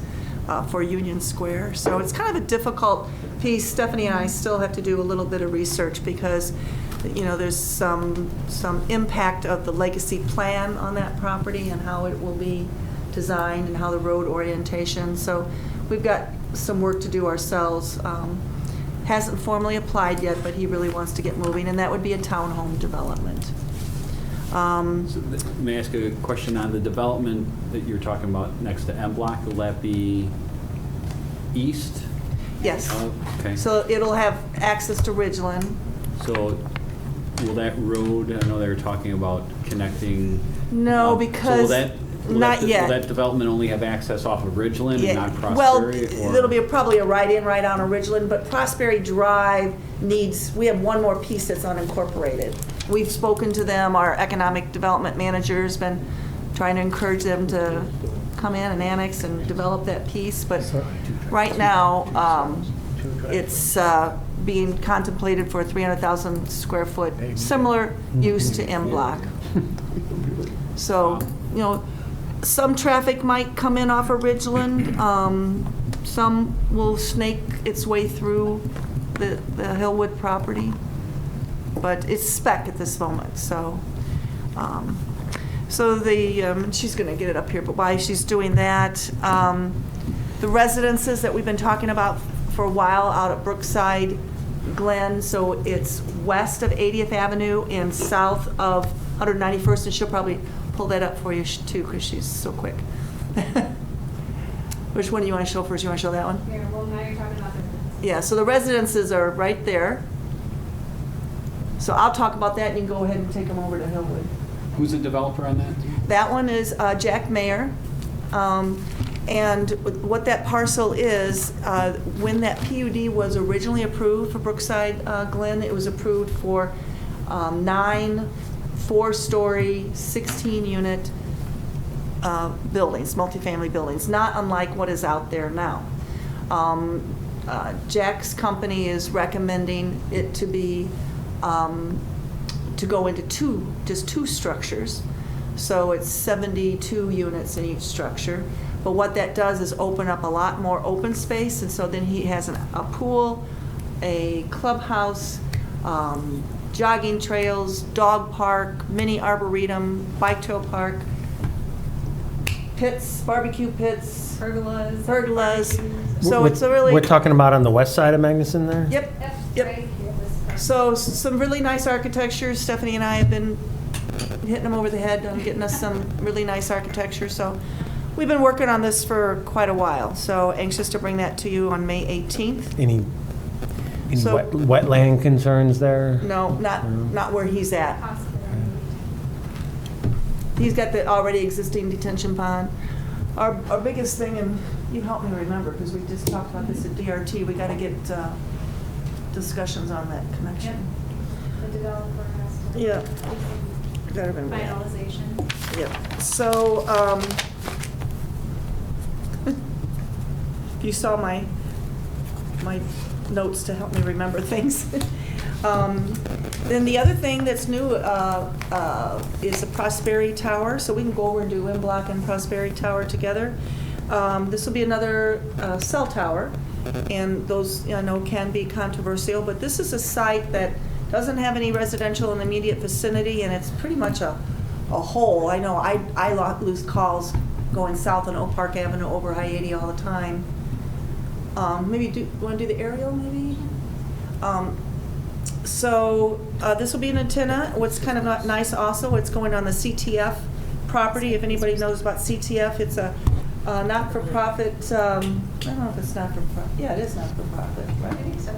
for Union Square. So it's kind of a difficult piece. Stephanie and I still have to do a little bit of research because, you know, there's some impact of the legacy plan on that property and how it will be designed and how the road orientation. So we've got some work to do ourselves. Hasn't formally applied yet, but he really wants to get moving, and that would be a townhome development. May I ask a question on the development that you're talking about next to M Block? Will that be east? Yes. Oh, okay. So it'll have access to Ridgeland. So will that road, I know they were talking about connecting. No, so because not yet. Will that development only have access off of Ridgeland Yeah, and not well, Prosperity? or- it'll be probably a right-in, right-out on Ridgeland, but Prosperity Drive needs, we have one more piece that's unincorporated. We've spoken to them, our economic development manager's been trying to encourage them to come in and annex and develop that piece, but right now, it's being contemplated for a 300,000 square foot, similar use to M Block. So, you know, some traffic might come in off of Ridgeland. Some will snake its way through the Hillwood property. But it's spec at this moment, so. So she's gonna get it up here, but while she's doing that, the residences that we've been talking about for a while out at Brookside Glen, so it's west of 80th Avenue and south of 191st, and she'll probably pull that up for you too, because she's so quick. Which one do you want to show first? You want to show that one? Here, well, now you're talking about the. Yeah, so the residences are right there. So I'll talk about that, and you can go ahead and take them over to Hillwood. Who's the developer on that? That one is Jack Mayer. And what that parcel is, when that PUD was originally approved for Brookside Glen, it was approved for 9 4-story, 16-unit buildings, multifamily buildings, not unlike what is out there now. Jack's company is recommending it to be to go into just two structures. So it's 72 units in each structure. But what that does is open up a lot more open space, and so then he has a pool, a clubhouse, jogging trails, dog park, mini arboretum, bike trail park, pits, barbecue pits, pergolas. So it's a really... We're talking about on the west side of Magnuson there? Yep, Right yep. here, this. So some really nice architecture. Stephanie and I have been hitting them over the head on getting us some really nice architecture. So we've been working on this for quite a while. So anxious to bring that to you on May 18th. Any So- wetland concerns there? No, not where he's at. Hospital. He's got the already existing detention pond. Our biggest thing, and you help me remember, because we just talked about this at DRT, we got to get discussions on that connection. The developer has to. Yeah. Better than that. Finalization. Yep. So, if you saw my notes to help me remember things. Then the other thing that's new is the Prosperity Tower. So we can go over and do M-Block and Prosperity Tower together. This will be another cell tower, and those I know can be controversial, but this is a site that doesn't have any residential in the immediate vicinity, and it's pretty much a hole. I know I lose calls going south on Oak Park Avenue over I-80 all the time. Maybe you want to do the aerial, maybe? So this will be an antenna. What's kind of nice also, it's going on the CTF property. If anybody knows about CTF, it's a not-for-profit, I don't know if it's not-for-profit. Yeah, it is not-for-profit, right? I think so.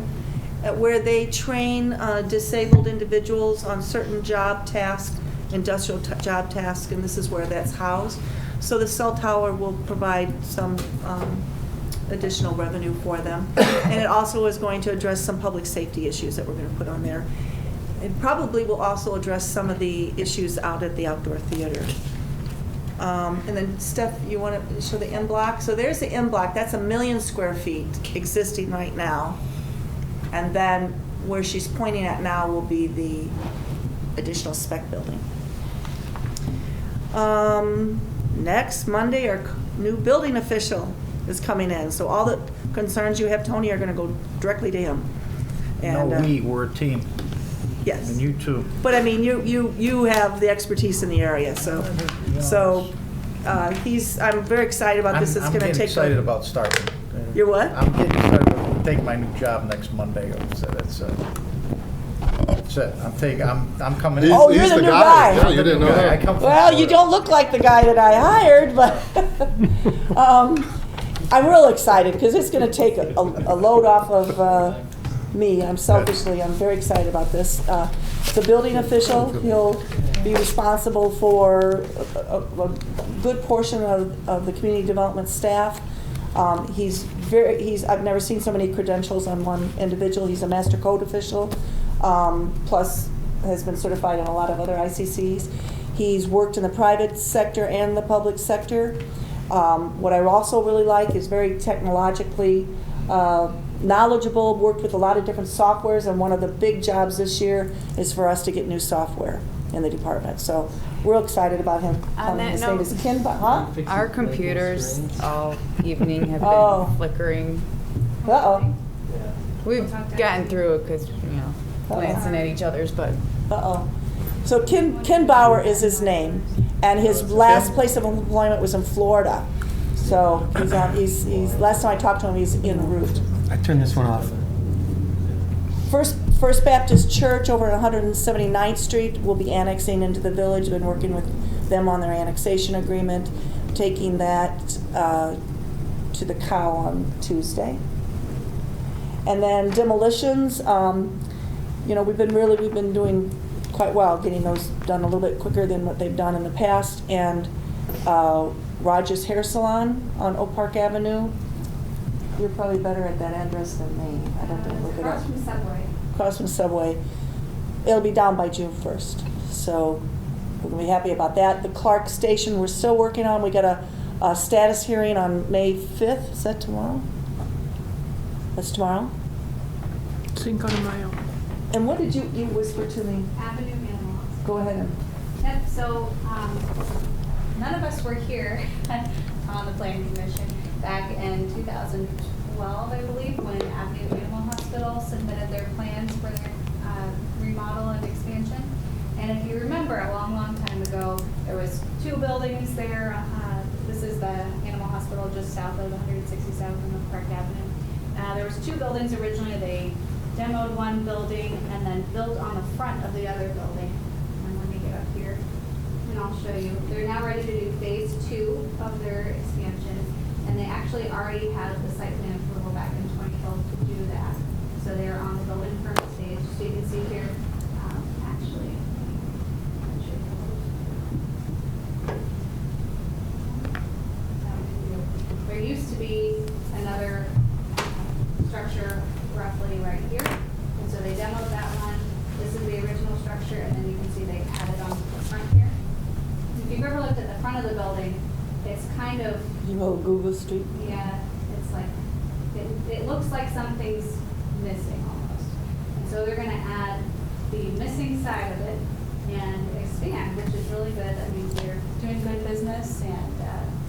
Where they train disabled individuals on certain job tasks, industrial job tasks, and this is where that's housed. So the cell tower will provide some additional revenue for them. And it also is going to address some public safety issues that we're going to put on there. It probably will also address some of the issues out at the outdoor theater. And then Steph, you want to show the M-Block? So there's the M-Block. That's 1 million square feet existing right now. And then where she's pointing at now will be the additional spec building. Next Monday, our new building official is coming in. So all the concerns you have, Tony, are going to go directly to him. And, No, we're a team. Yes. And you too. But I mean, you have the expertise in the area, so I'm very excited about this. It's I'm going to getting take. excited about starting. You're what? I'm getting excited about taking my new job next Monday. So that's it. I'm coming in. Oh, you're the new guy. Yeah, you didn't know I that. come from Well, you Florida. don't look like the guy that I hired, but I'm real excited because it's going to take a load off of me. I'm very excited about this. The building official, he'll be responsible for a good portion of the community development staff. I've never seen so many credentials on one individual. He's a master code official, plus has been certified in a lot of other ICCs. He's worked in the private sector and the public sector. What I also really like is very technologically knowledgeable, worked with a lot of different softwares, and one of the big jobs this year is for us to get new software in the department. So we're real excited about him. His name is Ken, huh? Our computers all evening have been Oh. flickering. Uh-oh. We've gotten through it because, glancing at each other's, but Uh-oh. So Ken Bauer is his name, and his last place of employment was in Florida. So he's last time I talked to him, he's en route. I turned this one off. First Baptist Church over at 179th Street will be annexing into the village. Been working with them on their annexation agreement, taking that to the cow on Tuesday. And then demolitions, you know, we've been doing quite well, getting those done a little bit quicker than what they've done in the past. And Rogers Hair Salon on Oak Park Avenue. You're probably better at that address than me. I'd have to look it up. Across from Subway. Across from Subway. It'll be down by June 1st. So we're gonna be happy about that. The Clark Station, we're still working on. We got a status hearing on May 5th. Is that tomorrow? That's tomorrow? Cinco de Mayo. And what did you whisper to me? Avenue Animal Hospital. Go ahead. Yep, so, none of us were here on the planning commission back in 2012, I believe, when Avenue Animal Hospital submitted their plans for their remodel and expansion. And if you remember, a long, long time ago, there was 2 buildings there. This is the animal hospital just south of 167th and Oak Park Avenue. There was 2 buildings originally. They demoed one building and then built on the front of the other building. And let me get up here and I'll show you. They're now ready to do phase 2 of their expansion. And they actually already had the site plan approval back in 2012 to do that. So they're on the building permit stage. So you can see here, actually, I'll show you. There used to be another structure roughly right here. And so they demoed that one. This is the original structure, and then you can see they added on to the front here. If you've ever looked at the front of the building, it's kind of, You know Google Street? yeah, it's like, it looks like something's missing almost. And so they're gonna add the missing side of it and expand, which is really good. That means they're doing good business and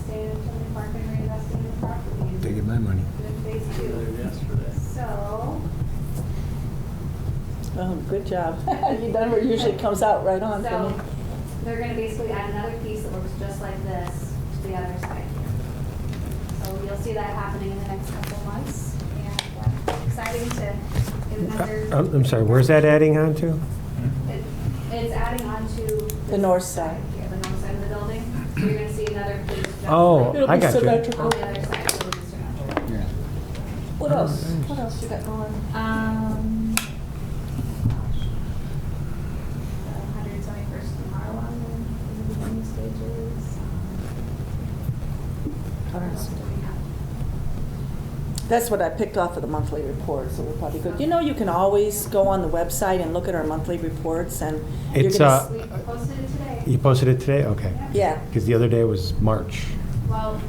staying in Tinley Park and reinvesting in the property. and They get my money. doing phase 2. Yesterday. So, Oh, good job. You never usually comes out right on. for so me. they're gonna basically add another piece that looks just like this to the other side here. So you'll see that happening in the next couple of months, and exciting to get another. I'm sorry, where's that adding on to? It's adding on to The north side. Yeah, the north side of the building. So you're gonna see another piece. just Oh, like It'll I be got you. symmetrical. on the other side, so it'll be symmetrical. What else? What else you got going? Gosh. 171st and Harlem in the beginning stages. What else do we have? That's what I picked off of the monthly report, so we're probably good. You know, you can always go on the website and look at our monthly reports, and you're It's, gonna, We posted it today. You posted it today? Okay. yeah, Because the other day was March.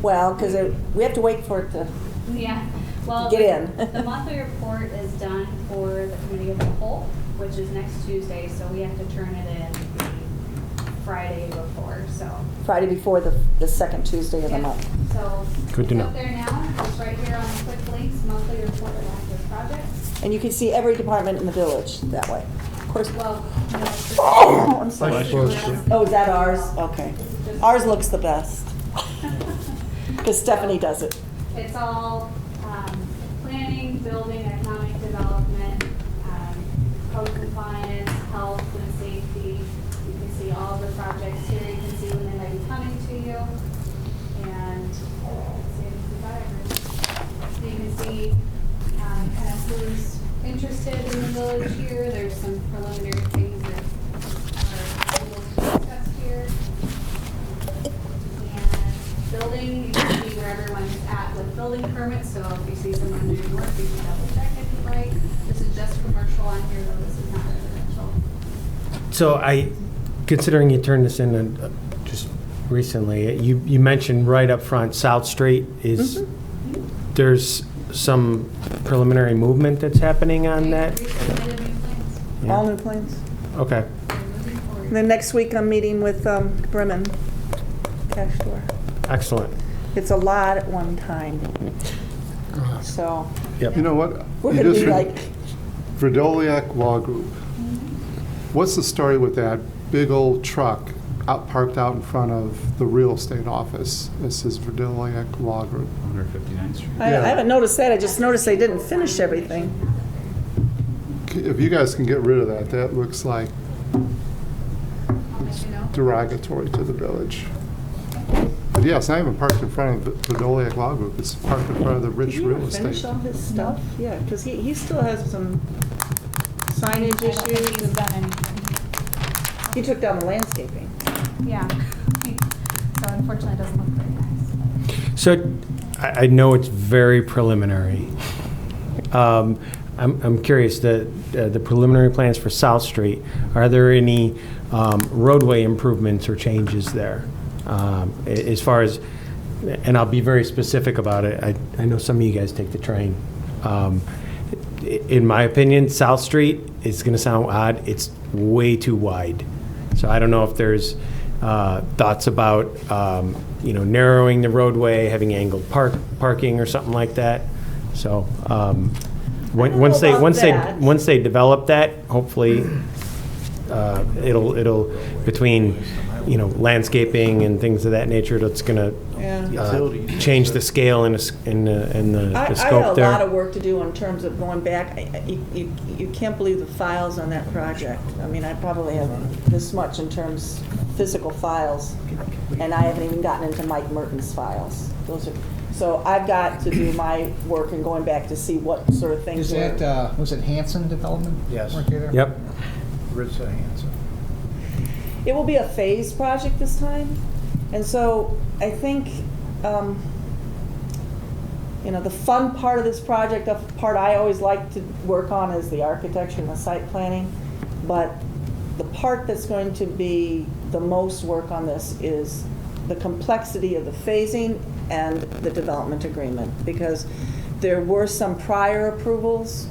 Well, because we have to wait for it to, yeah, well. Get in. The monthly report is done for the committee of the whole, which is next Tuesday, so we have to turn it in the Friday before, so. Friday before the second Tuesday of the Yeah. month. So. Good to It's know. up there now, it's right here on the quick links, monthly report of active projects. And you can see every department in the village that way. Of course. Well, no, it's just. Oh, I'm sorry. Bless you. Oh, is that ours? Okay. Ours looks the best, because Stephanie does it. It's all planning, building, economic development, code compliance, health and safety. You can see all the projects here. You can see when they might be coming to you. And so you can see kind of who's interested in the village here. There's some preliminary things that are able to discuss here. And building, you can see where everyone's at with building permits, so if you see someone doing work, you can double check if you like. This is just commercial on here, though, this is not residential. So considering you turned this in just recently, you mentioned right up front, South Street is, there's some preliminary movement that's happening on that? We submitted new plans. Yeah. All new plans. Okay. We're moving forward. And then next week, I'm meeting with Bremen Cash Store. Excellent. It's a lot at one time. So Yep. You know what? we're You going to just be re- like, Verdoliak Law Group. What's the story with that big old truck parked out in front of the real estate office? This is Verdoliak Law Group. 159th Street. I Yeah. haven't noticed that. I just noticed they didn't finish everything. If you guys can get rid of that, that looks like I'll let you know. derogatory to the village. Yeah, it's not even parked in front of the Doliak Law Group. It's parked in front of the Rich Did you Real ever finish Estate. all his stuff? Yeah, because he still has some signage I don't think issues. he's and- done anything. He took down the landscaping. Yeah. So unfortunately, it doesn't look very nice. So I know it's very preliminary. I'm curious, the preliminary plans for South Street, are there any roadway improvements or changes there? As far as, and I'll be very specific about it, I know some of you guys take the train. In my opinion, South Street, it's going to sound odd, it's way too wide. So I don't know if there's thoughts about, narrowing the roadway, having angled parking or something like that. So once they develop that, hopefully it'll between landscaping and things of that nature, that's going to change the scale and the I scope had a there. lot of work to do in terms of going back. You can't believe the files on that project. I mean, I probably have this much in terms physical files, and I haven't even gotten into Mike Merton's files. So I've got to do my work and going back to see what sort of things. Is that, was it Hanson Development? Yes. Work there? Yep. Rich Hanson. It will be a phased project this time, and so I think, the fun part of this project, the part I always like to work on is the architecture and the site planning, but the part that's going to be the most work on this is the complexity of the phasing and the development agreement, because there were some prior approvals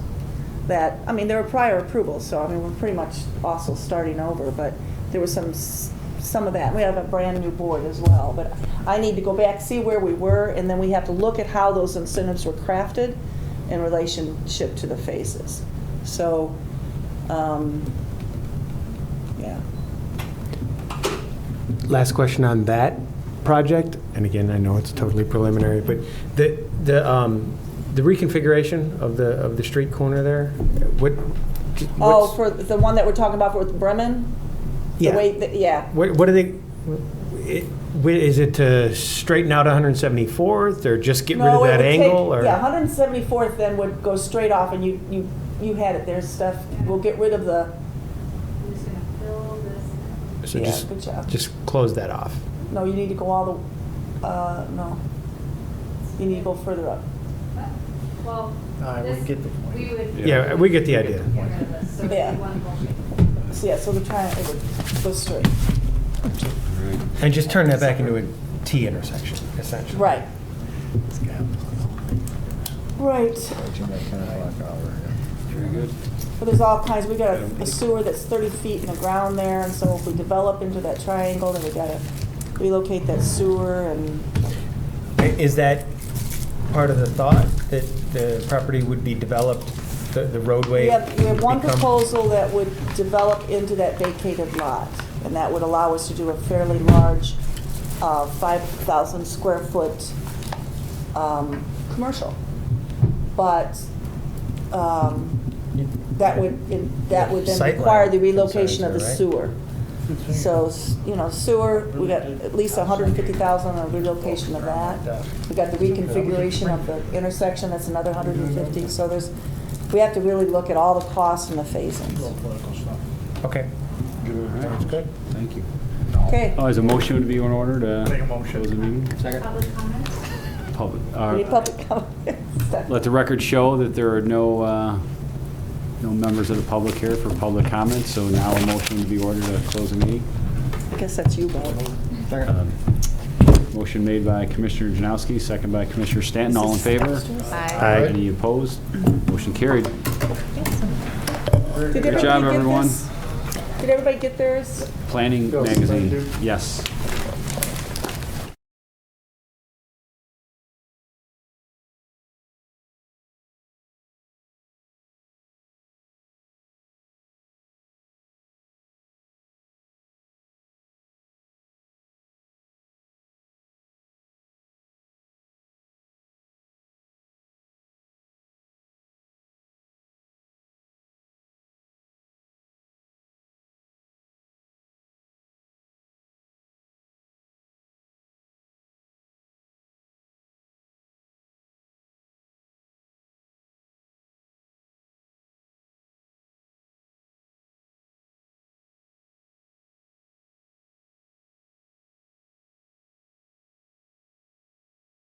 that, there were prior approvals, so we're pretty much also starting over, but there was some of that. We have a brand new board as well, but I need to go back, see where we were, and then we have to look at how those incentives were crafted in relationship to the phases. So, yeah. Last question on that project, and again, I know it's totally preliminary, but the reconfiguration of the street corner there, For the one that we're talking about with Bremen? Yeah. The way yeah. What are they? Is it to straighten out 174th, or just get rid of that angle? Or? Yeah, 174th then would go straight off, and you had it there, Steph. We'll get rid of the. I'm just gonna fill this. So Yeah, good job. just close that off. No, you need to go all the. No. You need to go further up. Well, We this, get the point. we would. Yeah, we get the idea. Get rid of this, so Yeah. it'd be one bullshit. So yeah, so the triangle, it would go straight. And just turn that back into a T intersection, essentially. Right. Right. Very good. But there's all kinds, we got a sewer that's 30 feet in the ground there, and so if we develop into that triangle, then we gotta relocate that sewer and. Is that part of the thought, that the property would be developed, the roadway? We have one become- proposal that would develop into that vacated lot, and that would allow us to do a fairly large 5,000 square foot commercial. But that would then Site require the line relocation of the concerns there, sewer. So, sewer, we got at least 150,000 on relocation of that. We got the reconfiguration of the intersection, that's another 150. So we have to really look at all the costs and the phasings. Okay. Sounds good. Thank you. Okay. Is a motion would be in order to Make a motion. close the meeting? Public comments? Any public comment? Let the record show that there are no members of the public here for public comments, so now a motion would be ordered to close the meeting. I guess that's you, Bob. Motion made by Commissioner Janowski, second by Commissioner Stanton. All in favor? Aye. Any opposed? Motion carried. Did Good everybody job, get everyone. this? Did everybody get theirs? Planning Yes, magazine. thank you. Yes.